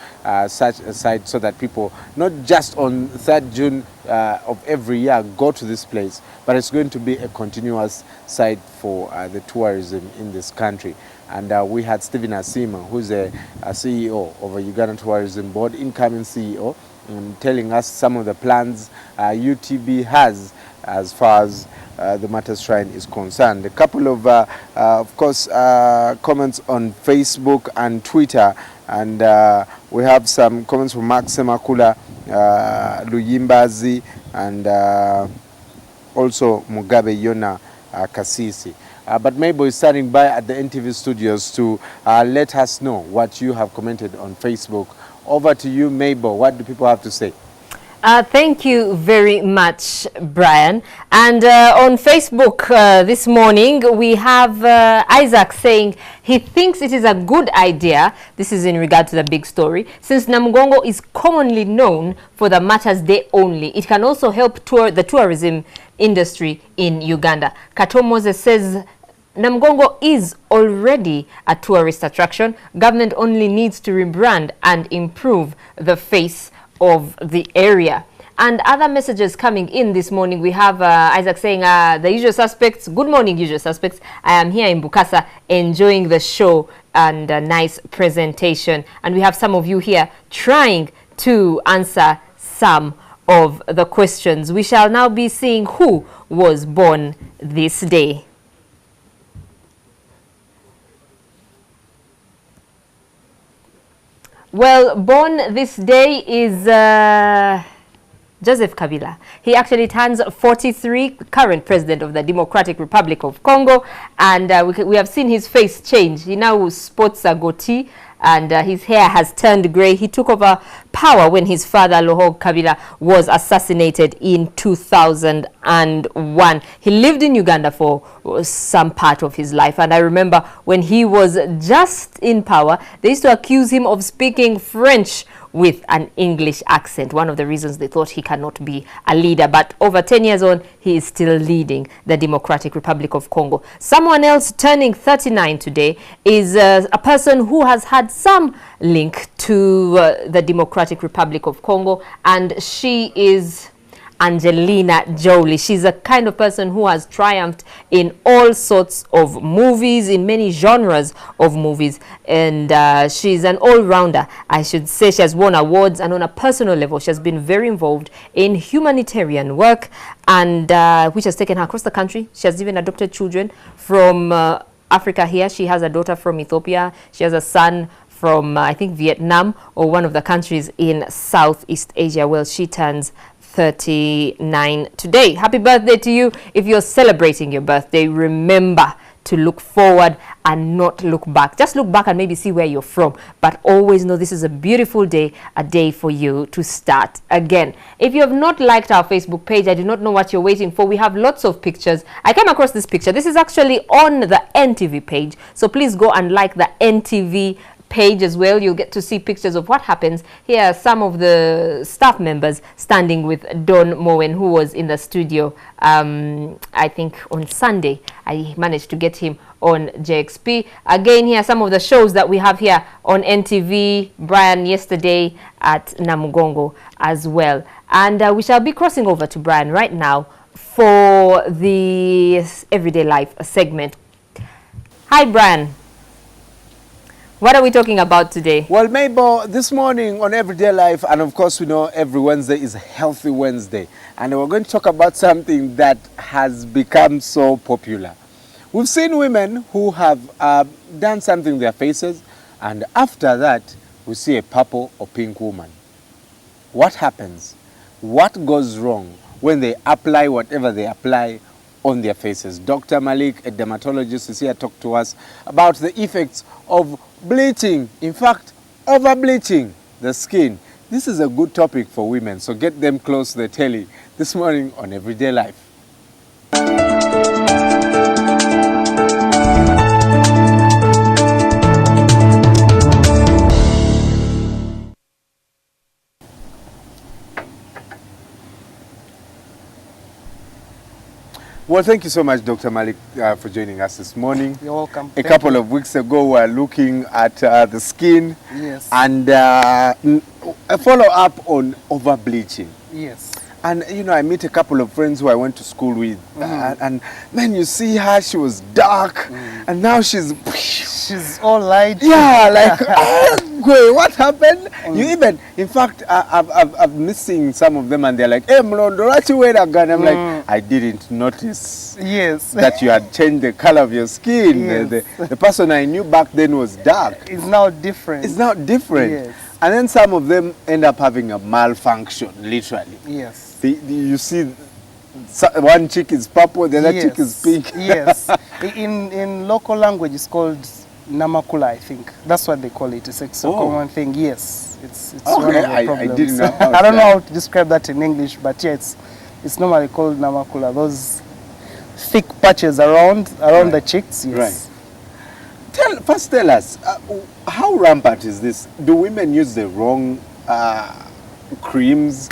such a site so that people, not just on 3rd June of every year, go to this place, but it's going to be a continuous site for the tourism in this country. And we had Stephen Asima, who's a CEO of a Uganda Tourism Board, incoming CEO, telling us some of the plans UTB has as far as the Matters Shrine is concerned. A couple of course, comments on Facebook and Twitter, and we have some comments from Mark Semakula, Luyimbazi, and also Mugabe Yona Kasisi. But Mabel is standing by at the NTV studios to let us know what you have commented on Facebook. Over to you, Mabel. What do people have to say? Thank you very much, Brian. And on Facebook this morning, we have Isaac saying he thinks it is a good idea. This is in regard to the big story. Since Namugongo is commonly known for the Matters Day only, it can also help the tourism industry in Uganda. Kato Moses says Namugongo is already a tourist attraction. Government only needs to rebrand and improve the face of the area. And other messages coming in this morning, we have Isaac saying, the usual suspects, good morning usual suspects, I am here in Bukasa enjoying the show and a nice presentation. And we have some of you here trying to answer some of the questions. We shall now be seeing who was born this day. Well, born this day is Joseph Kabila. He actually turns 43, current president of the Democratic Republic of Congo, and we have seen his face change. He now sports a goatee, and his hair has turned grey. He took over power when his father, Lohog Kabila, was assassinated in 2001. He lived in Uganda for some part of his life, and I remember when he was just in power, they used to accuse him of speaking French with an English accent. One of the reasons they thought he cannot be a leader. But over 10 years on, he is still leading the Democratic Republic of Congo. Someone else turning 39 today is a person who has had some link to the Democratic Republic of Congo, and she is Angelina Jolie. She's a kind of person who has triumphed in all sorts of movies, in many genres of movies, and she's an all-rounder, I should say. She has won awards, and on a personal level, she has been very involved in humanitarian work, and which has taken her across the country. She has even adopted children from Africa here. She has a daughter from Ethiopia. She has a son from, I think, Vietnam, or one of the countries in Southeast Asia. Well, she turns 39 today. Happy birthday to you. If you're celebrating your birthday, remember to look forward and not look back. Just look back and maybe see where you're from, but always know this is a beautiful day, a day for you to start again. If you have not liked our Facebook page, I do not know what you're waiting for. We have lots of pictures. I came across this picture. This is actually on the NTV page, so please go and like the NTV page as well. You'll get to see pictures of what happens. Here are some of the staff members standing with Don Moen, who was in the studio, I think on Sunday. I managed to get him on JXP. Again, here are some of the shows that we have here on NTV. Brian yesterday at Namugongo as well. And we shall be crossing over to Brian right now for the Everyday Life segment. Hi, Brian. What are we talking about today? Well, Mabel, this morning on Everyday Life, and of course we know every Wednesday is a Healthy Wednesday, and we're going to talk about something that has become so popular. We've seen women who have done something to their faces, and after that, we see a purple or pink woman. What happens? What goes wrong when they apply whatever they apply on their faces? Dr. Malik, a dermatologist, is here to talk to us about the effects of bleaching. In fact, over-bleaching the skin. This is a good topic for women, so get them close to the telly this morning on Everyday Life. Well, thank you so much, Dr. Malik, for joining us this morning. You're welcome. A couple of weeks ago, we were looking at the skin. Yes. And a follow-up on over-bleaching. Yes. And, you know, I meet a couple of friends who I went to school with. And then you see her, she was dark. And now she's all light. Yeah, like, wait, what happened? You even, in fact, I've missing some of them, and they're like, hey, Mlondo, what you wear again? I'm like, I didn't notice that you had changed the color of your skin. Yes. The person I knew back then was dark. It's now different. It's now different. Yes. And then some of them end up having a malfunction, literally. Yes. You see, one chick is purple, the other chick is pink. Yes. In local language, it's called namakula, I think. That's what they call it. It's a common thing. Yes. It's one of the problems. I didn't know about I don't know how to describe that in English, but yeah, it's normally called namakula. Those thick patches around the cheeks. Yes. Right. First tell us, how rampant is this? Do women use the wrong creams?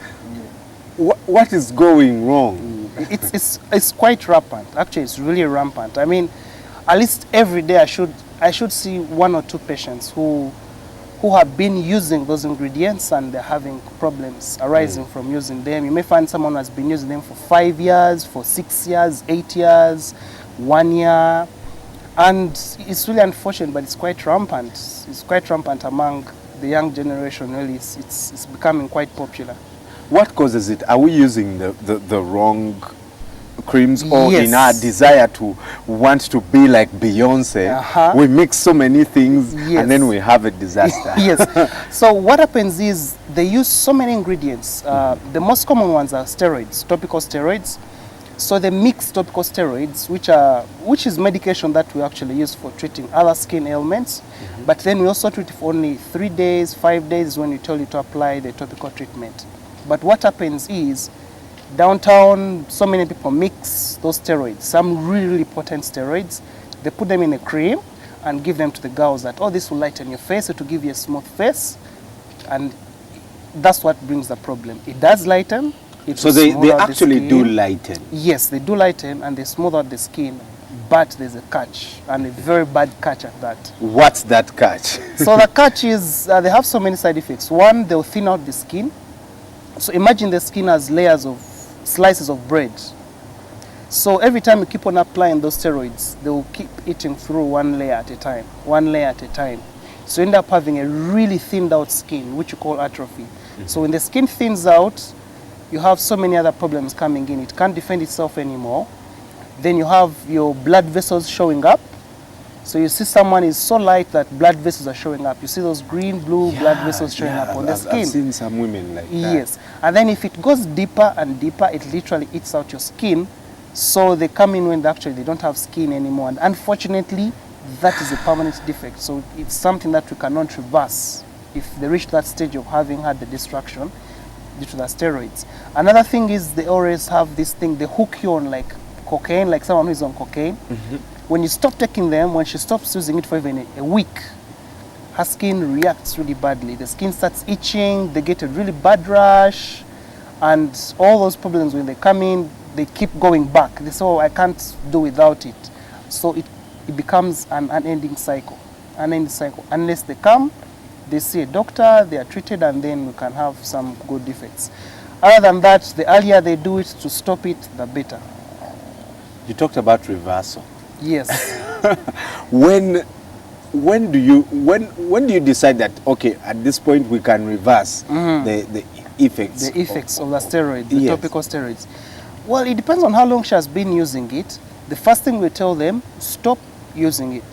What is going wrong? It's quite rampant. Actually, it's really rampant. I mean, at least every day I should see 1 or 2 patients who have been using those ingredients and they're having problems arising from using them. You may find someone who has been using them for 5 years, for 6 years, 8 years, 1 year. And it's really unfortunate, but it's quite rampant. It's quite rampant among the young generation, really. It's becoming quite popular. What causes it? Are we using the wrong creams, or in our desire to want to be like Beyonce, we mix so many things and then we have a disaster? Yes. So what happens is they use so many ingredients. The most common ones are steroids, topical steroids. So they mix topical steroids, which is medication that we actually use for treating other skin ailments. But then we also treat it for only 3 days, 5 days when we tell you to apply the topical treatment. But what happens is, downtown, so many people mix those steroids, some really potent steroids. They put them in a cream and give them to the girls that, oh, this will lighten your face, it will give you a smooth face. And that's what brings the problem. It does lighten. So they actually do lighten? Yes, they do lighten and they smooth out the skin. But there's a catch, and a very bad catch at that. What's that catch? So the catch is they have so many side effects. One, they'll thin out the skin. So imagine the skin as layers of slices of bread. So every time you keep on applying those steroids, they will keep eating through one layer at a time, one layer at a time. So you end up having a really thinned out skin, which you call atrophy. So when the skin thins out, you have so many other problems coming in. It can't defend itself anymore. Then you have your blood vessels showing up. So you see someone is so light that blood vessels are showing up. You see those green, blue blood vessels showing up on the skin. I've seen some women like that. Yes. And then if it goes deeper and deeper, it literally eats out your skin. So they come in when actually they don't have skin anymore. And unfortunately, that is a permanent defect. So it's something that we cannot reverse if they reach that stage of having had the destruction due to the steroids. Another thing is they always have this thing, they hook you on like cocaine, like someone who is on cocaine. When you stop taking them, when she stops using it for even a week, her skin reacts really badly. The skin starts itching, they get a really bad rash, and all those problems when they come in, they keep going back. They say, oh, I can't do without it. So it becomes an unending cycle. Unless they come, they see a doctor, they are treated, and then we can have some good effects. Other than that, the earlier they do it to stop it, the better. You talked about reversal. Yes. when do you decide that, okay, at this point we can reverse the effects? The effects of the steroids, the Yes. topical steroids. Well, it depends on how long she has been using it. The first thing we tell them, stop using it.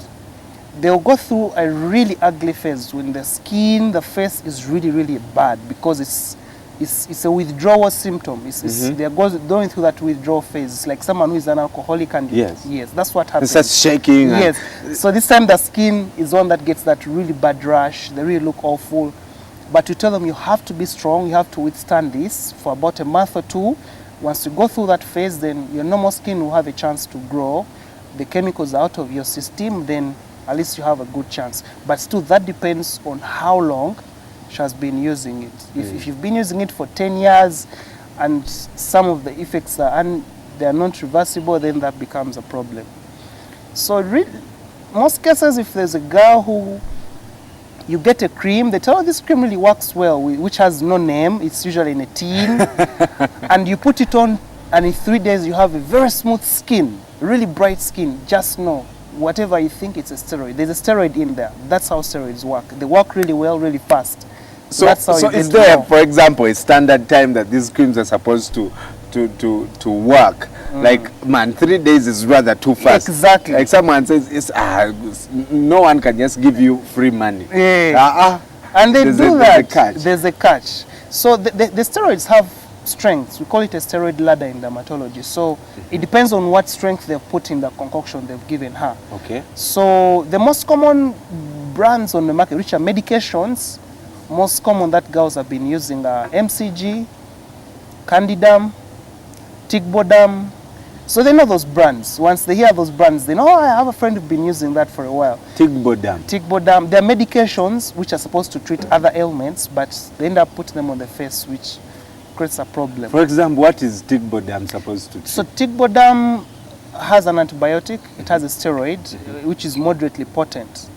They'll go through a really ugly phase when the skin, the face is really, really bad because it's a withdrawal symptom. They're going through that withdrawal phase. It's like someone who is an alcoholic and yes, that's what happens. It starts shaking. Yes. So this time the skin is one that gets that really bad rash. They really look awful. But you tell them you have to be strong. You have to withstand this for about a month or two. Once you go through that phase, then your normal skin will have a chance to grow. The chemicals are out of your system, then at least you have a good chance. But still, that depends on how long she has been using it. If you've been using it for 10 years and some of the effects they are not reversible, then that becomes a problem. So most cases, if there's a girl who you get a cream, they tell her this cream really works well, which has no name. It's usually in a tin. And you put it on, and in 3 days you have a very smooth skin, really bright skin. Just know, whatever you think, it's a steroid. There's a steroid in there. That's how steroids work. They work really well, really fast. So that's how is there, for example, a standard time that these creams are supposed to work? Like, man, 3 days is rather too fast. Exactly. Like someone says, no one can just give you free money. Yeah. And they do that. There's a catch. So the steroids have strengths. We call it a steroid ladder in dermatology. So it depends on what strength they've put in the concoction they've given her. Okay. So the most common brands on the market, which are medications, most common that girls have been using are MCG, Candidam, Ticbodam. So they know those brands. Once they hear those brands, they know, oh, I have a friend who's been using that for a while. Ticbodam. They're medications which are supposed to treat other ailments, but they end up putting them on the face, which creates a problem. For example, what is Ticbodam supposed to treat? So Ticbodam has an antibiotic. It has a steroid, which is moderately potent.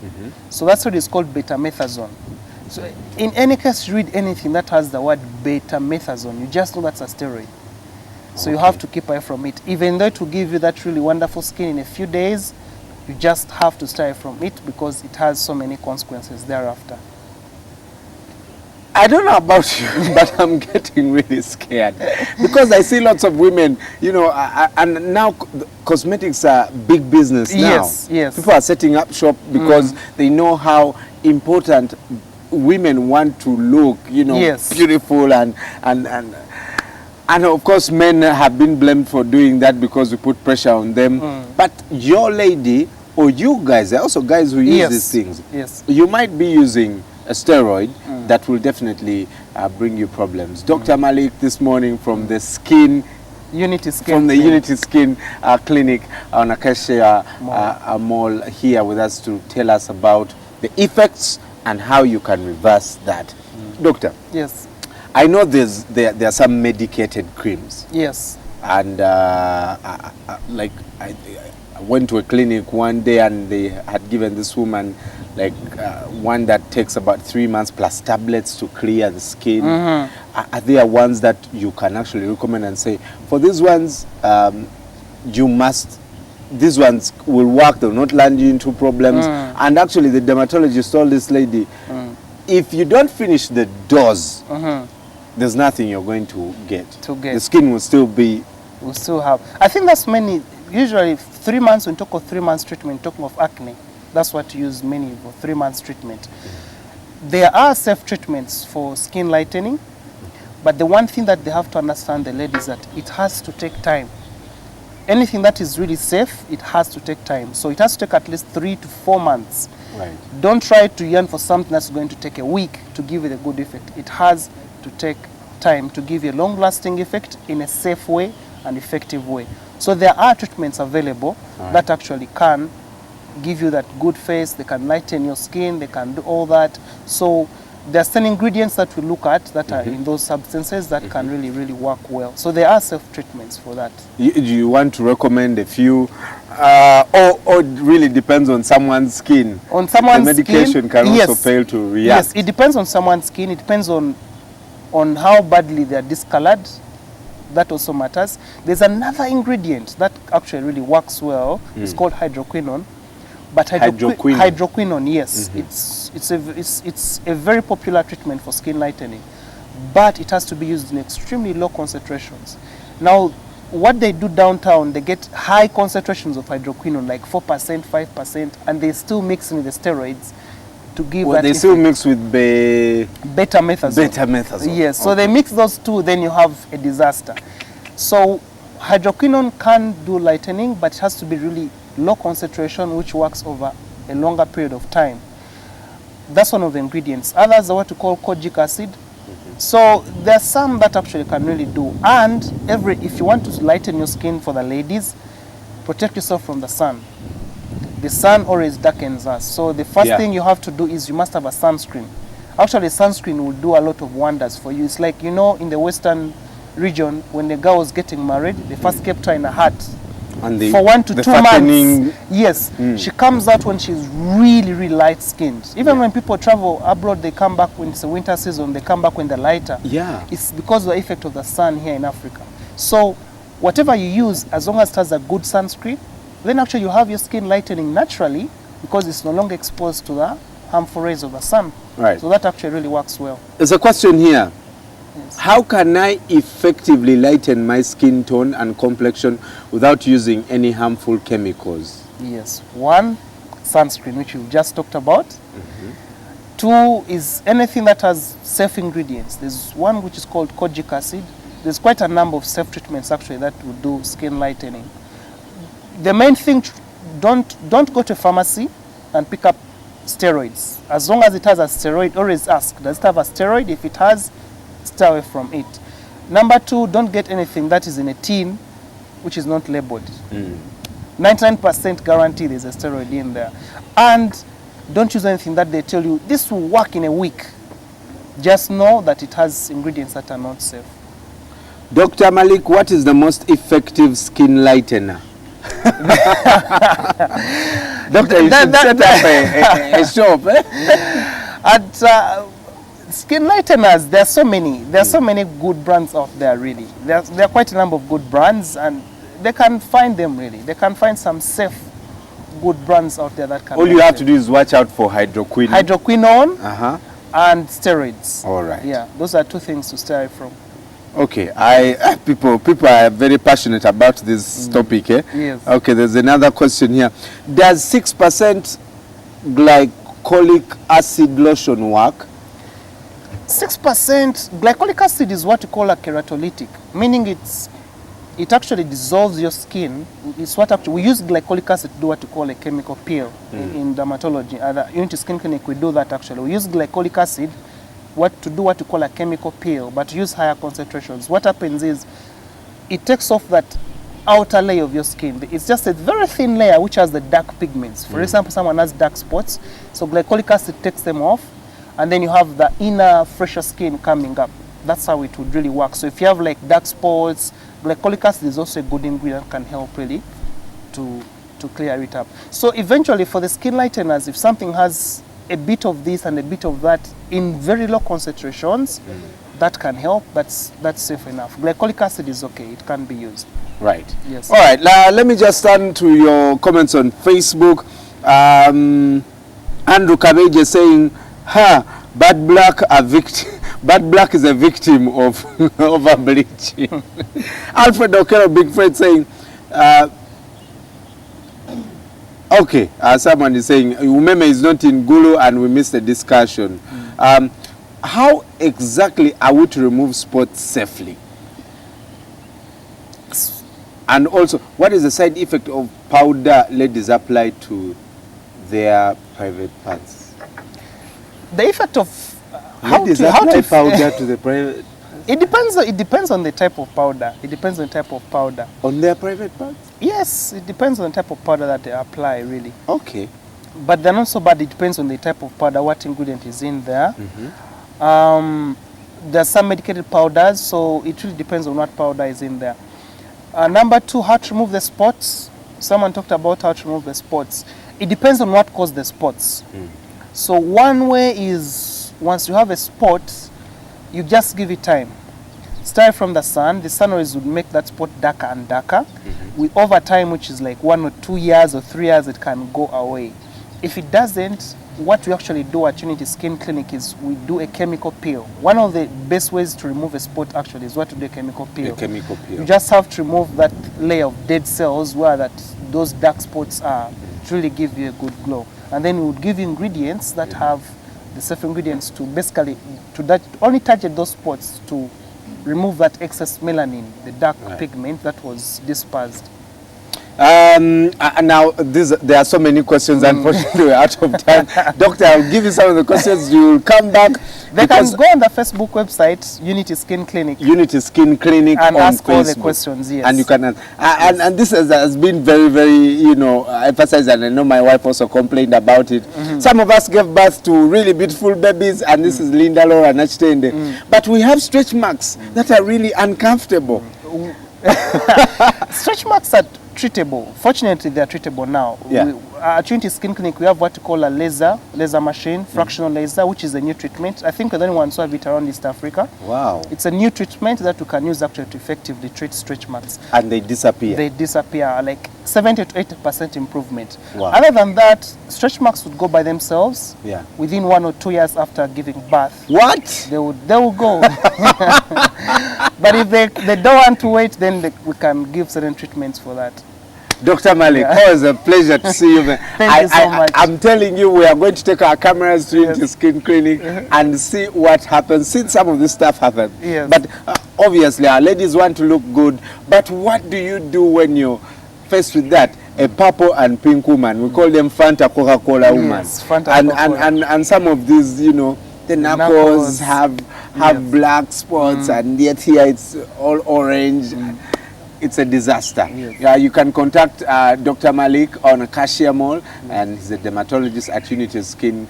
So that's what is called betamethasone. So in any case, you read anything that has the word betamethasone, you just know that's a steroid. So you have to keep away from it. Even though it will give you that really wonderful skin in a few days, you just have to stay away from it because it has so many consequences thereafter. I don't know about you, but I'm getting really scared because I see lots of women, you know, and now cosmetics are big business now. Yes. People are setting up shop because they know how important women want to look, you know, beautiful and of course men have been blamed for doing that because we put pressure on them. But your lady or you guys, there are also guys who use these things. Yes. You might be using a steroid that will definitely bring you problems. Dr. Malik this morning from the Unity Skin Clinic on Acacia Mall here with us to tell us about the effects and how you can reverse that. Doctor. Yes. I know there are some medicated creams. Yes. And like I went to a clinic one day and they had given this woman like one that takes about 3 months plus tablets to clear the skin. Are there ones that you can actually recommend and say, for these ones, these ones will work, they'll not land you into problems? And actually the dermatologist told this lady, if you don't finish the dose, there's nothing you're going to get. The skin will still be... Will still have. I think that's many, usually 3 months, when you talk of 3 months treatment, talking of acne, that's what you use many for 3 months treatment. There are safe treatments for skin lightening, but the one thing that they have to understand, the ladies, that it has to take time. Anything that is really safe, it has to take time. So it has to take at least 3 to 4 months. Right. Don't try to yearn for something that's going to take a week to give you the good effect. It has to take time to give you a long-lasting effect in a safe way and effective way. So there are treatments available that actually can give you that good face, they can lighten your skin, they can do all that. So there are certain ingredients that we look at that are in those substances that can really, really work well. So there are self-treatments for that. Do you want to recommend a few, or it really depends on someone's skin? On someone's skin, the medication can also fail to react. Yes, it depends on someone's skin. It depends on on how badly they are discolored. That also matters. There's another ingredient that actually really works well. It's called hydroquinone. But hydroquinone, yes, it's a very popular treatment for skin lightening, but it has to be used in extremely low concentrations. Now, what they do downtown, they get high concentrations of hydroquinone, like 4%, 5%, and they still mix in with the steroids to give that they still mix with beta-methazole. Beta-methazole. Yes, so they mix those two, then you have a disaster. So hydroquinone can do lightening, but it has to be really low concentration, which works over a longer period of time. That's one of the ingredients. Others are what we call kojic acid. So there's some that actually can really do. And if you want to lighten your skin for the ladies, protect yourself from the sun. The sun always darkens us. So the first thing you have to do is you must have a sunscreen. Actually, sunscreen will do a lot of wonders for you. It's like, in the Western region, when the girl was getting married, they first kept her in a hut. And for 1 to 2 months. Yes, she comes out when she's really, really light-skinned. Even when people travel abroad, they come back when it's a winter season, they come back when they're lighter. Yeah. It's because of the effect of the sun here in Africa. So whatever you use, as long as it has a good sunscreen, then actually you have your skin lightening naturally because it's no longer exposed to the harmful rays of the sun. Right. So that actually really works well. There's a question here. How can I effectively lighten my skin tone and complexion without using any harmful chemicals? Yes. One, sunscreen, which we've just talked about. Two is anything that has safe ingredients. There's one which is called kojic acid. There's quite a number of safe treatments actually that will do skin lightening. The main thing, don't go to a pharmacy and pick up steroids. As long as it has a steroid, always ask, does it have a steroid? If it has, stay away from it. Number two, don't get anything that is in a tin which is not labeled. 99% guarantee there's a steroid in there. And don't use anything that they tell you, this will work in a week. Just know that it has ingredients that are not safe. Dr. Malik, what is the most effective skin lightener? Doctor, you should set up a shop. At skin lighteners, there are so many. There are so many good brands out there, really. There are quite a number of good brands, and they can find them, really. They can find some safe, good brands out there that can. All you have to do is watch out for hydroquinone. Hydroquinone and steroids. All right. Yeah, those are two things to stay away from. Okay, people are very passionate about this topic. Yes. Okay, there's another question here. Does 6% glycolic acid lotion work? 6% glycolic acid is what we call a keratolytic, meaning it actually dissolves your skin. It's what actually we use glycolic acid to do what we call a chemical peel in dermatology. At the Unity Skin Clinic, we do that actually. We use glycolic acid to do what we call a chemical peel, but use higher concentrations. What happens is it takes off that outer layer of your skin. It's just a very thin layer which has the dark pigments. For example, someone has dark spots, so glycolic acid takes them off, and then you have the inner fresher skin coming up. That's how it would really work. So if you have like dark spots, glycolic acid is also a good ingredient, can help really to clear it up. So eventually for the skin lighteners, if something has a bit of this and a bit of that in very low concentrations, that can help. That's safe enough. Glycolic acid is okay, it can be used. Right. Yes. All right, let me just turn to your comments on Facebook. Andrew Kabeje saying, bad black is a victim of over bleaching. Alfred Okero Big Fred saying, okay, someone is saying, Umeme is not in Gulu and we missed the discussion. How exactly are we to remove spots safely? And also, what is the side effect of powder ladies apply to their private parts? The effect of ladies apply powder to the private. It depends on the type of powder. It depends on the type of powder. On their private parts? Yes, it depends on the type of powder that they apply, really. Okay. But they're not so bad. It depends on the type of powder, what ingredient is in there. There's some medicated powders, so it really depends on what powder is in there. Number two, how to remove the spots. Someone talked about how to remove the spots. It depends on what caused the spots. So one way is, once you have a spot, You just give it time. Start from the sun rays would make that spot darker and darker. With over time, which is like 1 or 2 years or 3 years, it can go away. If it doesn't, what we actually do at Unity Skin Clinic is we do a chemical peel. One of the best ways to remove a spot actually is what to do a chemical peel. A chemical peel. You just have to remove that layer of dead cells where those dark spots are to really give you a good glow. And then we would give you ingredients that have the safe ingredients to basically only target those spots to remove that excess melanin, the dark pigment that was dispersed. Now, there are so many questions. Unfortunately, we're out of time. Doctor, I'll give you some of the questions. You will come back. They can go on the Facebook website, Unity Skin Clinic. Unity Skin Clinic and on ask Facebook. all the questions, yes. And you can, and this has been very, very, emphasized, and I know my wife also complained about it. Some of us gave birth to really beautiful babies, and this is Linda, Laura, and Achtende. But we have stretch marks that are really uncomfortable. Stretch marks are treatable. Fortunately, they are treatable now. Yeah. At Unity Skin Clinic, we have what we call a laser machine, fractional laser, which is a new treatment. I think we're the only ones who have it around East Africa. Wow. It's a new treatment that we can use actually to effectively treat stretch marks. And they disappear. They disappear, like 70 to 80% improvement. Wow. Other than that, stretch marks would go by themselves. Yeah. Within 1 or 2 years after giving birth. What? They will go. But if they don't want to wait, then we can give certain treatments for that. Dr. Malik, always a pleasure to see you. Thank you so much. I'm telling you, we are going to take our cameras to Unity Skin Clinic and see what happens, since some of this stuff happens. Yes. But obviously, our ladies want to look good. But what do you do when you're faced with that? A purple and pink woman. We call them Fanta Coca-Cola women. Yes, Fanta Coca-Cola. And some of these, the knuckles have black spots, and yet here it's all orange. It's a disaster. Yes. Yeah, you can contact Dr. Malik on Acacia Mall, and he's a dermatologist at Unity Skin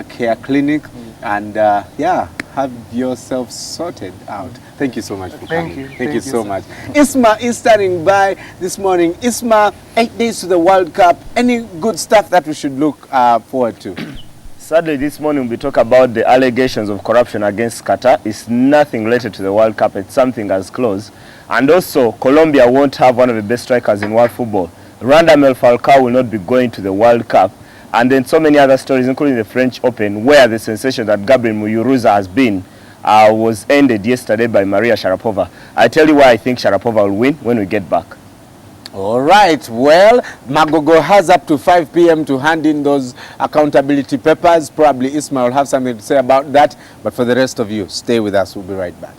Care Clinic. And have yourself sorted out. Thank you so much for coming. Thank you so much. Isma is standing by this morning. Isma, 8 days to the World Cup. Any good stuff that we should look forward to? Sadly, this morning we talk about the allegations of corruption against Qatar. It's nothing related to the World Cup. It's something as close. And also, Colombia won't have one of the best strikers in world football. Radamel Falcao will not be going to the World Cup. And then so many other stories, including the French Open, where the sensation that Gabriel Muguruza has been was ended yesterday by Maria Sharapova. I tell you why I think Sharapova will win when we get back. All right. Well, Magogo has up to 5 p.m. to hand in those accountability papers. Probably Ismail will have something to say about that. But for the rest of you, stay with us. We'll be right back.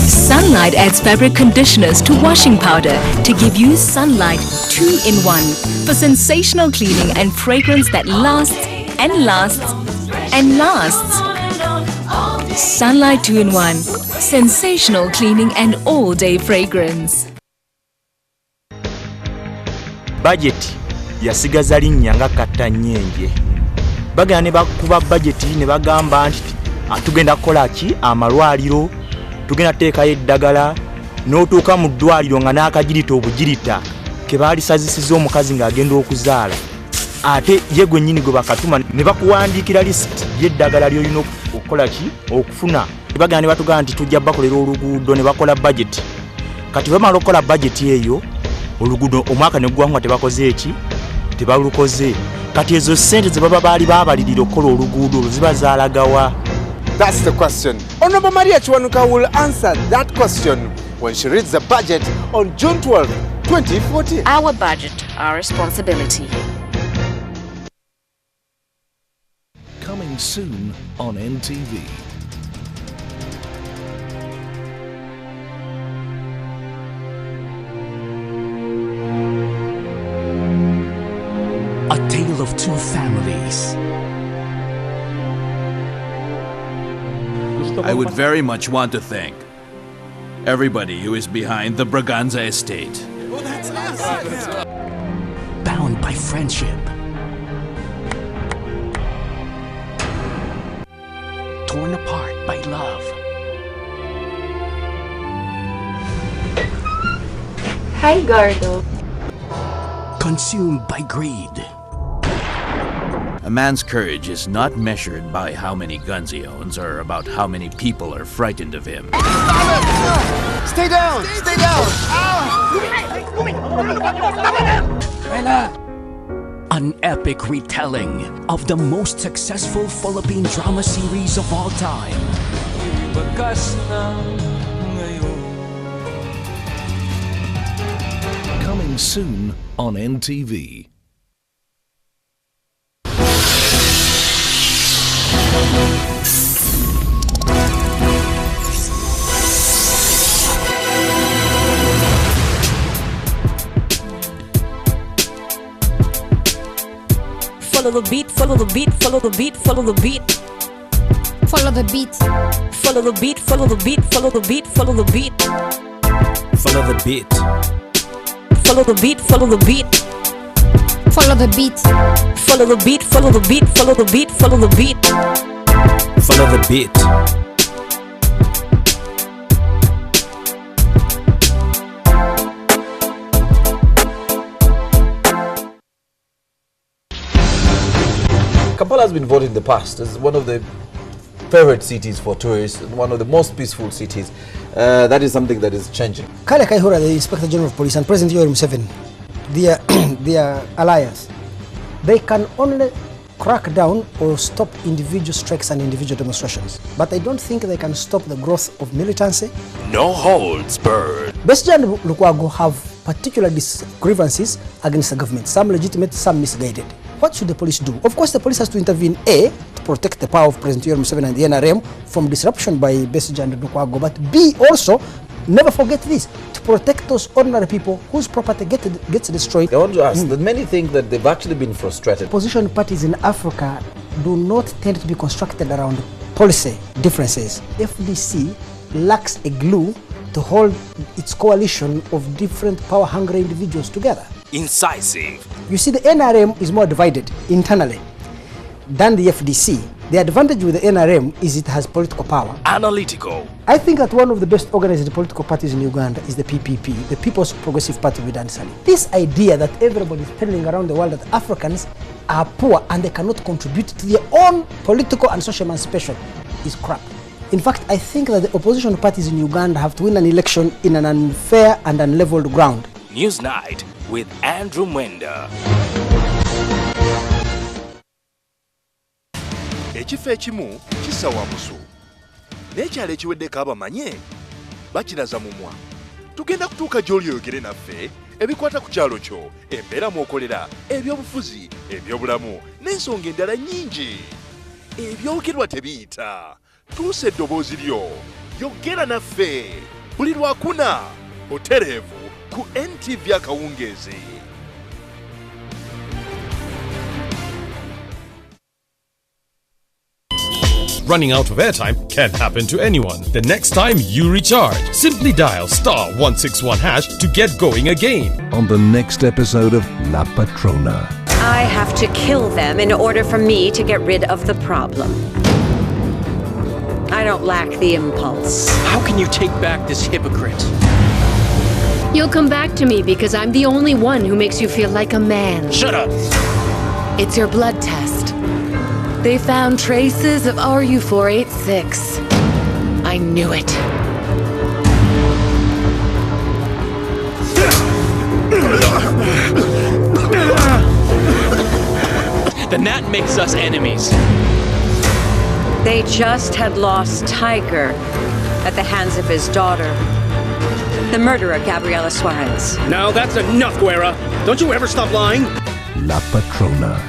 Sunlight adds fabric conditioners to washing powder to give you Sunlight 2-in-1 for sensational cleaning and fragrance that lasts and lasts and lasts. Sunlight 2-in-1, sensational cleaning and all-day fragrance. Budget yasigaza linnya nga kattanyenje. Bagana ne bakuba budget ne bagamba nti tugenda kukola ki amalwaliro. Tugenda teekayo eddagala n'otuuka mu ddwaliro nga n'akagirita obugirita ke baalisazisiza omukazi ng'agenda okuzaala. Ate ye gwennyini gwe bakatuma ne bakuwandiikira lisiti y'eddagala ly'olina okukola ki okufuna. Bagana ne batugamba nti tujja bakolera oluguudo ne bakola budget. Kati bamala okukola budget eyo oluguudo omwaka ne gwamu tebakoze eki tebalukoze. Kati ezo ssente ze baba baali baabalirira okukola oluguudo ziba zaalagawa. That's the question. Honorable Maria Chiwanuka will answer that question when she reads the budget on June 12, 2014. Our budget, our responsibility. Coming soon on NTV. A tale of two families. I would very much want to thank everybody who is behind the Braganza estate. Bound by friendship. Torn apart by love. Hi, Gordo. Consumed by greed. A man's courage is not measured by how many guns he owns or about how many people are frightened of him. Stay down! Stay down! An epic retelling of the most successful Philippine drama series of all time. Coming soon on NTV. Follow the beat, follow the beat, follow the beat, follow the beat. Follow the beat. Follow the beat, follow the beat, follow the beat, follow the beat. Follow the beat. Follow the beat, follow the beat. Follow the beat. Follow the beat, follow the beat, follow the beat, follow the beat. Follow the beat. Kampala has been voted in the past as one of the favorite cities for tourists, one of the most peaceful cities. That is something that is changing. Kale Kaihura, the Inspector General of Police, and President Yoweri Museveni, their alliance, they can only crack down or stop individual strikes and individual demonstrations. But I don't think they can stop the growth of militancy. No holds barred. Besigye and Lukwago have particular grievances against the government, some legitimate, some misguided. What should the police do? Of course, the police has to intervene, A, to protect the power of President Yoweri Museveni and the NRM from disruption by Besigye and Lukwago, but B, also, never forget this, to protect those ordinary people whose property gets destroyed. I want to ask that many think that they've actually been frustrated. Opposition parties in Africa do not tend to be constructed around policy differences. FDC lacks a glue to hold its coalition of different power-hungry individuals together. Incisive. You see, the NRM is more divided internally than the FDC. The advantage with the NRM is it has political power. Analytical. I think that one of the best organized political parties in Uganda is the PPP, the People's Progressive Party with Dan Sali. This idea that everybody is telling around the world that Africans are poor and they cannot contribute to their own political and social emancipation is crap. In fact, I think that the opposition parties in Uganda have to win an election in an unfair and unleveled ground. Newsnight with Andrew Mwenda. Ekifo ekimu kisawa musu n'ekyalo ekiweddeko abamanye bakiraza mumwa. Tugenda kutuuka gy'oli oyogere naffe ebikwata ku kyalo kyo, embeera mw'okolera, ebyobufuzi, ebyobulamu n'ensonga endala nnyingi. Ebyogerwa tebiyita. Tuusa eddoboozi lyo, yogera naffe buli lwakuna butereevu ku NTV akawungeezi. Running out of airtime can happen to anyone. The next time you recharge, simply dial *161# to get going again. On the next episode of La Patrona. I have to kill them in order for me to get rid of the problem. I don't lack the impulse. How can you take back this hypocrite? You'll come back to me because I'm the only one who makes you feel like a man. Shut up! It's your blood test. They found traces of RU486. I knew it. Then that makes us enemies. They just had lost Tiger at the hands of his daughter, the murderer, Gabriela Suarez. Now that's enough, Guerra. Don't you ever stop lying? La Patrona.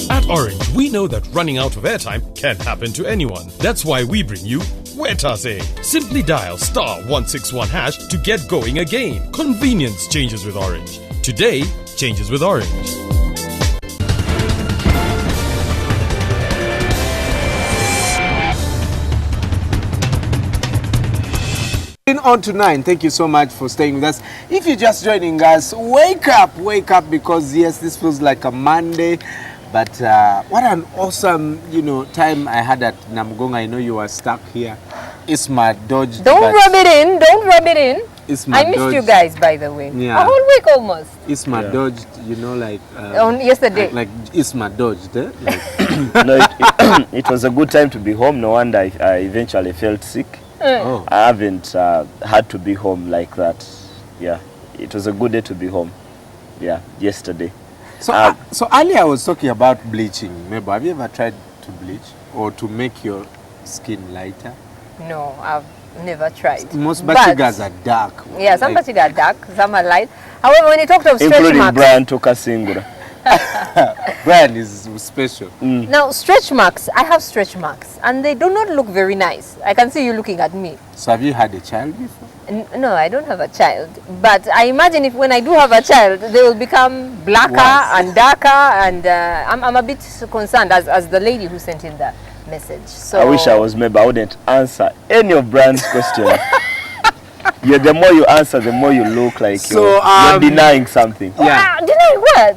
At Orange, we know that running out of airtime can happen to anyone. That's why we bring you Wetase. Simply dial *161# to get going again. Convenience changes with Orange. Today changes with Orange. On to 9. Thank you so much for staying with us. If you're just joining us, wake up, because yes, this feels like a Monday. But what an awesome, time I had at Namgonga. I know you were stuck here. Isma dodged. Don't rub it in. Don't rub it in. Isma I missed you guys, by the way. Yeah. A whole week almost. Isma dodged, like... on yesterday. Like Isma dodged, eh? No, it was a good time to be home. No wonder I eventually felt sick. Oh. I haven't had to be home like that. Yeah, it was a good day to be home. Yeah, yesterday. So, so earlier I was talking about bleaching. Maybe have you ever tried to bleach or to make your skin lighter? No, I've never tried. Most batigas are dark. Yeah, some batigas are dark, some are light. However, when you talked of stretch including marks, Brian Toka Singura. Brian is special. Now, stretch marks, I have stretch marks and they do not look very nice. I can see you looking at me. So have you had a child before? No, I don't have a child. But I imagine if when I do have a child, they will become blacker and darker, and I'm a bit concerned as the lady who sent in the message. So I wish I was maybe I wouldn't answer any of Brian's questions. Yeah, the more you answer, the more you look like you're denying something. Yeah. Denying what?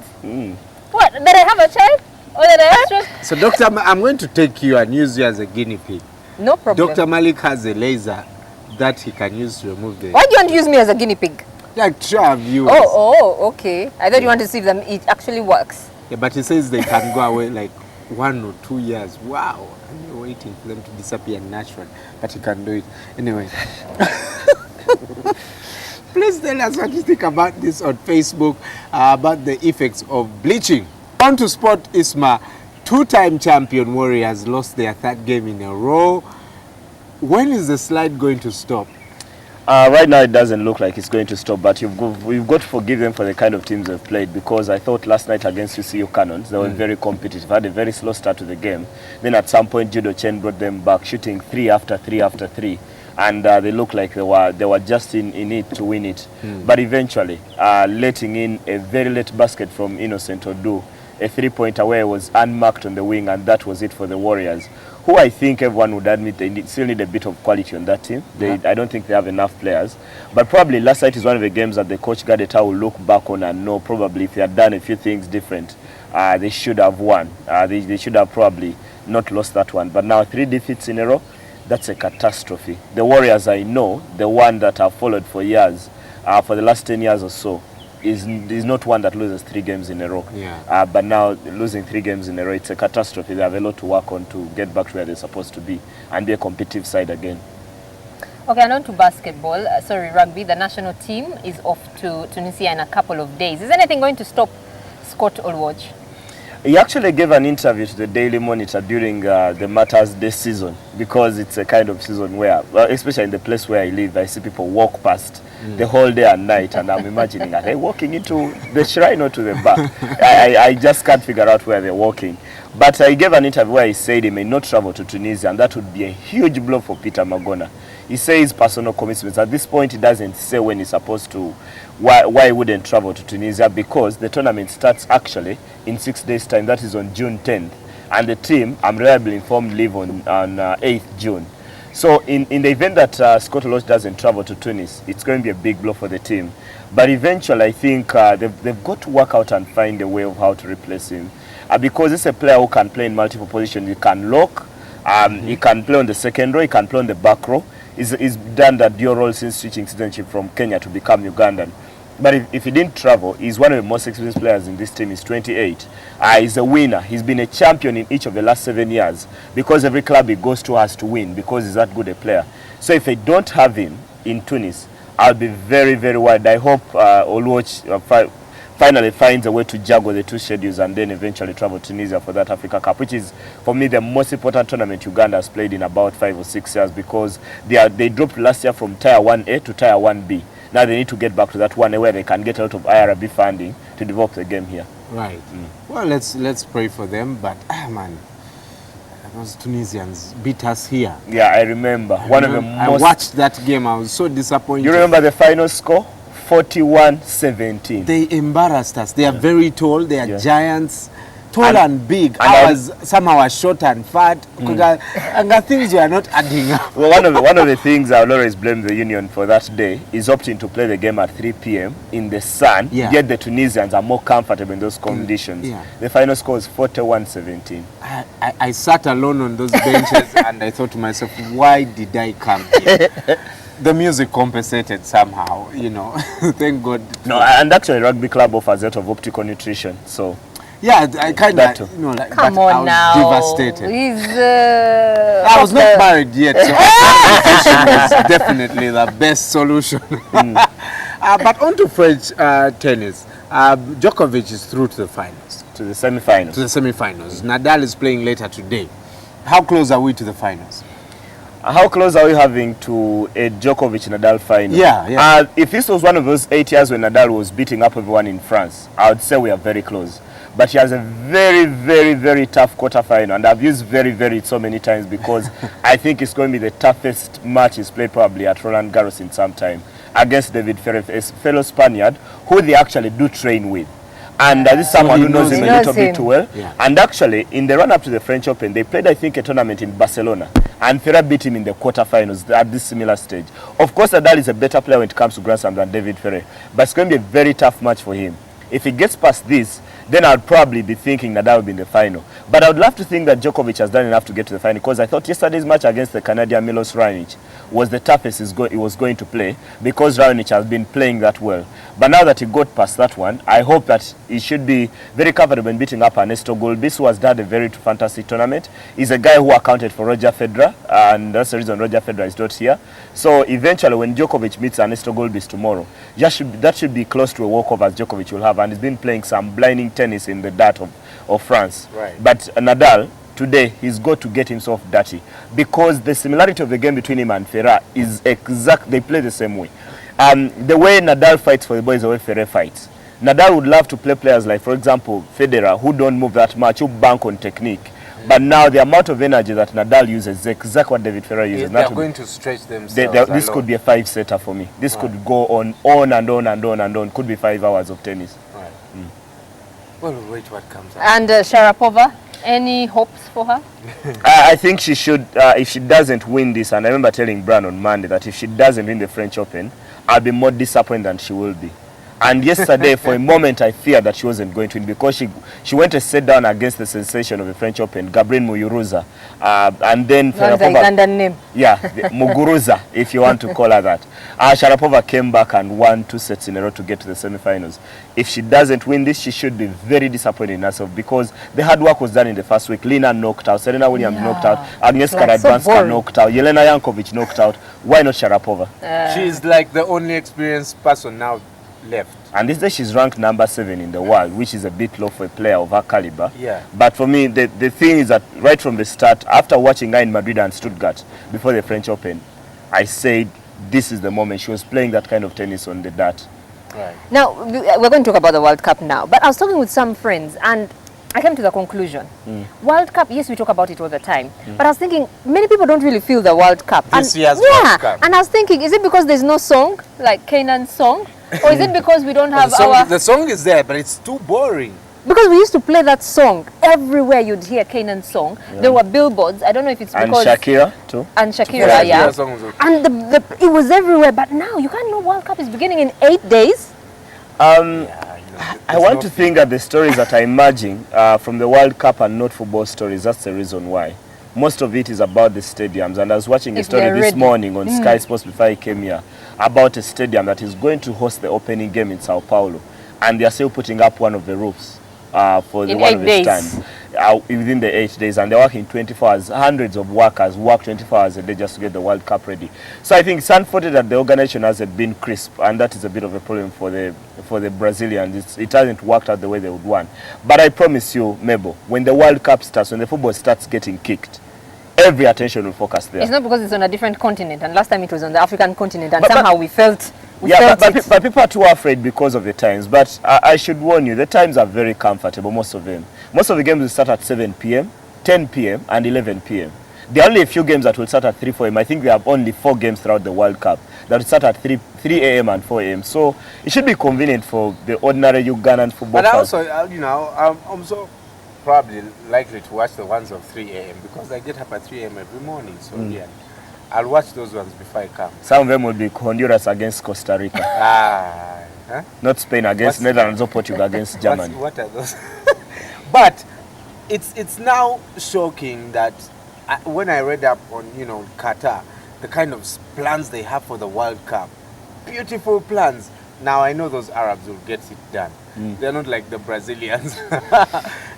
What? That I have a child? Or that I have stress? So Doctor, I'm going to take you and use you as a guinea pig. No problem. Dr. Malik has a laser that he can use to remove the... Why do you want to use me as a guinea pig? Like try viewers. Oh, okay. I thought you want to see if it actually works. Yeah, but he says they can go away like 1 or 2 years. Wow. And you're waiting for them to disappear naturally. But you can do it. Anyway. Please tell us what you think about this on Facebook, about the effects of bleaching. On to sport, Isma. Two-time champion Warriors lost their 3rd game in a row. When is the slide going to stop? Right now it doesn't look like it's going to stop, but we've got to forgive them for the kind of teams they've played, because I thought last night against UCU Cannons, they were very competitive, had a very slow start to the game. Then at some point Judo Chen brought them back, shooting 3 after 3 after 3. And they looked like they were just in it to win it. But eventually, letting in a very late basket from Innocent Odu, a 3-pointer where it was unmarked on the wing, and that was it for the Warriors, who I think everyone would admit they still need a bit of quality on that team. I don't think they have enough players. But probably last night is one of the games that the coach Gadeta will look back on and know probably if they had done a few things different, they should have won. They should have probably not lost that one. But now 3 defeats in a row, that's a catastrophe. The Warriors, I know, the one that I've followed for years, for the last 10 years or so, is not one that loses 3 games in a row. Yeah. But now losing 3 games in a row, it's a catastrophe. They have a lot to work on to get back to where they're supposed to be and be a competitive side again. Okay, and on to basketball. Rugby. The national team is off to Tunisia in a couple of days. Is anything going to stop Scott Olwatch? He actually gave an interview to the Daily Monitor during the Matters Day season, because it's a kind of season where, well, especially in the place where I live, I see people walk past the whole day and night, and I'm imagining, are they walking into the shrine or to the bar? I just can't figure out where they're walking. But he gave an interview where he said he may not travel to Tunisia, and that would be a huge blow for Peter Magona. He says personal commitments. At this point, he doesn't say when he's supposed to, why he wouldn't travel to Tunisia, because the tournament starts actually in 6 days' time. That is on June 10th. And the team, I'm reliably informed, leave on 8th June. So in the event that Scott Olwatch doesn't travel to Tunis, it's going to be a big blow for the team. But eventually, I think they've got to work out and find a way of how to replace him. Because it's a player who can play in multiple positions. He can lock, he can play on the second row, he can play on the back row. He's done that dual role since switching citizenship from Kenya to become Ugandan. But if he didn't travel, he's one of the most experienced players in this team. He's 28. He's a winner. He's been a champion in each of the last 7 years, because every club he goes to has to win, because he's that good a player. So if they don't have him in Tunis, I'll be very, very worried. I hope Olwatch finally finds a way to juggle the 2 schedules and then eventually travel to Tunisia for that Africa Cup, which is, for me, the most important tournament Uganda has played in about 5 or 6 years, because they dropped last year from Tier 1A to Tier 1B. Now they need to get back to that one where they can get a lot of IRB funding to develop the game here. Right. Well, let's pray for them. But man, those Tunisians beat us here. Yeah, I remember. I watched that game. I was so disappointed. You remember the final score? 41-17. They embarrassed us. They are very tall. They are giants. Tall and big. Somehow are short and fat. And the things were not adding up. Well, one of the things I will always blame the union for that day is opting to play the game at 3 p.m. in the sun. Yet the Tunisians are more comfortable in those conditions. The final score was 41-17. I sat alone on those benches and I thought to myself, why did I come here? The music compensated somehow, you know. Thank God. No, and actually rugby club offers a lot of optical nutrition, so. Yeah, I kind of, you know, like, come on now. Devastated. I was not married yet, so education was definitely the best solution. But on to French tennis. Djokovic is through to the finals. To the semi-finals. To the semi-finals. Nadal is playing later today. How close are we to the finals? How close are we having to a Djokovic-Nadal final? Yeah. If this was one of those 8 years when Nadal was beating up everyone in France, I would say we are very close. But he has a very, very, very tough quarterfinal, and I've used very, very so many times because I think it's going to be the toughest match he's played probably at Roland Garros in some time against David Ferrer, a fellow Spaniard who they actually do train with. And this is someone who knows him a little bit too well. And actually, in the run-up to the French Open, they played, I think, a tournament in Barcelona. And Ferrer beat him in the quarterfinals at this similar stage. Of course, Nadal is a better player when it comes to Grand Slam than David Ferrer. But it's going to be a very tough match for him. If he gets past this, then I'd probably be thinking Nadal will be in the final. But I would love to think that Djokovic has done enough to get to the final, because I thought yesterday's match against the Canadian Milos Raonic was the toughest he was going to play, because Raonic has been playing that well. But now that he got past that one, I hope that he should be very comfortable in beating up Ernesto Gulbis, who has done a very fantastic tournament. He's a guy who accounted for Roger Federer, and that's the reason Roger Federer is not here. So eventually, when Djokovic meets Ernesto Gulbis tomorrow, that should be close to a walkover as Djokovic will have, and he's been playing some blinding tennis in the dirt of France. But Nadal, today, he's got to get himself dirty, because the similarity of the game between him and Ferrer is exact. They play the same way. The way Nadal fights for the ball is the way Ferrer fights. Nadal would love to play players like, for example, Federer, who don't move that much, who bank on technique. But now the amount of energy that Nadal uses is exactly what David Ferrer uses. They're going to stretch themselves. This could be a 5-setter for me. This could go on and on and on and on. Could be 5 hours of tennis. Right. Well, we'll wait what comes out. And Sharapova, any hopes for her? I think she should, if she doesn't win this, and I remember telling Bran on Monday that if she doesn't win the French Open, I'll be more disappointed than she will be. And yesterday, for a moment, I feared that she wasn't going to win, because she went to sit down against the sensation of the French Open, Gabriel Muguruza. And then Sharapova, name. Yeah, Muguruza, if you want to call her that. Sharapova came back and won 2 sets in a row to get to the semifinals. If she doesn't win this, she should be very disappointed in herself, because the hard work was done in the first week. Lina knocked out, Serena Williams knocked out, Agnieszka Radwanska knocked out, Jelena Jankovic knocked out. Why not Sharapova? She's like the only experienced person now left. And this day she's ranked number 7 in the world, which is a bit low for a player of her caliber. Yeah. But for me, the thing is that right from the start, after watching her in Madrid and Stuttgart before the French Open, I said this is the moment. She was playing that kind of tennis on the dirt. Right. Now, we're going to talk about the World Cup now, but I was talking with some friends and I came to the conclusion. World Cup, yes, we talk about it all the time, but I was thinking many people don't really feel the World Cup. This year's World Cup. And I was thinking, is it because there's no song, like Kanan's song? Or is it because we don't have The song is there, but it's too boring. Because we used to play that song everywhere. You'd hear Kanan's song. There were billboards. I don't know if it's because and Shakira too. And Shakira, yeah. And it was everywhere. But now you can't know World Cup is beginning in 8 days. I want to think that the stories that are emerging from the World Cup are not football stories. That's the reason why. Most of it is about the stadiums. And I was watching a story this morning on Sky Sports before I came here about a stadium that is going to host the opening game in Sao Paulo. And they are still putting up one of the roofs for one of the stands within the 8 days. And they're working 24 hours. Hundreds of workers work 24 hours a day just to get the World Cup ready. So I think it's unfortunate that the organization hasn't been crisp. And that is a bit of a problem for the Brazilians. It hasn't worked out the way they would want. But I promise you, Mabel, when the World Cup starts, when the football starts getting kicked, every attention will focus there. It's not because it's on a different continent, and last time it was on the African continent, and somehow we felt but people are too afraid because of the times. But I should warn you, the times are very comfortable, most of them. Most of the games will start at 7 p.m., 10 p.m. and 11 p.m. There are only a few games that will start at 3, 4 a.m. I think we have only 4 games throughout the World Cup that will start at 3 a.m. and 4 a.m. So it should be convenient for the ordinary Ugandan football But fans. also, you know, I'm so probably likely to watch the ones of 3 a.m. because I get up at 3 a.m. every morning. So yeah, I'll watch those ones before I come. Some of them will be Honduras against Costa Rica. Huh? Not Spain against Netherlands or Portugal against Germany. What are those? But it's now shocking that when I read up on, you know, Qatar, the kind of plans they have for the World Cup, beautiful plans. Now I know those Arabs will get it done. They're not like the Brazilians.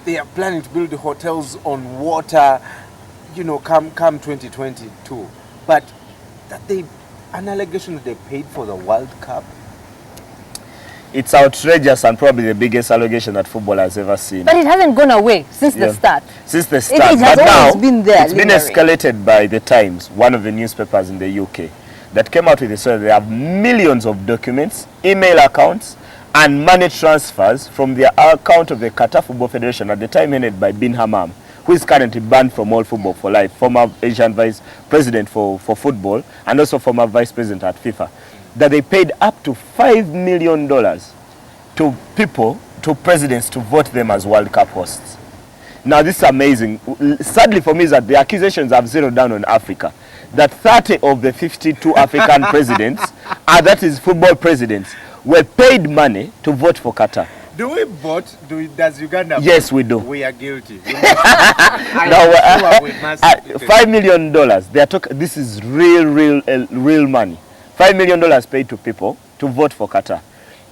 They are planning to build hotels on water, you know, come 2022. But that an allegation that they paid for the World Cup. It's outrageous and probably the biggest allegation that football has ever seen. But it hasn't gone away since the start. Since the start. It has but always now, been there. it's been escalated by The Times, one of the newspapers in the UK, that came out with the story. They have millions of documents, email accounts, and money transfers from the account of the Qatar Football Federation, at the time headed by bin Hammam, who is currently banned from all football for life, former Asian vice president for football, and also former vice president at FIFA, that they paid up to $5 million to people, to presidents, to vote them as World Cup hosts. Now this is amazing. Sadly for me is that the accusations have zeroed down on Africa. That 30 of the 52 African presidents, and that is football presidents, were paid money to vote for Qatar. Do we vote? Does Uganda vote? Yes, we do. We are guilty. Now, $5 million. They are this is real money. $5 million paid to people to vote for Qatar.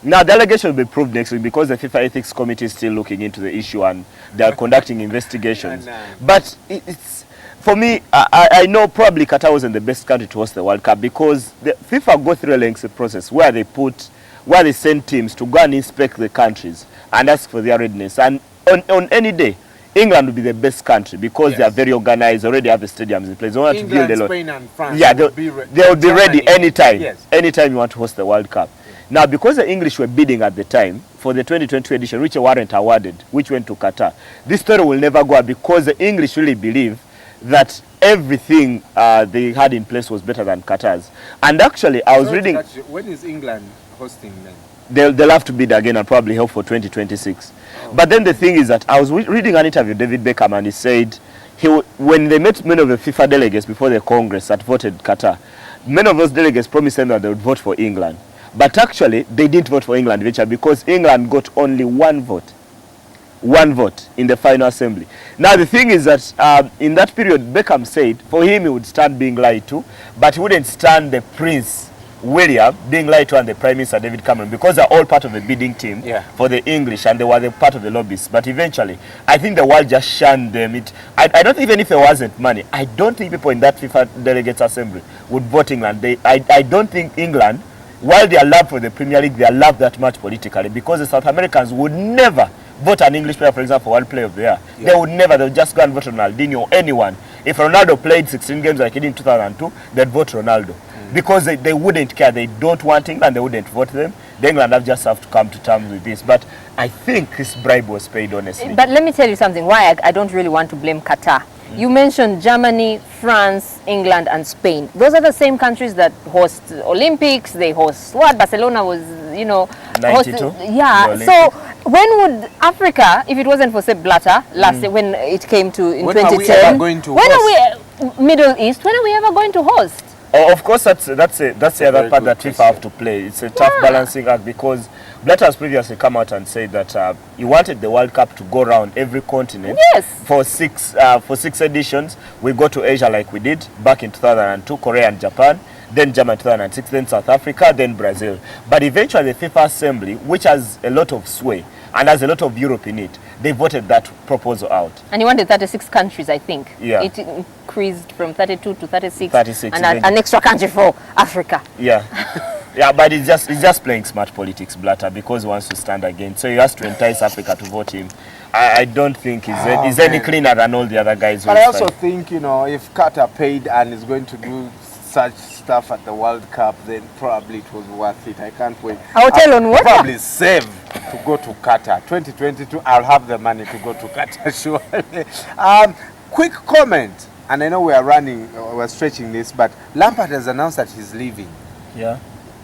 Now, the allegation will be proved next week because the FIFA Ethics Committee is still looking into the issue and they are conducting investigations. But it's, for me, I know probably Qatar wasn't the best country to host the World Cup because the FIFA go through a lengthy process where they send teams to go and inspect the countries and ask for their readiness. And on any day, England will be the best country because they are very organized, already have the stadiums in place. They want to build a lot. Spain and France. Yeah, they will be ready anytime. Yes. Anytime you want to host the World Cup. Now, because the English were bidding at the time for the 2022 edition, which weren't awarded, which went to Qatar, this story will never go up because the English really believe that everything they had in place was better than Qatar's. And actually, I was reading... When is England hosting then? They'll have to bid again and probably hope for 2026. But then the thing is that I was reading an interview with David Beckham, and he said when they met many of the FIFA delegates before the Congress that voted Qatar, many of those delegates promised them that they would vote for England. But actually, they didn't vote for England eventually because England got only one vote in the final assembly. Now the thing is that in that period, Beckham said for him he would stand being lied to, but he wouldn't stand the Prince William being lied to and the Prime Minister David Cameron because they're all part of the bidding team for the English and they were the part of the lobbyists. But eventually, I think the world just shunned them. I don't think even if there wasn't money, I don't think people in that FIFA Delegates Assembly would vote England. I don't think England, while they are loved for the Premier League, they are loved that much politically because the South Americans would never vote an English player, for example, for World Player of the Year. They would never. They would just go and vote Ronaldinho or anyone. If Ronaldo played 16 games like he did in 2002, they'd vote Ronaldo. Because they wouldn't care. They don't want England. They wouldn't vote them. The England have to come to terms with this. But I think this bribe was paid, honestly. But let me tell you something. Why I don't really want to blame Qatar. You mentioned Germany, France, England, and Spain. Those are the same countries that host Olympics. They host what? Barcelona was, 92. Yeah. So when would Africa, if it wasn't for Sepp Blatter last year, when it came to in 2010, when are we ever going to host? Middle East? When are we ever going to host? Oh, of course, that's the other part that FIFA have to play. It's a tough balancing act because Blatter has previously come out and said that he wanted the World Cup to go around every continent for six editions. We go to Asia like we did back in 2002, Korea and Japan, then Germany 2006, then South Africa, then Brazil. But eventually the FIFA Assembly, which has a lot of sway and has a lot of Europe in it, they voted that proposal out. And he wanted 36 countries, I think. Yeah. It increased from 32 to 36. 36. And an extra country for Africa. Yeah. Yeah, but he's just playing smart politics, Blatter, because he wants to stand again. So he has to entice Africa to vote him. I don't think he's any cleaner than all the other guys. But I also think, if Qatar paid and is going to do such stuff at the World Cup, then probably it was worth it. I can't wait. Hotel on water? Probably save to go to Qatar. 2022, I'll have the money to go to Qatar, sure. Quick comment. and I know we are running, we're stretching this, but Lampard has announced that he's leaving. Yeah.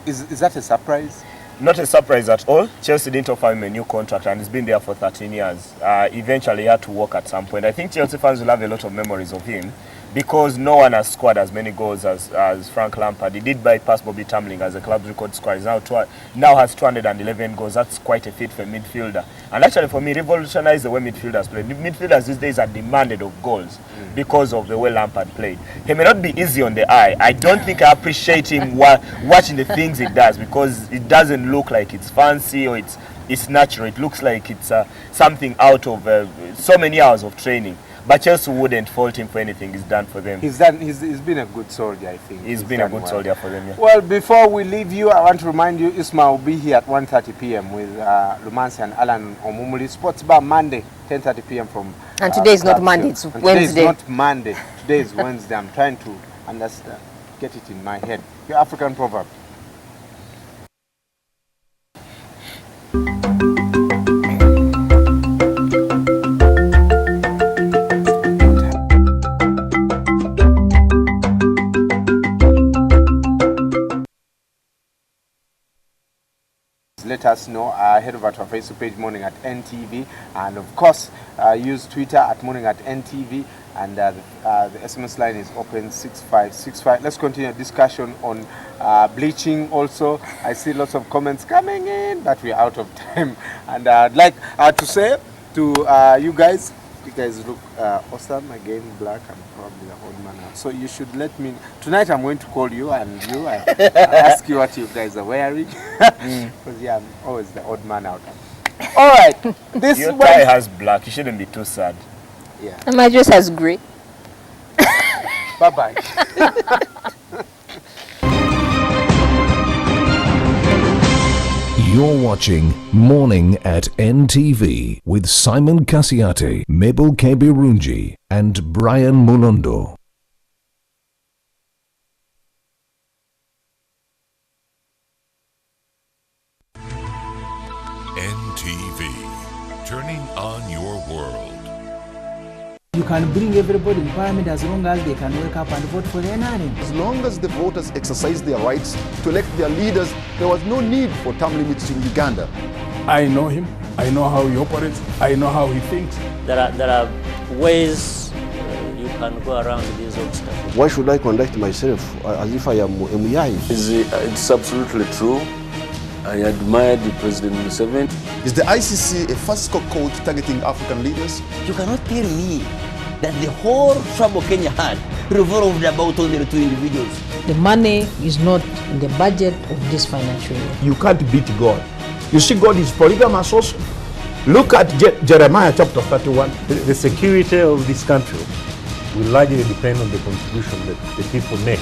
Is that a surprise? Not a surprise at all. Chelsea didn't offer him a new contract and he's been there for 13 years. Eventually he had to walk at some point. I think Chelsea fans will have a lot of memories of him because no one has scored as many goals as Frank Lampard. He did bypass Bobby Tamling as a club's record scorer. He's now has 211 goals. That's quite a feat for a midfielder. And actually for me, revolutionized the way midfielders play. Midfielders these days are demanded of goals because of the way Lampard played. He may not be easy on the eye. I don't think I appreciate him watching the things he does because it doesn't look like it's fancy or it's natural. It looks like it's something out of so many hours of training. But Chelsea wouldn't fault him for anything he's done for them. He's been a good soldier, I think. He's been a good soldier for them, yeah. Well, before we leave you, I want to remind you, Isma will be here at 1:30 p.m. with Lumansi and Alan Omumuli. Sports Bar Monday, 10:30 p.m. from... And today is not Monday, it's Wednesday. Today is not Monday. Today is Wednesday. I'm trying to understand, get it in my head. Your African proverb. Let us know. Head over to our Facebook page, Morning at NTV, and of course use Twitter at Morning at NTV, and the SMS line is open 6565. Let's continue discussion on bleaching also. I see lots of comments coming in, but we're out of time, and I'd like to say to you guys look awesome again, black. I'm probably the odd man out. So you should let me... Tonight I'm going to call you and I ask you what you guys are wearing. Because yeah, I'm always the odd man out. All right. Your tie has black. You shouldn't be too sad. Yeah. And my dress has grey. Bye-bye. You're watching Morning at NTV with Simon Kasiate, Mabel Kebirunji, and Brian Mulondo. NTV, turning on your world. You can bring everybody in parliament as long as they can wake up and vote for the NRM. As long as the voters exercise their rights to elect their leaders, there was no need for term limits in Uganda. I know him. I know how he operates. I know how he thinks. There are ways you can go around these obstacles. Why should I conduct myself as if I am a Muyai? It's absolutely true. I admired the President Museveni. Is the ICC a fiscal code targeting African leaders? You cannot tell me that the whole trouble Kenya had revolved about only the two individuals. The money is not in the budget of this financial year. You can't beat God. You see, God is polygamous also. Look at Jeremiah chapter 31. The security of this country will largely depend on the contribution that the people make.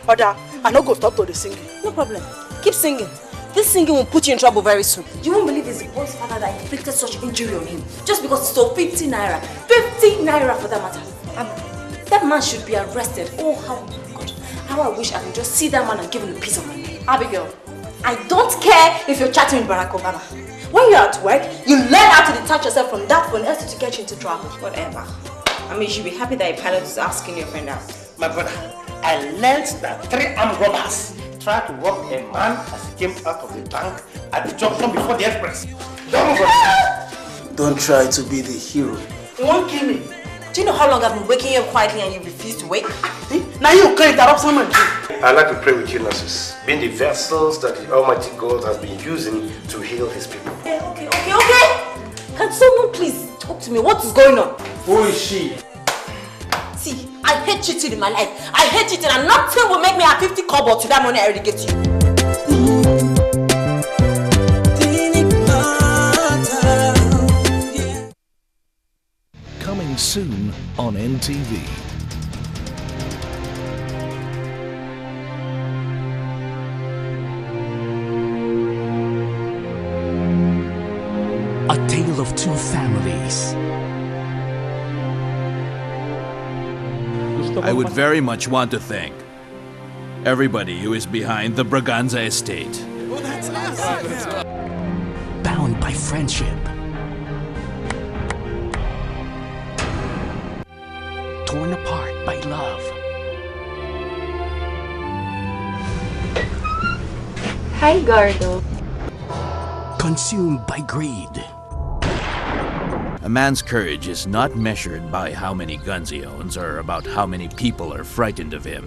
Oda, I no go stop to the singing. No problem. Keep singing. This singing will put you in trouble very soon. You won't believe it's the boy's father that inflicted such injury on him. Just because he stole 50 naira. 50 naira for that matter. That man should be arrested. Oh, how I wish I could just see that man and give him a piece of money. Abigail, I don't care if you're chatting with Barack Obama. When you're at work, you learn how to detach yourself from that phone else to get you into trouble. Whatever. I mean, you should be happy that a pilot is asking your friend out. My brother, I learned that 3 armed robbers tried to rob a man as he came out of the bank at the junction before the express. Don't try to be the hero. You won't kill me. Do you know how long I've been waking you up quietly and you refuse to wake? Now you can't interrupt someone. I'd like to pray with you, nurses, being the vessels that the Almighty God has been using to heal his people. Okay. Can someone please talk to me? What is going on? Who is she? See, I hate cheating in my life. I hate cheating and nothing will make me have 50 kobo to that money I already get you. Coming soon on NTV. A tale of two families. I would very much want to thank everybody who is behind the Braganza estate. Well, that's us. Bound by friendship. Torn apart by love. Hi, Gardo. Consumed by greed. A man's courage is not measured by how many guns he owns or about how many people are frightened of him.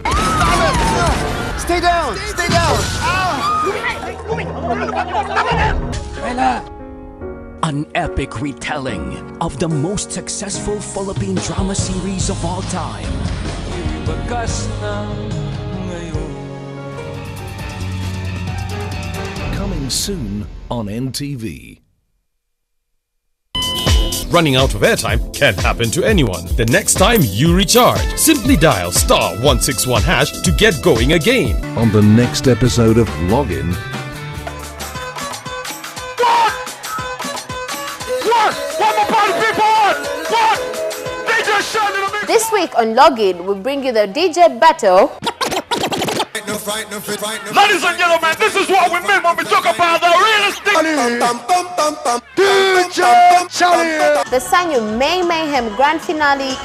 Stay down! Stay down! An epic retelling of the most successful Philippine drama series of all time. Coming soon on NTV. Running out of airtime can happen to anyone. The next time you recharge, simply dial *161# to get going again. On the next episode of Login, This week on Login, we bring you the DJ battle. Ladies and gentlemen, this is what we mean when we talk about the realistic DJ Charlie. The Sanyu May Mayhem Grand Finale.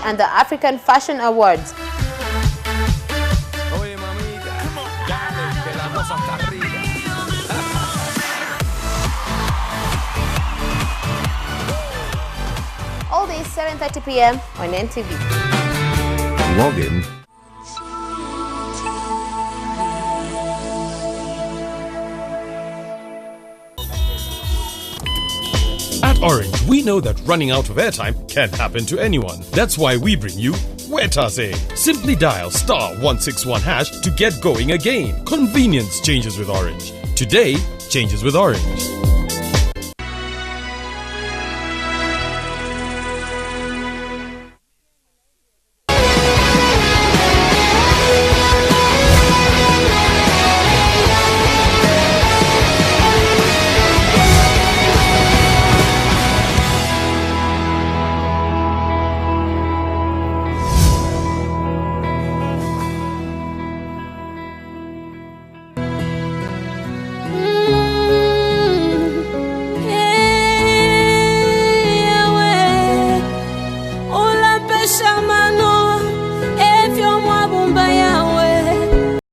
And the African Fashion Awards. All these 7:30 p.m. on NTV. Login. At Orange, we know that running out of airtime can happen to anyone. That's why we bring you Wetase. Simply dial *161# to get going again. Convenience changes with Orange. Today changes with Orange.